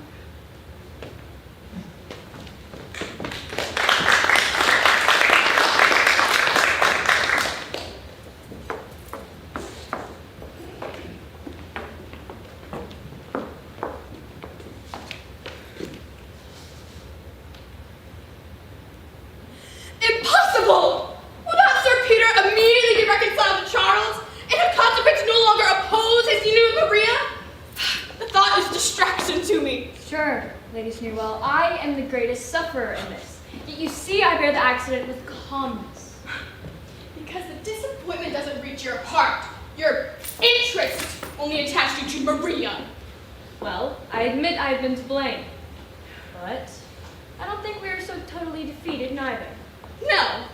Impossible! Will not Sir Peter immediately be reconciled to Charles, and in consequence no longer oppose his union with Maria? The thought is distraction to me. Sure, Lady Sneerwell, I am the greatest sufferer in this. Yet you see I bear the accident with calmness. Because the disappointment doesn't reach your heart. Your interest only attached you to Maria. Well, I admit I have been to blame. But I don't think we are so totally defeated neither. No.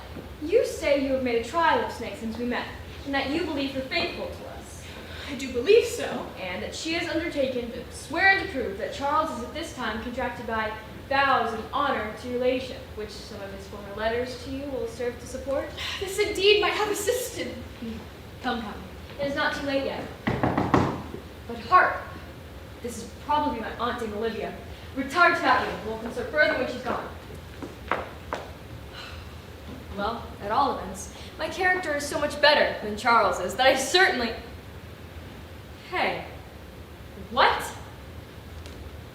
You say you have made a trial of Snake since we met, and that you believe her faithful to us. I do believe so. And that she has undertaken to swear and to prove that Charles is at this time contracted by vows of honor to your ladyship, which some of his former letters to you will serve to support. This indeed might have assisted. Come. It is not too late yet. But hark! This is probably my Aunt Olivia. Retard to you. We'll consult further when she's gone. Well, at all events, my character is so much better than Charles's that I certainly... Hey. What?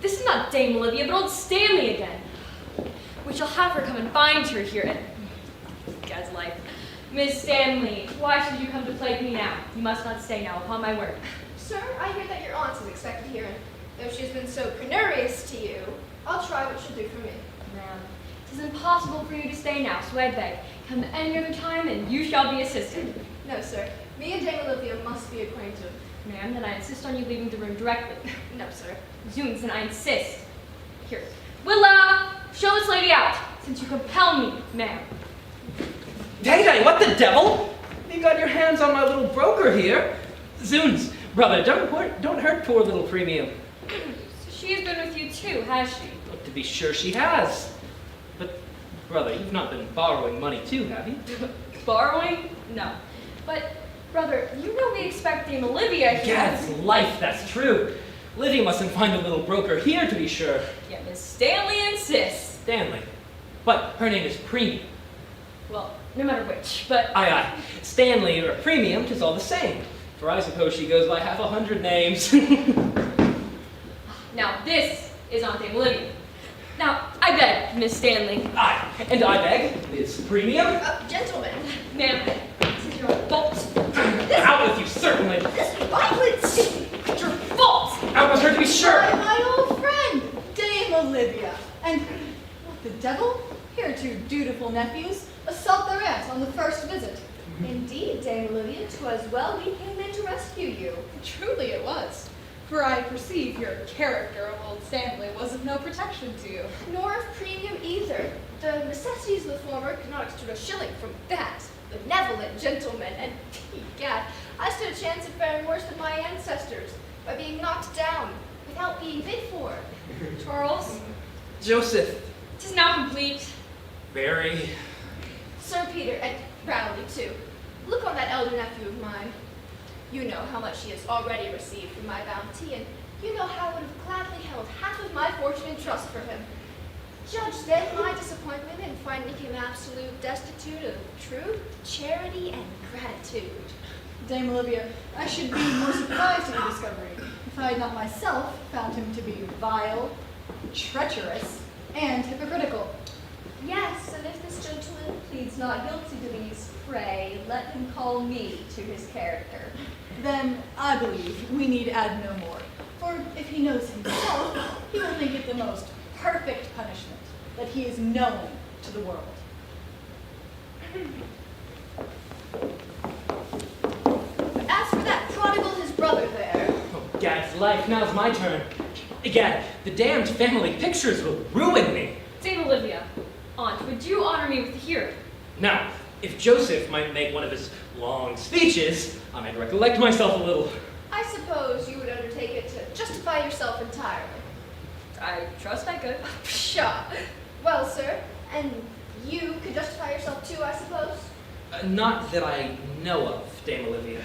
This is not Dame Olivia, but old Stanley again. We shall have her come and find her here at... Gad's life. Miss Stanley, why should you come to plague me now? You must not stay now, upon my word. Sir, I hear that your aunt is expected here, and though she has been so penurious to you, I'll try what she'll do for me. Ma'am, it is impossible for you to stay now, so I beg, come any other time and you shall be assisted. No, sir. Me and Dame Olivia must be acquainted. Ma'am, then I insist on you leaving the room directly. No, sir. Zoons, then I insist. Here, Willa, show this lady out, since you compel me, ma'am. Day, what the devil? You got your hands on my little broker here. Zoons, brother, don't hurt poor little premium. So she has been with you too, has she? Well, to be sure she has. But, brother, you've not been borrowing money too, have you? Borrowing? No. But, brother, you know we expect Dame Olivia here. Gad's life, that's true. Livy mustn't find a little broker here, to be sure. Yeah, Miss Stanley insists. Stanley. But her name is Premium. Well, no matter which, but... Aye. Stanley or Premium, 'tis all the same. For I suppose she goes by 100 names. Now, this is Aunt Dame Olivia. Now, I beg, Miss Stanley. Aye, and I beg, Miss Premium. Gentlemen. Ma'am, this is your fault. Out with you, certainly. This violence! It's your fault. Out with her, to be sure. My old friend, Dame Olivia. And what the devil? Here two dutiful nephews assault their aunt on the first visit. Indeed, Dame Olivia, 'twas well we came in to rescue you. Truly it was. For I perceive your character of old Stanley was of no protection to you. Nor of Premium either. The necessities of the former could not extort a shilling from that benevolent gentleman, and egad, I stood a chance of faring worse than my ancestors, by being knocked down, without being bid for. Charles, Joseph. 'tis now complete. Very. Sir Peter, and Bradley too, look on that elder nephew of mine. You know how much he has already received from my bounty, and you know how I would have gladly held half of my fortune in trust for him. Judge then my disappointment in finding him absolute destitute of truth, charity, and gratitude. Dame Olivia, I should be more surprised at your discovery if I had not myself found him to be vile, treacherous, and hypocritical. Yes, and if this gentleman pleads not guilty to these, pray let him call me to his character. Then I believe we need add no more. For if he knows himself, he will think it the most perfect punishment that he is known to the world. But as for that prodigal, his brother there, Oh, Gad's life, now's my turn. Gad, the damned family pictures will ruin me. Dame Olivia, Aunt, would you honor me with the hearing? Now, if Joseph might make one of his long speeches, I might recollect myself a little. I suppose you would undertake it to justify yourself entirely. I trust I could. Pshaw. Well, sir, and you could justify yourself too, I suppose? Not that I know of, Dame Olivia.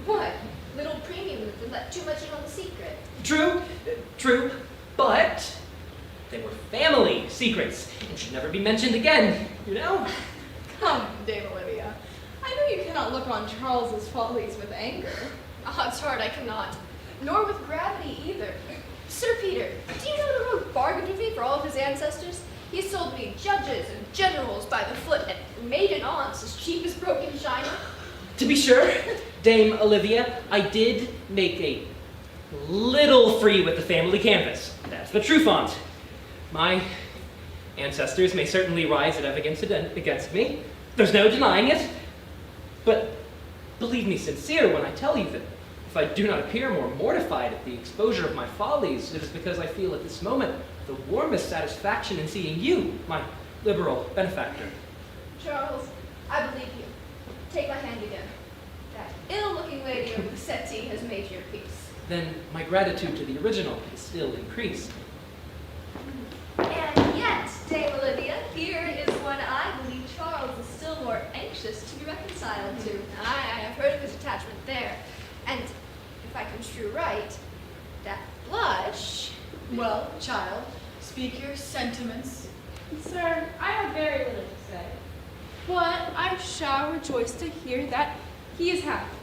What? Little premium and let too much in on the secret. True, but they were family secrets and should never be mentioned again, you know? Come, Dame Olivia. I know you cannot look on Charles's follies with anger. Odds hard I cannot. Nor with gravity either. Sir Peter, do you know the rogue bargained with me for all of his ancestors? He sold me judges and generals by the foot and maiden aunts as cheap as broken china. To be sure, Dame Olivia, I did make a little free with the family canvas. That's the true font. My ancestors may certainly rise at evidence against me. There's no denying it. But believe me sincere when I tell you that if I do not appear more mortified at the exposure of my follies, it is because I feel at this moment the warmest satisfaction in seeing you, my liberal benefactor. Charles, I believe you. Take my hand again. That ill-looking lady over the settee has made your peace. Then my gratitude to the original is still increased. And yet, Dame Olivia, here is one I believe Charles is still more anxious to be reconciled to. I have heard of his attachment there. And if I construe right, that blush... Well, child, speak your sentiments. Sir, I have very little to say, but I shall rejoice to hear that he is happy.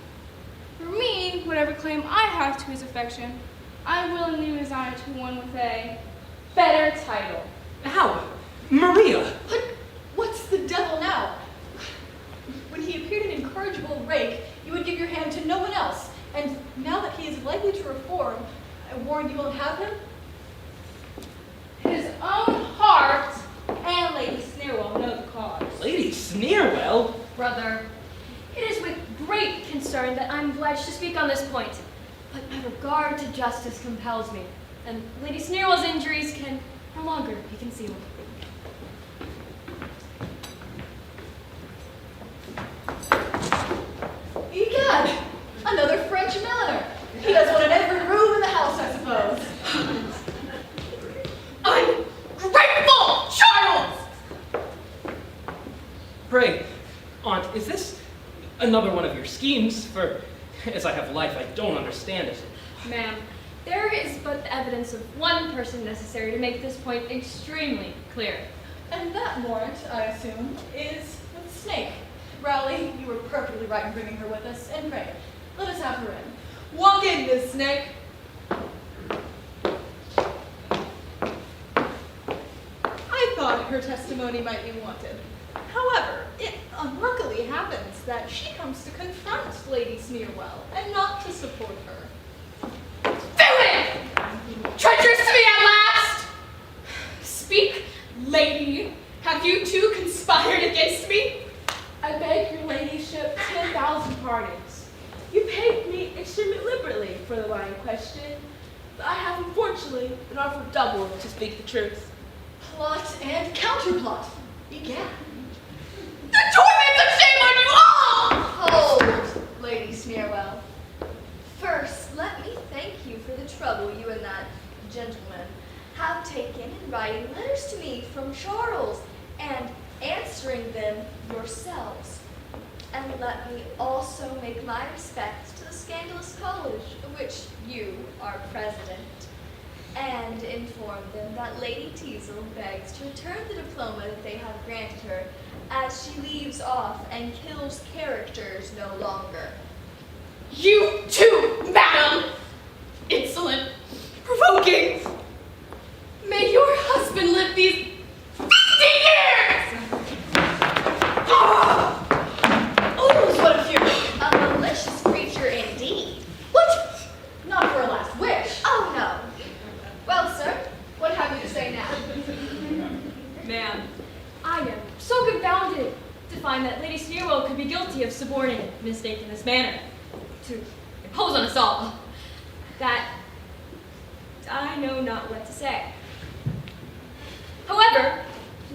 For me, whatever claim I have to his affection, I willingly resign to one with a better title. How? Maria! What's the devil now? When he appeared an incorrigible rake, you would give your hand to no one else. And now that he is likely to reform, I warn you won't have him? His own heart and Lady Sneerwell know the cause. Lady Sneerwell? Brother, it is with great concern that I'm obliged to speak on this point, but my regard to justice compels me, and Lady Sneerwell's injuries can no longer be concealed. Egad! Another French milliner. He does one in every room in the house, I suppose. Ungrateful child! Pray, Aunt, is this another one of your schemes? For as I have life, I don't understand it. Ma'am, there is but the evidence of one person necessary to make this point extremely clear. And that warrant, I assume, is with Snake. Rowley, you were perfectly right in bringing her with us, and pray, let us have her in. Walk in, Miss Snake. I thought her testimony might be wanted. However, it unluckily happens that she comes to confront Lady Sneerwell and not to support her. Villain! Treacherous to me at last! Speak, lady. Have you two conspired against me? I beg your ladyship 10,000 pardons. You paid me extremely liberally for the line question, but I have unfortunately been offered double to speak the truth. Plot and counterplot. Egad. The torments of shame on you all! Hold, Lady Sneerwell. First, let me thank you for the trouble you and that gentleman have taken in writing letters to me from Charles and answering them yourselves. And let me also make my respects to the scandalous college of which you are president, and inform them that Lady Teasel begs to return the diploma that they have granted her, as she leaves off and kills characters no longer. You too, madam! Insolent, provoking! May your husband live these 50 years! Oh, what a fury! A malicious creature indeed. What? Not for a last wish. Oh no. Well, sir, what have you to say now? Ma'am, I am so confounded to find that Lady Sneerwell could be guilty of suborning a mistake in this manner, to impose on us all, that I know not what to say. However,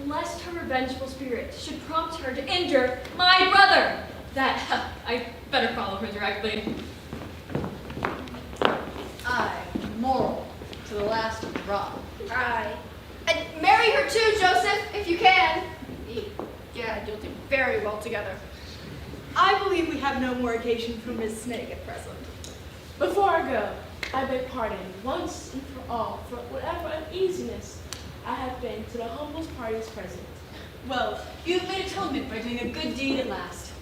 lest her revengeful spirit should prompt her to injure my brother, that I better follow her directly. wrong. Aye. And marry her too, Joseph, if you can. Yeah, you'll do very well together. I believe we have no more occasion for Miss Snake at present. Before I go, I beg pardon once and for all for whatever uneasiness I have been to the humblest parties present. Well, you've made atonement by doing a good deed at last.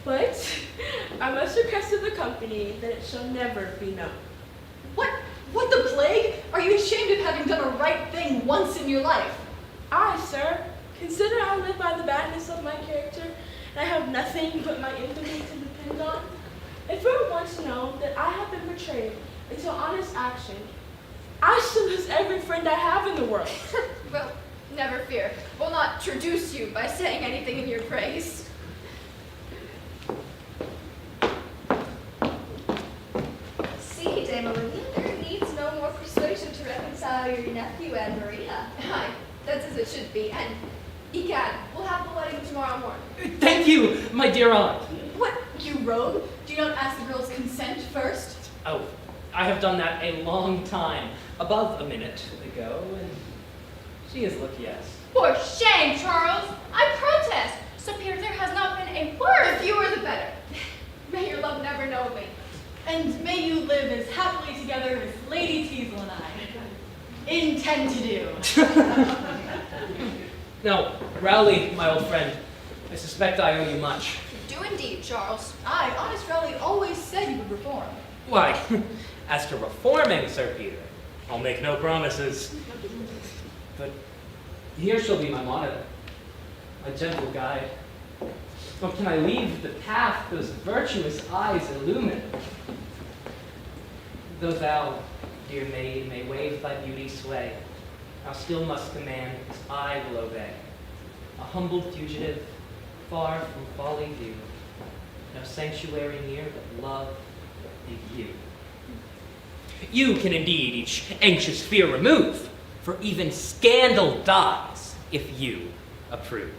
But I must request of the company that it shall never be known. What the plague? Are you ashamed of having done a right thing once in your life? Aye, sir. Consider I live by the badness of my character, and I have nothing but my infamy to depend on. If it were once known that I have been betrayed into honest action, I shall lose every friend I have in the world. Well, never fear. We'll not traduce you by saying anything in your praise. See, Dame Olivia, there needs no more persuasion to reconcile your nephew and Maria. Aye, that's as it should be. And egad, we'll have the wedding tomorrow morning. Thank you, my dear aunt. What, you rogue? Do you not ask the girl's consent first? Oh, I have done that a long time, above a minute ago, and she has looked yes. For shame, Charles! I protest! Sir Peter, there has not been a word. The fewer the better. May your love never know me. And may you live as happily together as Lady Teasel and I intend to do. Now, Rowley, my old friend, I suspect I owe you much. Do indeed, Charles. Aye, honest Rowley always said you would reform. Why, as to reforming, Sir Peter, I'll make no promises. But here shall be my monitor, my gentle guide. Or can I leave the path those virtuous eyes illumine? Though thou, dear maid, may wave thy beauty sway, thou still must command, as I will obey. A humble fugitive, far from folly view, no sanctuary near but love and you. You can indeed each anxious fear remove, for even scandal dies if you approve.